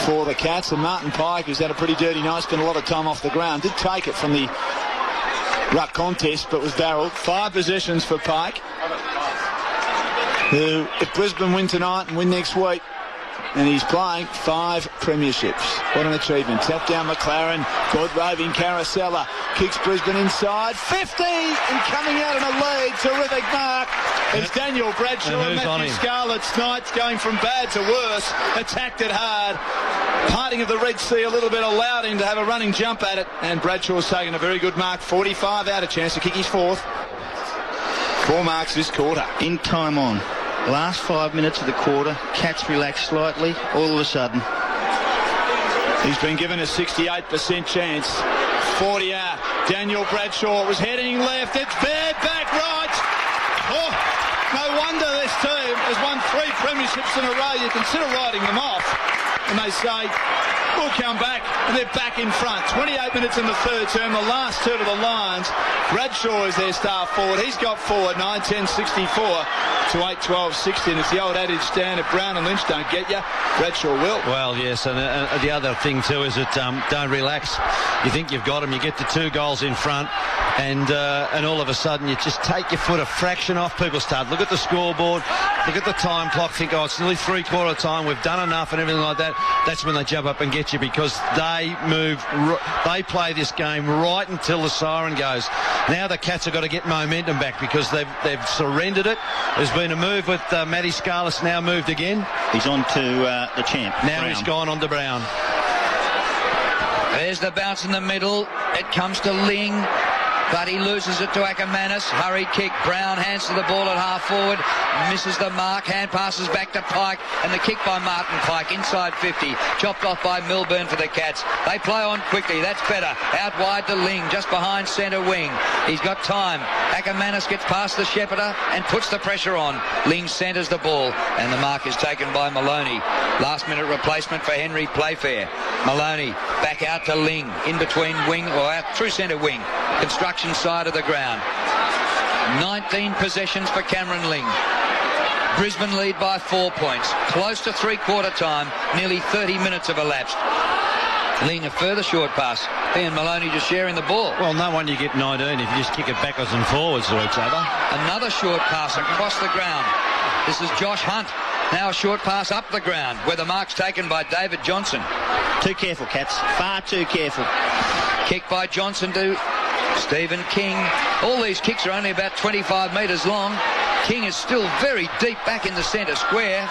for the Cats. And Martin Pike, who's had a pretty dirty night, spent a lot of time off the ground. Did take it from the ruck contest, but was barrelled. 5 possessions for Pike, who, if Brisbane win tonight and win next week, and he's playing 5 premierships. What an achievement. Tap down McLaren. Good roving Carousella. Kicks Brisbane inside. 50! And coming out in a lead. Terrific mark. It's Daniel Bradshaw and Matthew Scarlett's Knights going from bad to worse. Attacked it hard. Parting of the Red Sea a little bit allowed him to have a running jump at it. And Bradshaw's taken a very good mark. 45 out, a chance to kick his 4th. 4 marks this quarter. In time on. Last 5 minutes of the quarter, Cats relax slightly. All of a sudden, he's been given a 68% chance. 40 out. Daniel Bradshaw was heading left. It's bad back right. Oh, no wonder this team has won 3 premierships in a row. You consider writing them off. And they say, we'll come back. And they're back in front. 28 minutes in the third term. The last 2 to the Lions. Bradshaw is their star forward. He's got forward 9-10-64 to 8-12-60. And it's the old adage, Stan, if Brown and Lynch don't get you, Bradshaw will. Well, yes, and the other thing too is that don't relax. You think you've got them, you get to 2 goals in front, and all of a sudden you just take your foot a fraction off. People start look at the scoreboard, look at the time clock, think, oh, it's nearly 3/4 time, we've done enough and everything like that. That's when they jump up and get you, because they play this game right until the siren goes. Now the Cats have got to get momentum back because they've surrendered it. There's been a move with Matty Scarlett's now moved again. He's on to the champ. Now Brown. He's gone on to Brown. There's the bounce in the middle. It comes to Ling, but he loses it to Ackermanis. Hurried kick. Brown hands to the ball at half forward. Misses the mark. Hand passes back to Pike. And the kick by Martin Pike inside 50. Chopped off by Milburn for the Cats. They play on quickly. That's better. Out wide to Ling, just behind centre wing. He's got time. Ackermanis gets past the Shepherder and puts the pressure on. Ling centres the ball. And the mark is taken by Maloney. Last minute replacement for Henry Playfair. Maloney back out to Ling. In between wing, or out through centre wing. Construction side of the ground. 19 possessions for Cameron Ling. Brisbane lead by 4 points. Close to 3/4 time. Nearly 30 minutes have elapsed. Ling a further short pass. He and Maloney just sharing the ball. Well, no wonder you get 19 if you just kick it backwards and forwards to each other. Another short pass across the ground. This is Josh Hunt. Now a short pass up the ground where the mark's taken by David Johnson. Too careful, Cats. Far too careful. Kick by Johnson to Stephen King. All these kicks are only about 25 metres long. King is still very deep back in the centre square.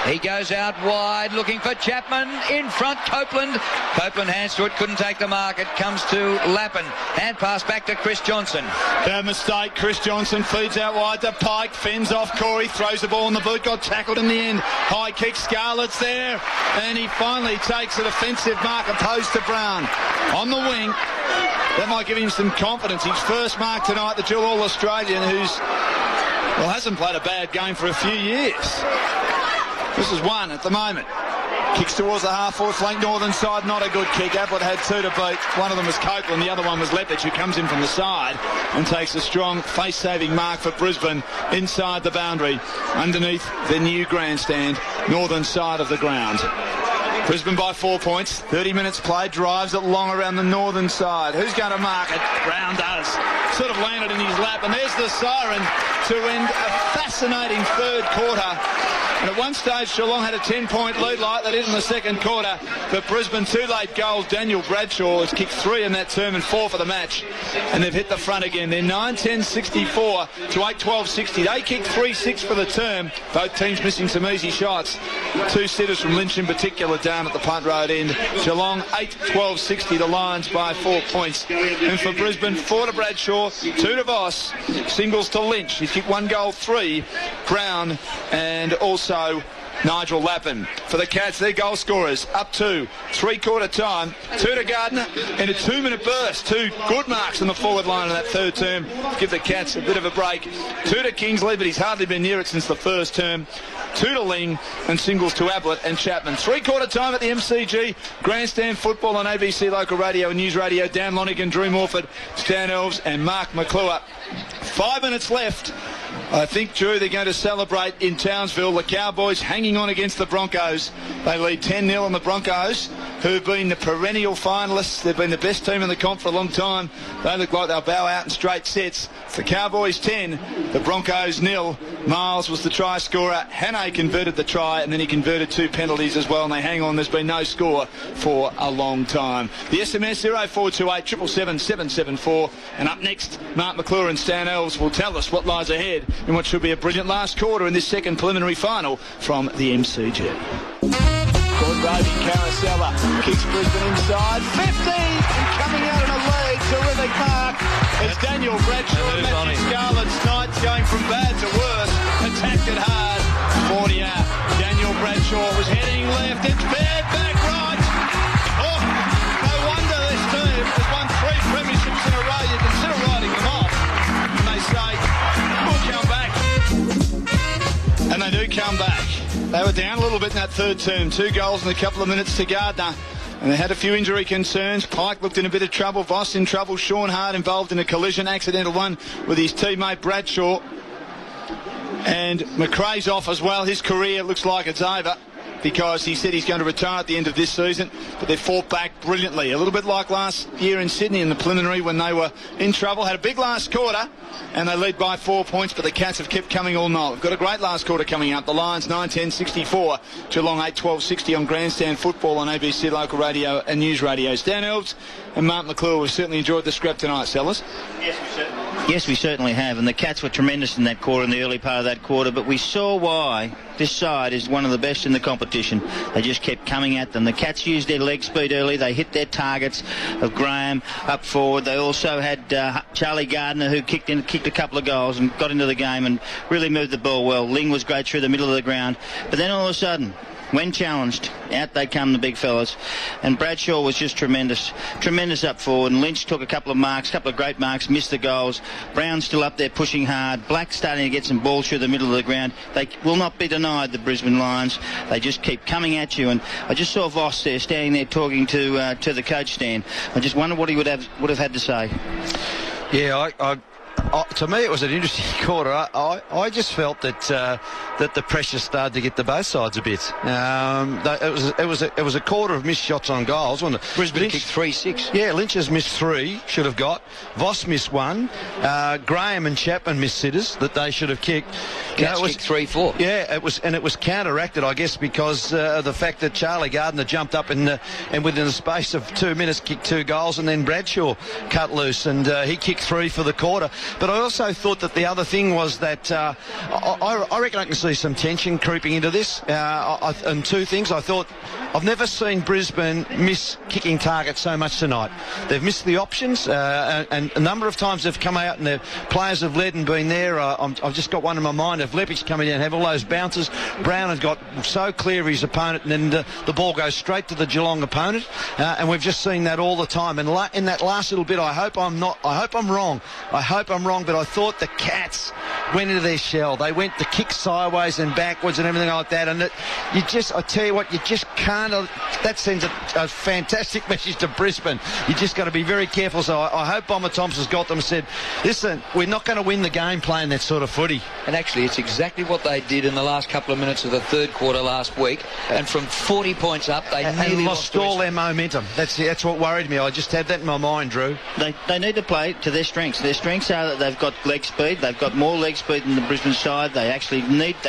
He goes out wide looking for Chapman. In front, Copeland. Copeland hands to it, couldn't take the mark. It comes to Lappin. Hand pass back to Chris Johnson. Bad mistake. Chris Johnson feeds out wide to Pike. Fends off Corey. Throws the ball in the boot. Got tackled in the end. High kick. Scarlett's there. And he finally takes a defensive mark opposed to Brown. On the wing. That might give him some confidence. His first mark tonight, the dual All-Australian, hasn't played a bad game for a few years. This is one at the moment. Kicks towards the half-forward flank, northern side, not a good kick. Ablett had two to beat. One of them was Copeland, the other one was Lepage, who comes in from the side and takes a strong face-saving mark for Brisbane inside the boundary, underneath the new grandstand, northern side of the ground. Brisbane by 4 points. 30 minutes played. Drives it long around the northern side. Who's going to mark it? Brown does. Sort of landed in his lap. And there's the siren to end a fascinating third quarter. And at one stage, Geelong had a 10-point lead like they did in the second quarter. But Brisbane, two late goals. Daniel Bradshaw has kicked 3 in that term and 4 for the match. And they've hit the front again. They're 9-10-64 to 8-12-60. They kicked 3-6 for the term. Both teams missing some easy shots. 2 sitters from Lynch in particular down at the Punt Road end. Geelong 8-12-60. The Lions by 4 points. And for Brisbane, 4 to Bradshaw, 2 to Voss. Singles to Lynch. He's kicked 1 goal, 3. Brown and also Nigel Lappin. For the Cats, their goal scorers up to 3-quarter time. 2 to Gardner in a 2-minute burst. 2 good marks on the forward line in that third term. Give the Cats a bit of a break. 2 to Kingsley, but he's hardly been near it since the first term. 2 to Ling and singles to Ablett and Chapman. 3-quarter time at the MCG. Grandstand football on ABC Local Radio and News Radio. Dan Lonigan, Drew Morford, Stan Elves and Mark McClure. 5 minutes left. I think, Drew, they're going to celebrate in Townsville. The Cowboys hanging on against the Broncos. They lead 10-0 on the Broncos, who've been the perennial finalists. They've been the best team in the comp for a long time. They look like they'll bow out in straight sets. The Cowboys 10, the Broncos 0. Miles was the try scorer. Hannay converted the try, and then he converted 2 penalties as well, and they hang on. There's been no score for a long time. The SMS 0428 777 774. And up next, Mark McClure and Stan Elves will tell us what lies ahead in what should be a brilliant last quarter in this second preliminary final from the MCG. Baby Carousella kicks Brisbane inside 50 and coming out in a lead. Terrific mark. It's Daniel Bradshaw and Matthew Scarlett's Knights going from bad to worse. Attacked it hard. 40 out. Daniel Bradshaw was heading left. It's bad back right. Oh, no wonder this team has won 3 premierships in a row. You consider writing them off. And they say, we'll come back. And they do come back. They were down a little bit in that third term. 2 goals in a couple of minutes to Gardner. And they had a few injury concerns. Pike looked in a bit of trouble. Voss in trouble. Sean Hart involved in a collision, accidental one with his teammate Bradshaw. And McRae's off as well. His career looks like it's over, because he said he's going to retire at the end of this season, but they fought back brilliantly. A little bit like last year in Sydney in the preliminary when they were in trouble. Had a big last quarter, and they lead by 4 points, but the Cats have kept coming all night. We've got a great last quarter coming up. The Lions 9-10-64, Geelong 8-12-60 on Grandstand Football on ABC Local Radio and News Radio. Stan Elves and Mark McClure, we've certainly enjoyed the scrap tonight, Sellers. Yes, we certainly have, and the Cats were tremendous in that quarter, in the early part of that quarter, but we saw why this side is one of the best in the competition. They just kept coming at them. The Cats used their leg speed early. They hit their targets of Graham up forward. They also had Charlie Gardner, who kicked a couple of goals and got into the game and really moved the ball well. Ling was great through the middle of the ground, but then all of a sudden, when challenged, out they come the big fellas. And Bradshaw was just tremendous up forward. And Lynch took a couple of great marks, missed the goals. Brown's still up there pushing hard. Black's starting to get some balls through the middle of the ground. They will not be denied, the Brisbane Lions. They just keep coming at you. And I just saw Voss there, standing there talking to the coach stand. I just wonder what he would have had to say. Yeah, to me, it was an interesting quarter. I just felt that the pressure started to get to both sides a bit. It was a quarter of missed shots on goals, wasn't it? Brisbane kicked 3-6. Yeah, Lynch has missed 3, should have got. Voss missed 1. Graham and Chapman missed sitters that they should have kicked. Cats kicked 3-4. Yeah, it was counteracted, I guess, because of the fact that Charlie Gardner jumped up and within the space of 2 minutes kicked 2 goals, and then Bradshaw cut loose and he kicked 3 for the quarter. But I also thought that the other thing was that I reckon I can see some tension creeping into this. And two things. I thought I've never seen Brisbane miss kicking targets so much tonight. They've missed the options, and a number of times they've come out and their players have led and been there. I've just got one in my mind of Lepic coming in and have all those bounces. Brown had got so clear of his opponent, and then the ball goes straight to the Geelong opponent, and we've just seen that all the time. And in that last little bit, I hope I'm wrong, but I thought the Cats went into their shell. They went to kick sideways and backwards and everything like that, and I tell you what, you just can't. That sends a fantastic message to Brisbane. You just got to be very careful. So I hope Bomber Thompson's got them and said, listen, we're not going to win the game playing that sort of footy. And actually, it's exactly what they did in the last couple of minutes of the third quarter last week. And from 40 points up, they nearly lost all their momentum. That's what worried me. I just had that in my mind, Drew. They need to play to their strengths. Their strengths are that they've got leg speed. They've got more leg speed than the Brisbane side. They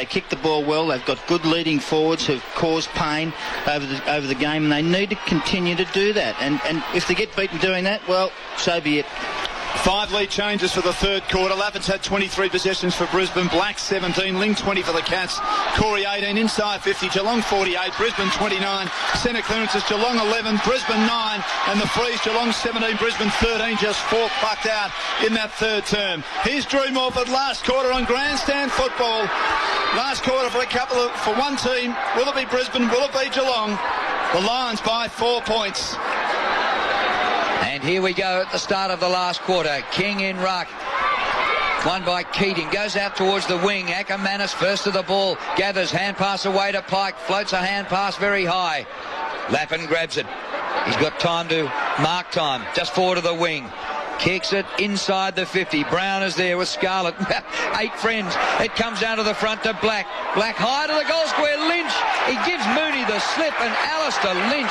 kick the ball well. They've got good leading forwards who've caused pain over the game, and they need to continue to do that. And if they get beaten doing that, well, so be it. 5 lead changes for the third quarter. Lappin's had 23 possessions for Brisbane. Black 17. Ling 20 for the Cats. Corey 18. Inside 50. Geelong 48. Brisbane 29. Centre clearances. Geelong 11. Brisbane 9. And the frees. Geelong 17. Brisbane 13. Just 4 plucked out in that third term. Here's Drew Morford. Last quarter on Grandstand Football. Last quarter for one team. Will it be Brisbane? Will it be Geelong? The Lions by 4 points. And here we go at the start of the last quarter. King in ruck. Won by Keating. Goes out towards the wing. Ackermanis first to the ball. Gathers. Hand pass away to Pike. Floats a hand pass very high. Lappin grabs it. He's got time to mark time. Just forward to the wing. Kicks it inside the 50. Brown is there with Scarlett. 8 friends. It comes down to the front to Black. Black high to the goal square. Lynch. He gives Mooney the slip, and Alistair Lynch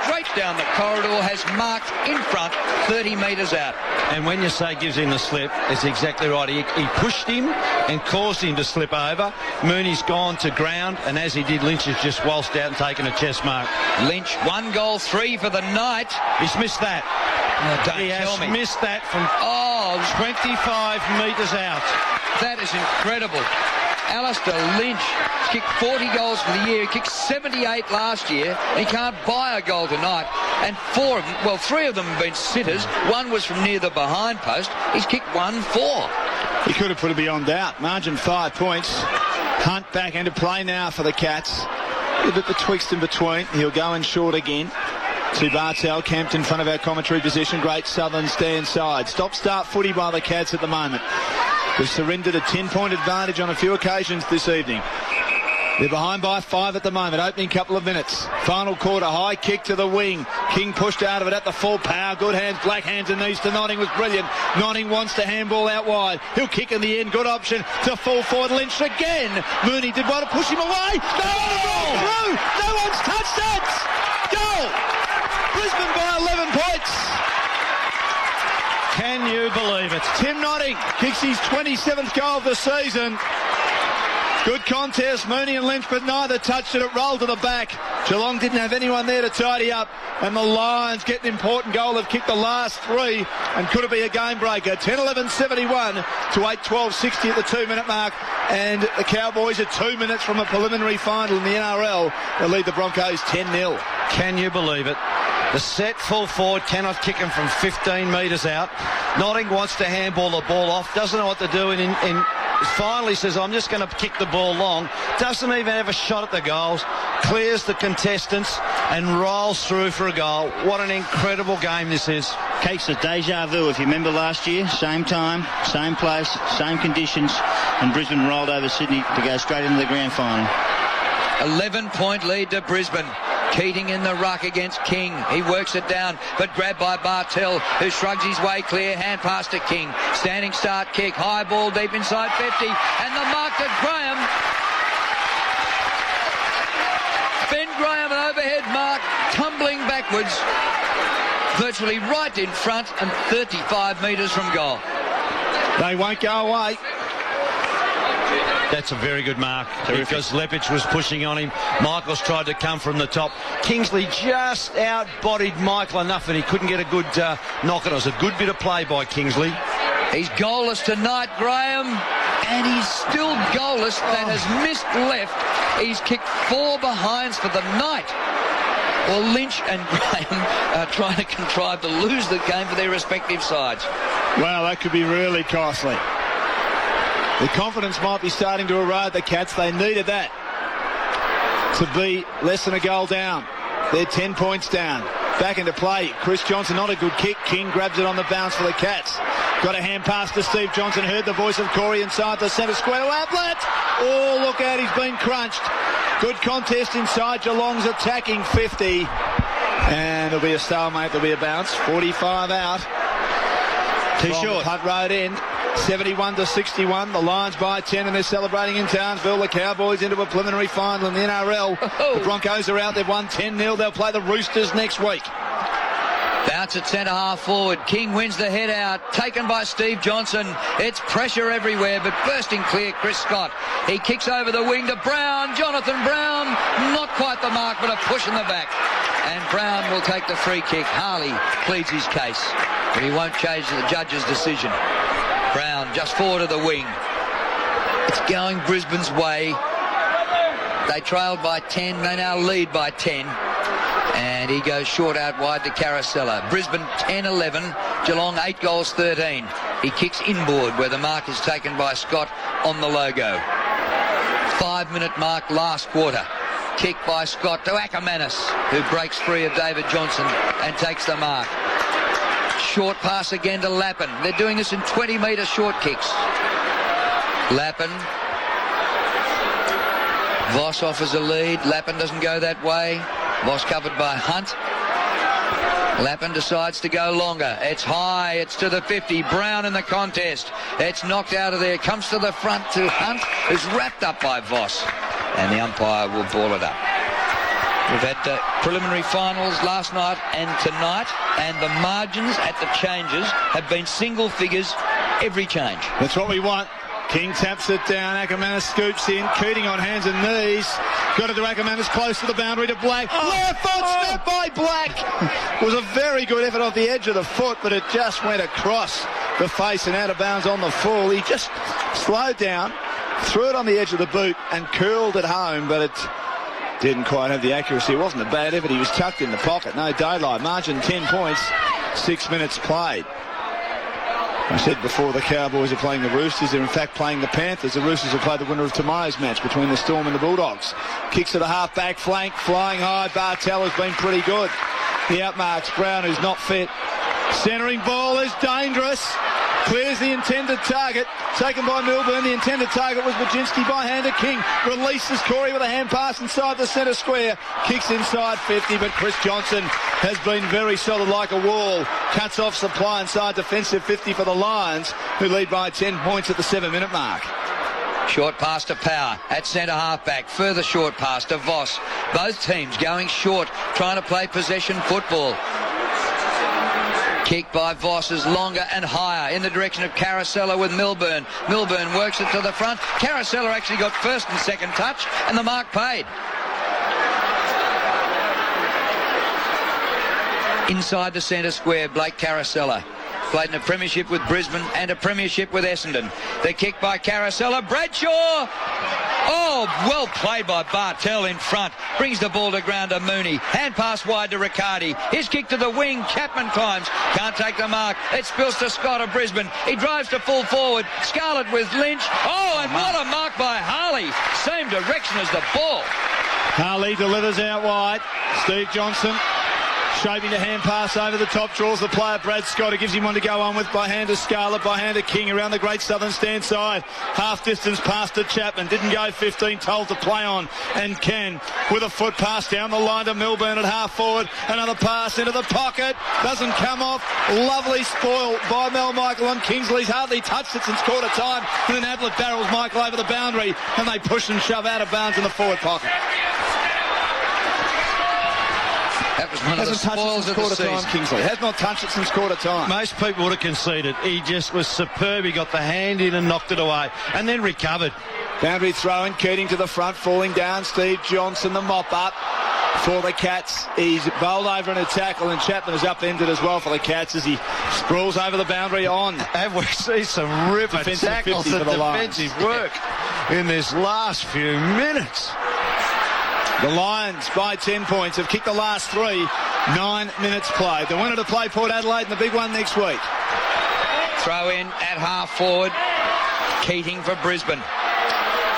straight down the corridor has marked in front 30 metres out. And when you say gives him the slip, it's exactly right. He pushed him and caused him to slip over. Mooney's gone to ground, and as he did, Lynch has just waltzed out and taken a chest mark. Lynch, 1 goal, 3 for the night. He's missed that. He has missed that from 25 metres out. That is incredible. Alistair Lynch kicked 40 goals for the year. He kicked 78 last year. He can't buy a goal tonight. And 3 of them have been sitters. 1 was from near the behind post. He's kicked 1 4. He could have put it beyond doubt. Margin 5 points. Hunt back into play now for the Cats. A little bit betwixt and between. He'll go in short again. To Bartel, camped in front of our commentary position. Great Southern stand side. Stop-start footy by the Cats at the moment. They've surrendered a 10-point advantage on a few occasions this evening. They're behind by 5 at the moment. Opening couple of minutes. Final quarter. High kick to the wing. King pushed out of it at the full power. Good hands. Black hands and knees to Notting was brilliant. Notting wants to handball out wide. He'll kick in the end. Good option to full forward. Lynch again. Mooney did well to push him away. No one's touched that. Goal. Brisbane by 11 points. Can you believe it? Tim Notting kicks his 27th goal of the season. Good contest, Mooney and Lynch, but neither touched it. It rolled to the back. Geelong didn't have anyone there to tidy up, and the Lions get an important goal. They've kicked the last 3, and could it be a game breaker? 10-11-71 to 8-12-60 at the 2-minute mark, and the Cowboys are 2 minutes from a preliminary final in the NRL. They lead the Broncos 10-0. Can you believe it? The set full forward cannot kick him from 15 metres out. Notting wants to handball the ball off, doesn't know what to do, and finally says, I'm just going to kick the ball long. Doesn't even have a shot at the goals. Clears the contestants and rolls through for a goal. What an incredible game this is. Case of deja vu. If you remember last year, same time, same place, same conditions, and Brisbane rolled over Sydney to go straight into the grand final. 11-point lead to Brisbane. Keating in the ruck against King. He works it down, but grabbed by Bartel, who shrugs his way clear. Hand pass to King. Standing start kick. High ball deep inside 50. And the mark to Graham. Ben Graham, an overhead mark, tumbling backwards. Virtually right in front and 35 metres from goal. They won't go away. That's a very good mark. Terrific. Because Lepic was pushing on him. Michaels tried to come from the top. Kingsley just out-bodied Michael enough that he couldn't get a good knock. It was a good bit of play by Kingsley. He's goalless tonight, Graham, and he's still goalless. That has missed left. He's kicked 4 behinds for the night. Well, Lynch and Graham are trying to contrive to lose the game for their respective sides. Well, that could be really costly. The confidence might be starting to erode the Cats. They needed that to be less than a goal down. They're 10 points down. Back into play. Chris Johnson, not a good kick. King grabs it on the bounce for the Cats. Got a hand pass to Steve Johnson. Heard the voice of Corey inside the centre square to Ablett. Oh, look out, he's been crunched. Good contest inside. Geelong's attacking 50. And there'll be a stalemate. There'll be a bounce. 45 out. Too short. Putt Road end. 71-61. The Lions by 10 and they're celebrating in Townsville. The Cowboys into a preliminary final in the NRL. The Broncos are out. They've won 10-0. They'll play the Roosters next week. Bounce at centre half forward. King wins the head out. Taken by Steve Johnson. It's pressure everywhere, but bursting clear, Chris Scott. He kicks over the wing to Brown. Jonathan Brown. Not quite the mark, but a push in the back. And Brown will take the free kick. Harley pleads his case, but he won't change the judge's decision. Brown just forward of the wing. It's going Brisbane's way. They trailed by 10. They now lead by 10. And he goes short out wide to Caracella. Brisbane 10-11. Geelong 8 goals 13. He kicks inboard where the mark is taken by Scott on the logo. 5-minute mark last quarter. Kick by Scott to Ackermanis, who breaks free of David Johnson and takes the mark. Short pass again to Lappin. They're doing this in 20-metre short kicks. Lappin. Voss offers a lead. Lappin doesn't go that way. Voss covered by Hunt. Lappin decides to go longer. It's high. It's to the 50. Brown in the contest. It's knocked out of there. Comes to the front to Hunt, who's wrapped up by Voss. And the umpire will ball it up. We've had preliminary finals last night and tonight, and the margins at the changes have been single figures every change. That's what we want. King taps it down. Ackermanis scoops in. Keating on hands and knees. Got it to Ackermanis, close to the boundary to Black. Left foot snap by Black. It was a very good effort off the edge of the foot, but it just went across the face and out of bounds on the full. He just slowed down, threw it on the edge of the boot and curled it home, but it didn't quite have the accuracy. It wasn't a bad effort. He was tucked in the pocket. No daylight. Margin 10 points. 6 minutes played. I said before, the Cowboys are playing the Roosters. They're in fact playing the Panthers. The Roosters will play the winner of tomorrow's match between the Storm and the Bulldogs. Kicks to the half-back flank, flying high. Bartel has been pretty good. He outmarks Brown, who's not fit. Centering ball is dangerous. Clears the intended target. Taken by Milburn. The intended target was Baginski by hand to King. Releases Corey with a hand pass inside the centre square. Kicks inside 50, but Chris Johnson has been very solid like a wall. Cuts off supply inside defensive 50 for the Lions, who lead by 10 points at the 7-minute mark. Short pass to Power at centre half-back. Further short pass to Voss. Both teams going short, trying to play possession football. Kick by Voss is longer and higher in the direction of Caracella with Milburn. Milburn works it to the front. Caracella actually got first and second touch, and the mark paid. Inside the centre square, Blake Caracella. Played in a premiership with Brisbane and a premiership with Essendon. The kick by Caracella. Bradshaw! Oh, well played by Bartel in front. Brings the ball to ground to Mooney. Hand pass wide to Riccardi. His kick to the wing. Chapman climbs. Can't take the mark. It spills to Scott of Brisbane. He drives to full forward. Scarlett with Lynch. Oh, and what a mark by Harley. Same direction as the ball. Harley delivers out wide. Steve Johnson shaping the hand pass over the top, draws the player Brad Scott, who gives him one to go on with by hand to Scarlett, by hand to King around the Great Southern stand side. Half distance pass to Chapman, didn't go 15, told to play on, and can with a foot pass down the line to Milburn at half forward. Another pass into the pocket, doesn't come off. Lovely spoil by Mel Michael on Kingsley's hardly touched it since quarter time, and then Ablett barrels Michael over the boundary, and they push and shove out of bounds in the forward pocket. That was one of the spoils of the season. Kingsley has not touched it since quarter time. Most people would have conceded. He just was superb. He got the hand in and knocked it away, and then recovered. Boundary throw in, Keating to the front, falling down. Steve Johnson, the mop up. for the Cats. He's bowled over in a tackle, and Chapman is upended as well for the Cats as he sprawls over the boundary on. And we see some ripper tackles and defensive work in this last few minutes. The Lions, by 10 points, have kicked the last 3. 9 minutes played. The winner to play Port Adelaide in the big one next week. Throw in at half forward. Keating for Brisbane.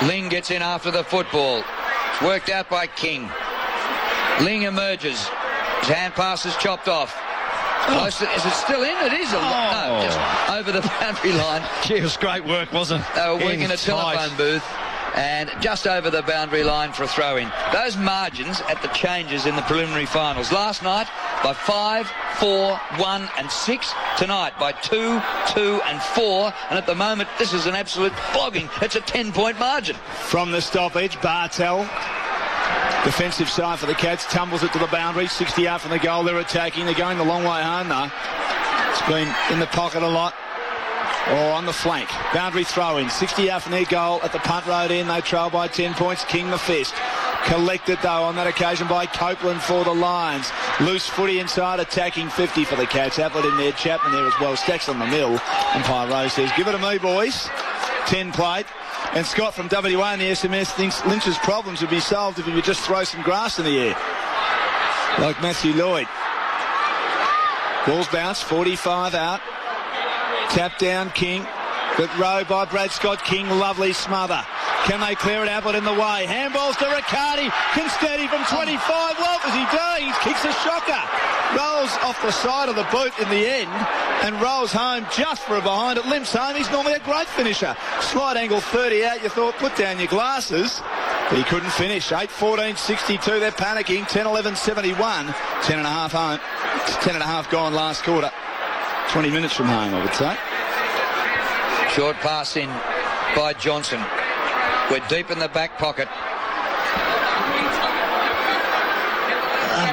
Ling gets in after the football. It's worked out by King. Ling emerges. His hand pass is chopped off. Close to, is it still in? It is. No, just over the boundary line. Gee, it was great work, wasn't it? They were working in a telephone booth. And just over the boundary line for a throw-in. Those margins at the changes in the preliminary finals. Last night by 5, 4, 1 and 6. Tonight by 2, 2 and 4. And at the moment, this is an absolute flogging. It's a 10-point margin. From the stoppage, Bartel, defensive side for the Cats, tumbles it to the boundary. 60 out from the goal. They're attacking. They're going the long way home, though. It's been in the pocket a lot. Or on the flank. Boundary throw-in. 60 out from their goal at the punt road end. They trail by 10 points. King the fist. Collected, though, on that occasion by Copeland for the Lions. Loose footy inside, attacking 50 for the Cats. Ablett in there, Chapman there as well. Stacks on the mill. Umpire Rose says, give it to me, boys. 10 played. And Scott from WA in the SMS thinks Lynch's problems would be solved if he would just throw some grass in the air. Like Matthew Lloyd. Ball's bounced, 45 out. Tap down King, but row by Brad Scott. King, lovely smother. Can they clear it? Ablett in the way. Handballs to Riccardi. Can steady from 25. What was he doing? He kicks a shocker. Rolls off the side of the boot in the end and rolls home just for a behind. It limps home. He's normally a great finisher. Slight angle 30 out. You thought, put down your glasses. But he couldn't finish. 8-14-62. They're panicking. 10-11-71. 10 and a half home. 10 and a half gone last quarter. 20 minutes from home, I would say. Short pass in by Johnson. We're deep in the back pocket.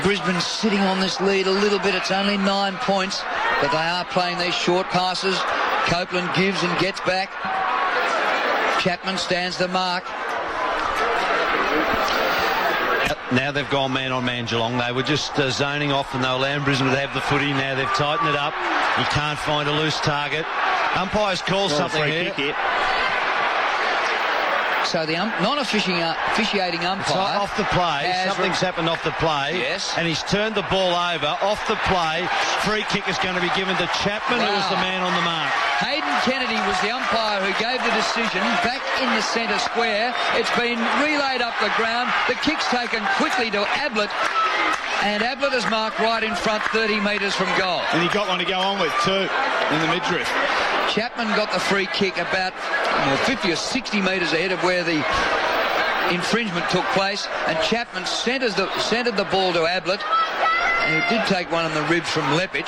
Brisbane sitting on this lead a little bit. It's only 9 points, but they are playing these short passes. Copeland gives and gets back. Chapman stands the mark. Now they've gone man-on-man, Geelong. They were just zoning off and they were allowing Brisbane to have the footy. Now they've tightened it up. You can't find a loose target. Umpires call something here. So the non-officiating umpire... It's off the play. Something's happened off the play. Yes. And he's turned the ball over. Off the play. Free kick is going to be given to Chapman, who was the man on the mark. Hayden Kennedy was the umpire who gave the decision back in the centre square. It's been relayed up the ground. The kick's taken quickly to Ablett. And Ablett is marked right in front, 30 metres from goal. And he got one to go on with, too, in the midriff. Chapman got the free kick about 50 or 60 metres ahead of where the infringement took place. And Chapman centred the ball to Ablett. And he did take one in the ribs from Lepic.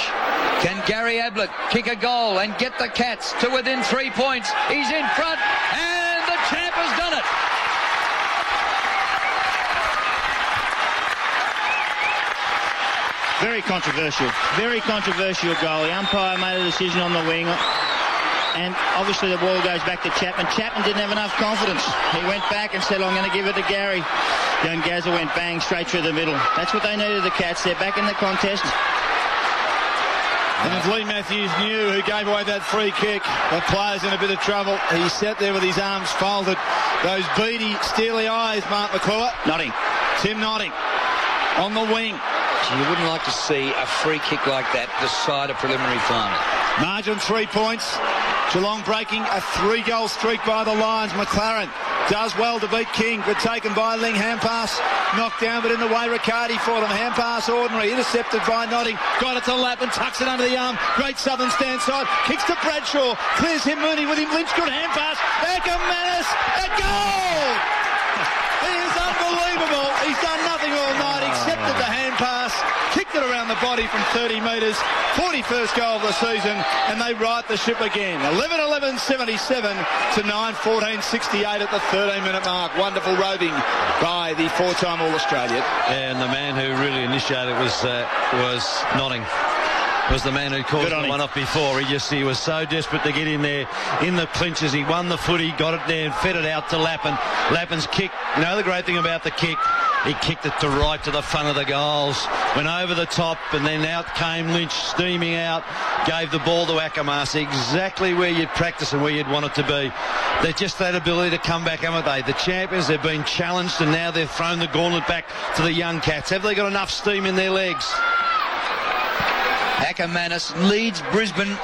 Can Gary Ablett kick a goal and get the Cats to within 3 points? He's in front, and the champ has done it. Very controversial goal. The umpire made a decision on the wing, and obviously the ball goes back to Chapman. Chapman didn't have enough confidence. He went back and said, I'm going to give it to Gary. Young Gazza went bang straight through the middle. That's what they needed, the Cats. They're back in the contest. And as Lee Matthews knew, who gave away that free kick, the player's in a bit of trouble. He sat there with his arms folded. Those beady, steely eyes, Mark McClure. Nodding. Tim nodding. On the wing. You wouldn't like to see a free kick like that decide a preliminary final. Margin 3 points. Geelong breaking a 3-goal streak by the Lions. McLaren does well to beat King, but taken by Ling. Hand pass knocked down, but in the way Riccardi for them. Hand pass ordinary, intercepted by Notting. Got it to Lap and tucks it under the arm. Great Southern stand side. Kicks to Bradshaw. Clears him, Mooney with him. Lynch, good hand pass. Eckermanis, a goal! He is unbelievable. He's done nothing all night, accepted the hand pass, kicked it around the body from 30 metres, 41st goal of the season, and they right the ship again. 11-11-77 to 9-14-68 at the 13-minute mark. Wonderful roving by the four-time All-Australian. And the man who really initiated it was Notting. was the man who caused the one off before. He was so desperate to get in there in the clinches. He won the footy, got it there and fed it out to Lappin. Lappin's kick, you know the great thing about the kick, he kicked it to right to the front of the goals, went over the top, and then out came Lynch steaming out, gave the ball to Akamasi, exactly where you'd practice and where you'd want it to be. They're just that ability to come back, haven't they? The champions, they've been challenged and now they've thrown the gauntlet back to the young cats. Have they got enough steam in their legs? Ackermanis leads Brisbane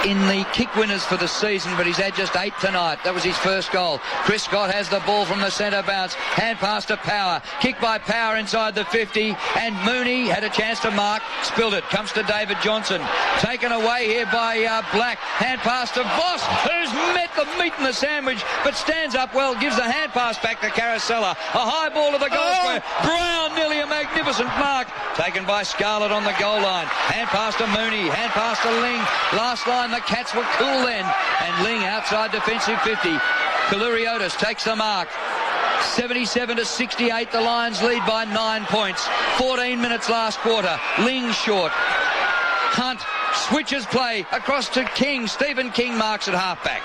in the kick winners for the season, but he's had just 8 tonight. That was his first goal. Chris Scott has the ball from the centre bounce. Hand pass to Power. Kick by Power inside the 50, and Mooney had a chance to mark. Spilled it. Comes to David Johnson. Taken away here by Black. Hand pass to Voss, who's met the meat in the sandwich, but stands up well. Gives the hand pass back to Carousella. A high ball to the goal square. Brown, nearly a magnificent mark. Taken by Scarlett on the goal line. Hand pass to Mooney. Hand pass to Ling. Last line, the Cats were cool then. And Ling outside defensive 50. Kaluriotis takes the mark. 77-68, the Lions lead by 9 points. 14 minutes last quarter. Ling short. Hunt switches play across to King. Stephen King marks at halfback.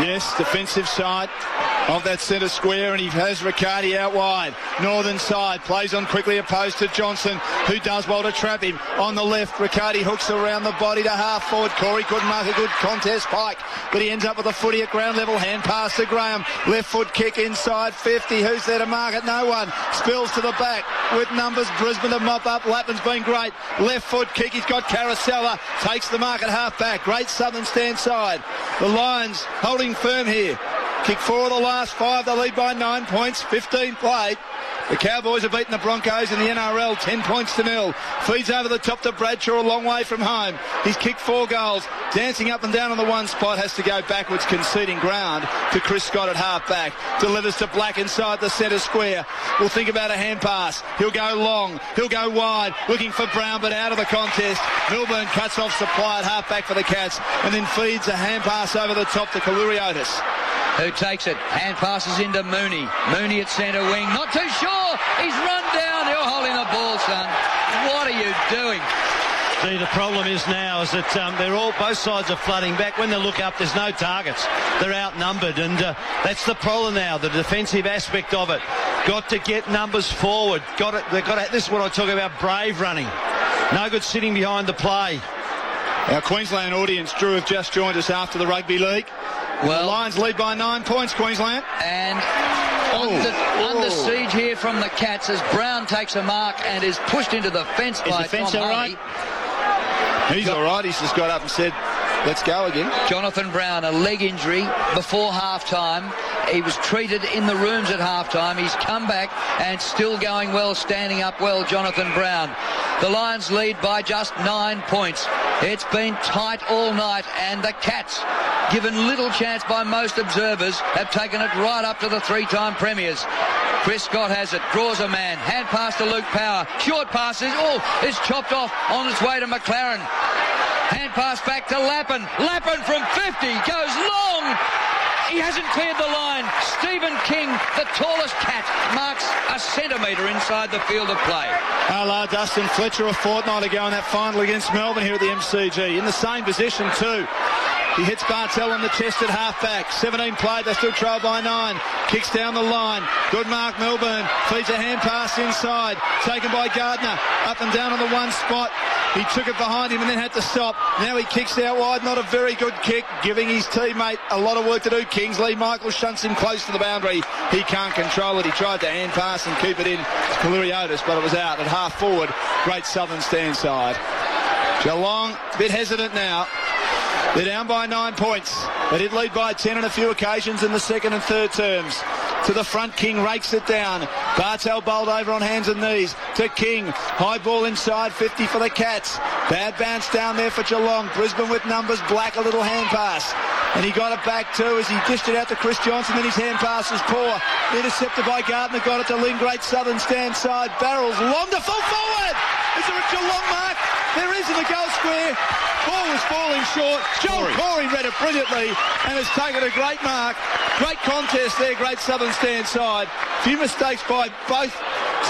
Yes, defensive side of that centre square, and he has Riccardi out wide. Northern side plays on quickly opposed to Johnson, who does well to trap him. On the left, Riccardi hooks around the body to half forward. Corey couldn't mark a good contest Pike, but he ends up with a footy at ground level. Hand pass to Graham. Left foot kick inside 50. Who's there to mark it? No one. Spills to the back with numbers. Brisbane to mop up. Lappin's been great. Left foot kick. He's got Carousella. Takes the mark at half back. Great Southern stand side. The Lions holding firm here. Kick 4 of the last 5. They lead by 9 points. 15 played. The Cowboys have beaten the Broncos in the NRL 10 points to 0. Feeds over the top to Bradshaw, a long way from home. He's kicked 4 goals. Dancing up and down on the one spot, has to go backwards, conceding ground to Chris Scott at half back. Delivers to Black inside the centre square. We'll think about a hand pass. He'll go long. He'll go wide. Looking for Brown, but out of the contest. Milburn cuts off supply at half back for the Cats, and then feeds a hand pass over the top to Kaluriotis, who takes it. Hand passes into Mooney. Mooney at centre wing. Not too sure. He's run down. You're holding the ball, son. What are you doing? See, the problem is now is that both sides are flooding back. When they look up, there's no targets. They're outnumbered, and that's the problem now. The defensive aspect of it. Got to get numbers forward. This is what I talk about. Brave running. No good sitting behind the play. Our Queensland audience, Drew, have just joined us after the rugby league. Well, the Lions lead by 9 points, Queensland. And under siege here from the Cats as Brown takes a mark and is pushed into the fence by Tom Harvey. He's all right. He's just got up and said, let's go again. Jonathan Brown, a leg injury before half-time. He was treated in the rooms at half-time. He's come back and still going well, standing up well, Jonathan Brown. The Lions lead by just 9 points. It's been tight all night, and the Cats, given little chance by most observers, have taken it right up to the 3-time premiers. Chris Scott has it, draws a man, hand pass to Luke Power, short pass is chopped off on its way to McLaren. Hand pass back to Lappin. Lappin from 50 goes long. He hasn't cleared the line. Stephen King, the tallest Cat, marks a centimetre inside the field of play. Dustin Fletcher a fortnight ago in that final against Melbourne here at the MCG. In the same position too. He hits Bartel on the chest at half-back. 17 played, they still trail by 9. Kicks down the line. Good mark, Milburn. Feeds a hand pass inside. Taken by Gardner. Up and down on the one spot. He took it behind him and then had to stop. Now he kicks out wide. Not a very good kick, giving his teammate a lot of work to do. Kingsley Michael shunts him close to the boundary. He can't control it. He tried to hand pass and keep it in to Kaluriotis, but it was out at half forward. Great Southern stand side. Geelong, a bit hesitant now. They're down by 9 points. They did lead by 10 on a few occasions in the second and third terms. To the front, King rakes it down. Bartel bowled over on hands and knees to King. High ball inside, 50 for the Cats. Bad bounce down there for Geelong. Brisbane with numbers, Black a little hand pass. And he got it back too as he dished it out to Chris Johnson. Then his hand pass was poor. Intercepted by Gardner, got it to Lynn. Great Southern stand side. Barrels, long to full forward. Is there a Geelong mark? There is in the goal square. Ball was falling short. Joel Corey read it brilliantly and has taken a great mark. Great contest there, great Southern stand side. Few mistakes by both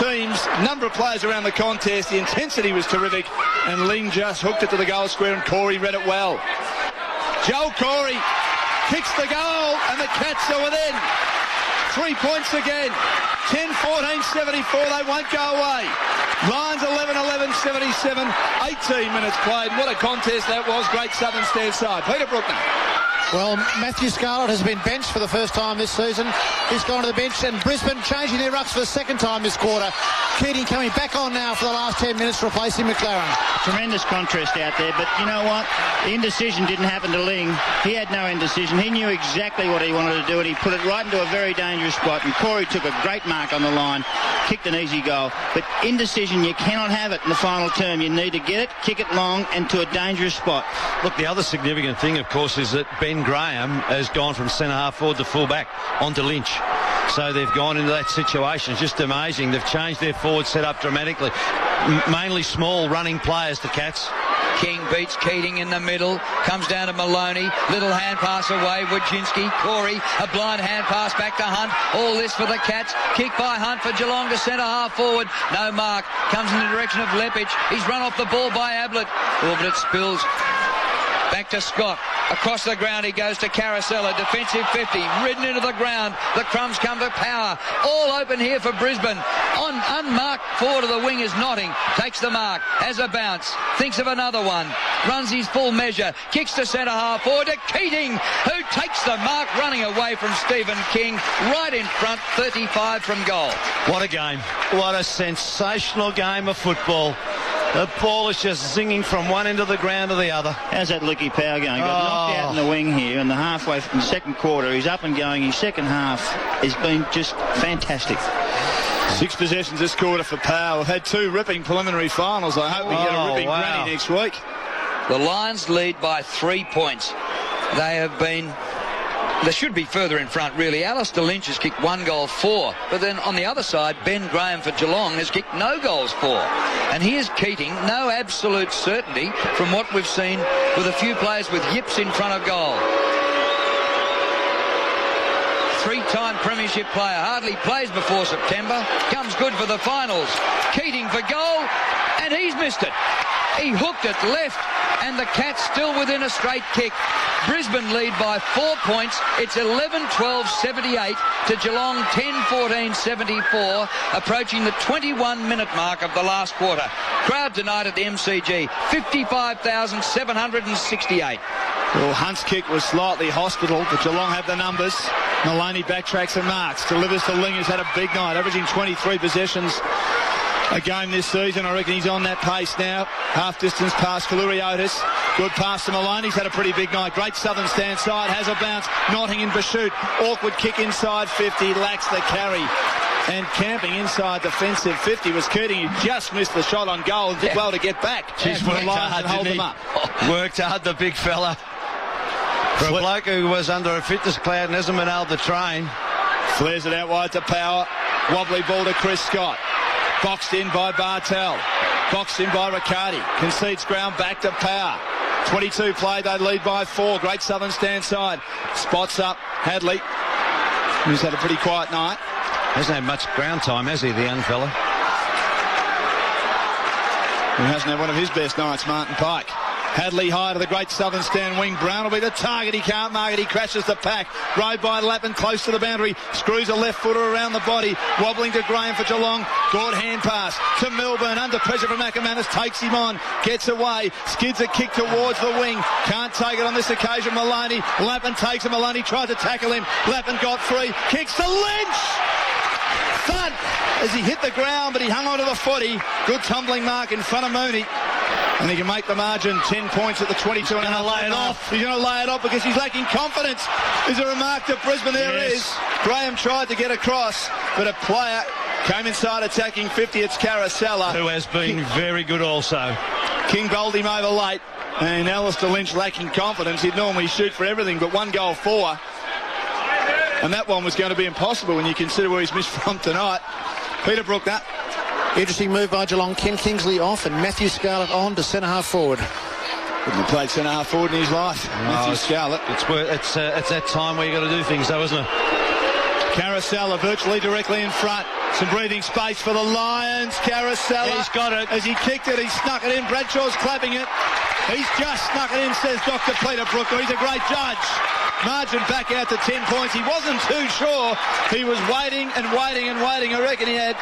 teams. Number of players around the contest. The intensity was terrific. and Ling just hooked it to the goal square, and Corey read it well. Joel Corey kicks the goal, and the Cats are within. 3 points again. 10-14-74, they won't go away. Lions 11-11-77, 18 minutes played. What a contest that was. Great Southern stand side. Peter Brookman. Well, Matthew Scarlett has been benched for the first time this season. He's gone to the bench, and Brisbane changing their rucks for the second time this quarter. Keating coming back on now for the last 10 minutes, replacing McLaren. Tremendous contrast out there, but you know what? The indecision didn't happen to Ling. He had no indecision. He knew exactly what he wanted to do, and he put it right into a very dangerous spot. And Corey took a great mark on the line, kicked an easy goal. But indecision, you cannot have it in the final term. You need to get it, kick it long, and to a dangerous spot. Look, the other significant thing, of course, is that Ben Graham has gone from centre-half forward to full-back onto Lynch. So they've gone into that situation. It's just amazing. They've changed their forward set-up dramatically. Mainly small running players, the Cats. King beats Keating in the middle, comes down to Maloney, little hand pass away, Wojcinski, Corey, a blind hand pass back to Hunt, all this for the Cats, kick by Hunt for Geelong to centre-half forward, no mark, comes in the direction of Leppich, he's run off the ball by Ablett, but it spills. Back to Scott. Across the ground he goes to Carosella. Defensive 50. Ridden into the ground. The crumbs come to Power. All open here for Brisbane. On unmarked forward of the wing is Notting. Takes the mark. Has a bounce. Thinks of another one. Runs his full measure. Kicks to centre half forward to Keating, who takes the mark running away from Stephen King. Right in front. 35 from goal. What a game. What a sensational game of football. The ball is just zinging from one end of the ground to the other. How's that Licky Power going? Got knocked out in the wing here in the halfway from the second quarter. He's up and going. His second half has been just fantastic. 6 possessions this quarter for Power. We've had 2 ripping preliminary finals. I hope we get a ripping granny next week. The Lions lead by 3 points. They should be further in front, really. Alistair Lynch has kicked 1 goal 4. But then on the other side, Ben Graham for Geelong has kicked no goals 4. And here's Keating, no absolute certainty from what we've seen with a few players with yips in front of goal. 3-time premiership player, hardly plays before September, comes good for the finals. Keating for goal, and he's missed it. He hooked it left, and the Cats still within a straight kick. Brisbane lead by 4 points. It's 11-12-78 to Geelong 10-14-74, approaching the 21-minute mark of the last quarter. Crowd tonight at the MCG, 55,768. Well, Hunt's kick was slightly hospital, but Geelong have the numbers. Maloney backtracks and marks, delivers to Ling, who's had a big night, averaging 23 possessions a game this season. I reckon he's on that pace now. Half distance past Kaluriotis. Good pass to Maloney. He's had a pretty big night. Great Southern stand side. Has a bounce. Notting in pursuit. Awkward kick inside 50. Lacks the carry. And camping inside defensive 50 was Keating, who just missed the shot on goal and did well to get back. He's worked hard, hold them up. Worked hard, the big fella. For a bloke who was under a fitness cloud and hasn't been able to train. Flares it out wide to Power. Wobbly ball to Chris Scott. Boxed in by Bartel. Boxed in by Riccardi. Concedes ground back to Power. 22 played, they lead by 4. Great Southern stand side. Spots up Hadley, who's had a pretty quiet night. Hasn't had much ground time, has he, the young fella? He hasn't had one of his best nights, Martin Pike. Hadley high to the Great Southern stand wing. Brown will be the target. He can't mark it. He crashes the pack. Rode by Lappin close to the boundary. Screws a left footer around the body. Wobbling to Graham for Geelong. Good hand pass to Milburn. Under pressure from McManus. Takes him on. Gets away. Skids a kick towards the wing. Can't take it on this occasion. Maloney. Lappin takes it. Maloney tries to tackle him. Lappin got 3. Kicks to Lynch. Thud as he hit the ground, but he hung onto the footy. Good tumbling mark in front of Mooney. And he can make the margin 10 points at the 22 and a half. Lay it off. He's going to lay it off because he's lacking confidence. There's a remark to Brisbane. There it is. Graham tried to get across, but a player came inside attacking 50. It's Carosella, who has been very good also. King bowled him over late. And Alistair Lynch lacking confidence. He'd normally shoot for everything, but 1 goal 4. And that one was going to be impossible when you consider where he's missed from tonight. Peter Brookner. Interesting move by Geelong. Ken Kingsley off and Matthew Scarlett on to centre-half forward. Wouldn't have played centre-half forward in his life. Matthew Scarlett. It's that time where you've got to do things, though, isn't it? Carosella virtually directly in front. Some breathing space for the Lions. Carousel. He's got it. As he kicked it, he snuck it in. Bradshaw's clapping it. He's just snuck it in, says Dr. Peter Brooker. He's a great judge. Margin back out to 10 points. He wasn't too sure. He was waiting and waiting and waiting. I reckon he had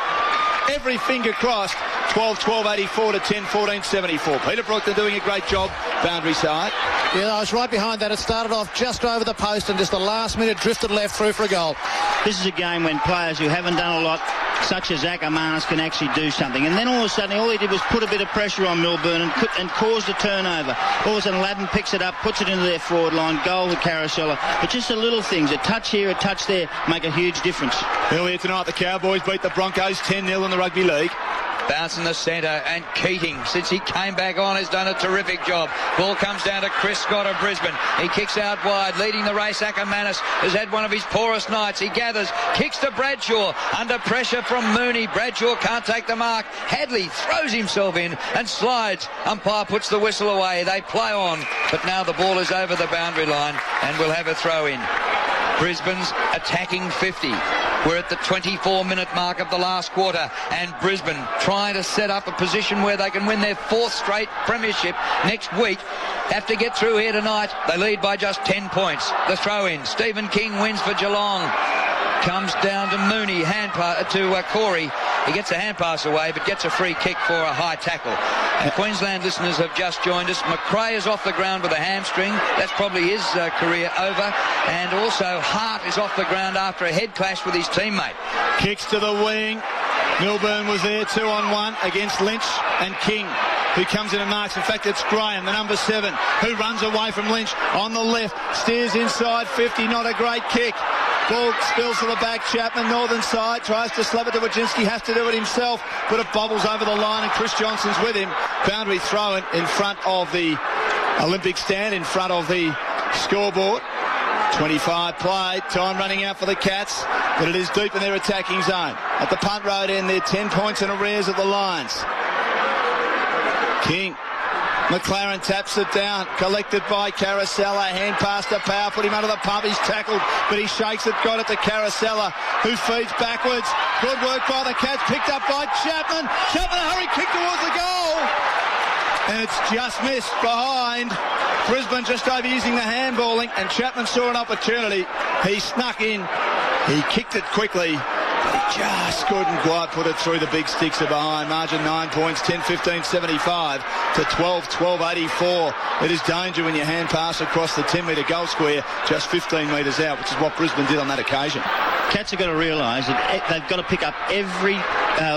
every finger crossed. 12-84 to 10-14-74. Peter Brooker doing a great job. Boundary side. Yeah, I was right behind that. It started off just over the post and just the last minute drifted left through for a goal. This is a game when players who haven't done a lot, such as Zach Amanis, can actually do something. And then all of a sudden, all he did was put a bit of pressure on Milburn and caused a turnover. All of a sudden, Ladden picks it up, puts it into their forward line, goal with Carousel. But just the little things, a touch here, a touch there, make a huge difference. Earlier tonight, the Cowboys beat the Broncos 10-0 in the Rugby League. Bounce in the centre, and Keating, since he came back on, has done a terrific job. Ball comes down to Chris Scott of Brisbane. He kicks out wide, leading the race. Ackermanis has had one of his poorest nights. He gathers, kicks to Bradshaw, under pressure from Mooney. Bradshaw can't take the mark. Hadley throws himself in and slides. Umpire puts the whistle away. They play on, but now the ball is over the boundary line and we'll have a throw in. Brisbane's attacking 50. We're at the 24-minute mark of the last quarter, and Brisbane trying to set up a position where they can win their 4th straight premiership next week. Have to get through here tonight. They lead by just 10 points. The throw-in. Stephen King wins for Geelong. Comes down to Mooney, to Corey. He gets a hand pass away, but gets a free kick for a high tackle. And Queensland listeners have just joined us. McRae is off the ground with a hamstring. That's probably his career over. And also Hart is off the ground after a head clash with his teammate. Kicks to the wing. Milburn was there 2-on-1 against Lynch and King, who comes in and marks. In fact, it's Graham, the number 7, who runs away from Lynch on the left. Steers inside 50, not a great kick. Ball spills to the back. Chapman, northern side, tries to slap it to Wojcinski, has to do it himself, but it bobbles over the line and Chris Johnson's with him. Boundary throw in front of the Olympic stand, in front of the scoreboard. 25 played, time running out for the Cats, but it is deep in their attacking zone. At the punt road end, they're 10 points in arrears of the Lions. King. McLaren taps it down, collected by Carosella, hand pass to Power, put him under the pump, he's tackled, but he shakes it, got it to Carosella, who feeds backwards. Good work by the Cats, picked up by Chapman. Chapman, a hurry kick towards the goal, and it's just missed behind. Brisbane just overusing the handballing, and Chapman saw an opportunity. He snuck in, he kicked it quickly. He just couldn't quite put it through the big sticks of behind. Margin 9 points, 10-15-75 to 12-84. It is danger when you hand pass across the 10-metre goal square just 15 metres out, which is what Brisbane did on that occasion. Cats have got to realise that they've got to pick up every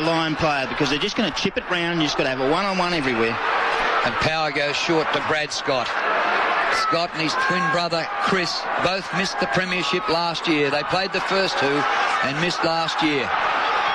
line player, because they're just going to chip it round. You've just got to have a one-on-one everywhere. And Power goes short to Brad Scott. Scott and his twin brother Chris both missed the premiership last year. They played the first 2 and missed last year.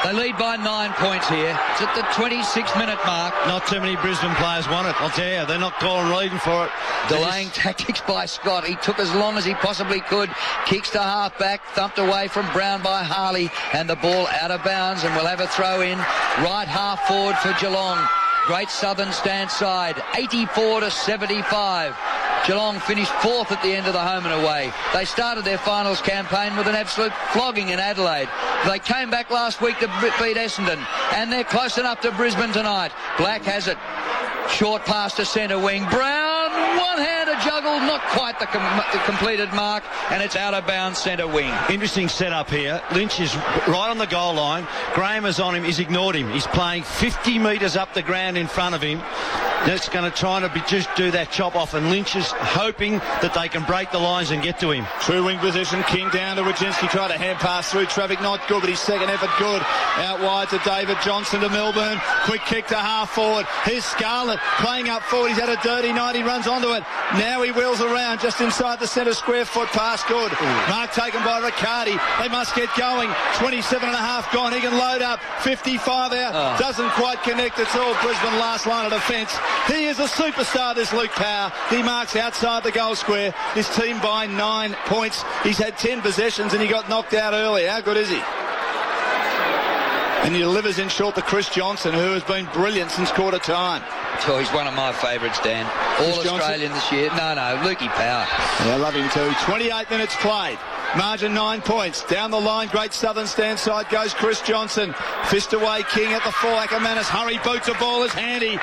They lead by 9 points here. It's at the 26-minute mark. Not too many Brisbane players want it, I'll tell you. They're not calling leading for it. Delaying tactics by Scott. He took as long as he possibly could. Kicks to half-back, thumped away from Brown by Harley, and the ball out of bounds, and we'll have a throw in. Right half forward for Geelong. Great Southern stand side, 84-75. Geelong finished 4th at the end of the home and away. They started their finals campaign with an absolute flogging in Adelaide. They came back last week to beat Essendon, and they're close enough to Brisbane tonight. Black has it. Short pass to centre wing. Brown, one-hander juggle, not quite the completed mark, and it's out of bounds centre wing. Interesting setup here. Lynch is right on the goal line. Graham is on him. He's ignored him. He's playing 50 metres up the ground in front of him. That's going to try to just do that chop off, and Lynch is hoping that they can break the lines and get to him. True wing position. King down to Wojcinski, tried to hand pass through traffic, not good, but his second effort good. Out wide to David Johnson to Milburn. Quick kick to half forward. Here's Scarlett playing up forward. He's had a dirty night. He runs onto it. Now he wheels around just inside the centre square. Foot pass good. Mark taken by Riccardi. They must get going. 27.5 gone. He can load up. 55 out. Doesn't quite connect. It's all Brisbane last line of defence. He is a superstar, this Luke Power. He marks outside the goal square. His team by 9 points. He's had 10 possessions and he got knocked out early. How good is he? And he delivers in short to Chris Johnson, who has been brilliant since quarter time. Oh, he's one of my favourites, Dan. All Australian this year. No, Lukey Power. Yeah, I love him too. 28 minutes played. Margin 9 points. Down the line, Great Southern stand side goes Chris Johnson. Fist away, King at the full. Ackermanis, hurry, boots a ball is handy.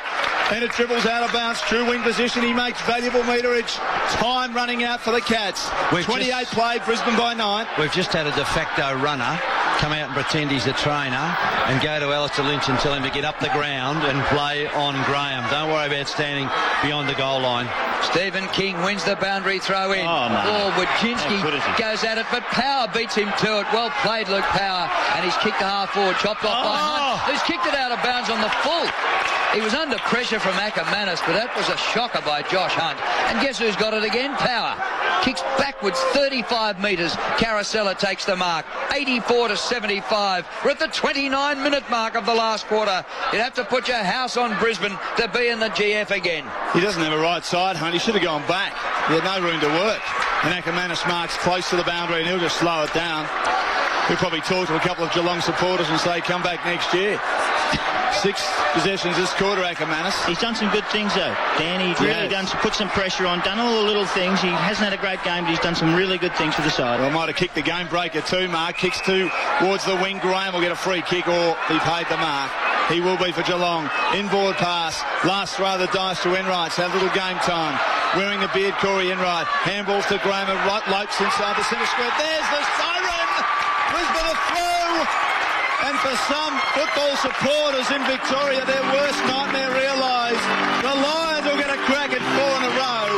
And it dribbles out of bounds. True wing position. He makes valuable meterage. Time running out for the Cats. 28 played, Brisbane by 9. We've just had a de facto runner come out and pretend he's a trainer and go to Alistair Lynch and tell him to get up the ground and play on Graham. Don't worry about standing beyond the goal line. Stephen King wins the boundary throw in. Wojcinski goes at it, but Power beats him to it. Well played, Luke Power. And he's kicked the half forward, chopped off by Hunt, who's kicked it out of bounds on the full. He was under pressure from Ackermanis, but that was a shocker by Josh Hunt. And guess who's got it again? Power. Kicks backwards 35 metres. Carosella takes the mark. 84-75. We're at the 29-minute mark of the last quarter. You'd have to put your house on Brisbane to be in the GF again. He doesn't have a right side, Hunt. He should have gone back. He had no room to work. And Ackermanis marks close to the boundary and he'll just slow it down. We'll probably talk to a couple of Geelong supporters and say, come back next year. 6 possessions this quarter, Ackermanis. He's done some good things, though. Danny really put some pressure on, done all the little things. He hasn't had a great game, but he's done some really good things for the side. Well, might have kicked the game breaker too, Mark. Kicks towards the wing. Graham will get a free kick or be paid the mark. He will be for Geelong. Inboard pass. Last throw of the dice to Enright. So a little game time. Wearing the beard, Corey Enright. Handballs to Graham and Lopes inside the centre square. There's the siren! Brisbane are through! And for some football supporters in Victoria, their worst nightmare realised. The Lions will get a crack at 4 in a row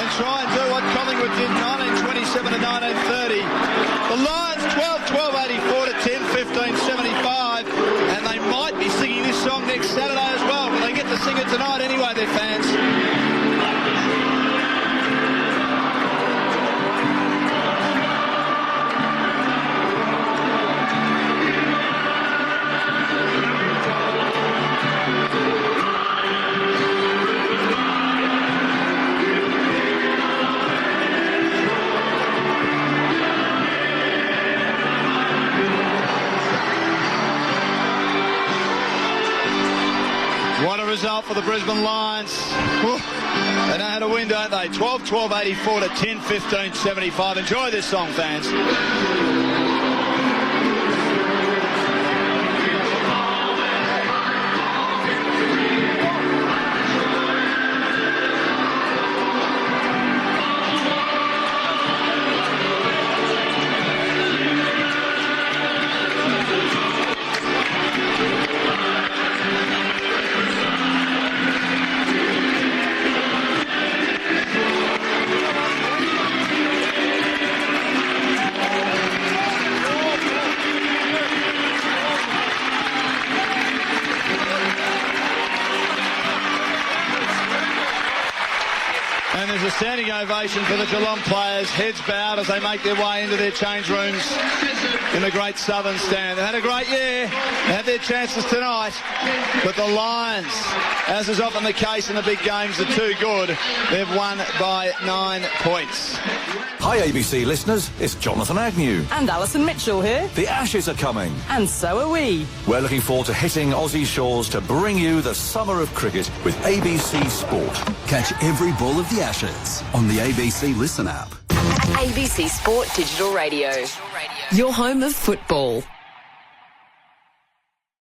and try and do what Collingwood did 1927 to 1930. The Lions 12-84 to 10-15-75, and they might be singing this song next Saturday as well, but they get to sing it tonight anyway, their fans. What a result for the Brisbane Lions. Whew. They know how to win, don't they? 12-84 to 10-15-75. Enjoy this song, fans. And there's a standing ovation for the Geelong players, heads bowed as they make their way into their change rooms in the Great Southern stand. They had a great year, they had their chances tonight, but the Lions, as is often the case in the big games, are too good. They've won by 9 points. Hi ABC listeners, it's Jonathan Agnew. And Alison Mitchell here. The Ashes are coming. And so are we. We're looking forward to hitting Aussie shores to bring you the summer of cricket with ABC Sport. Catch every ball of the Ashes on the ABC Listen app. ABC Sport Digital Radio. Your home of football.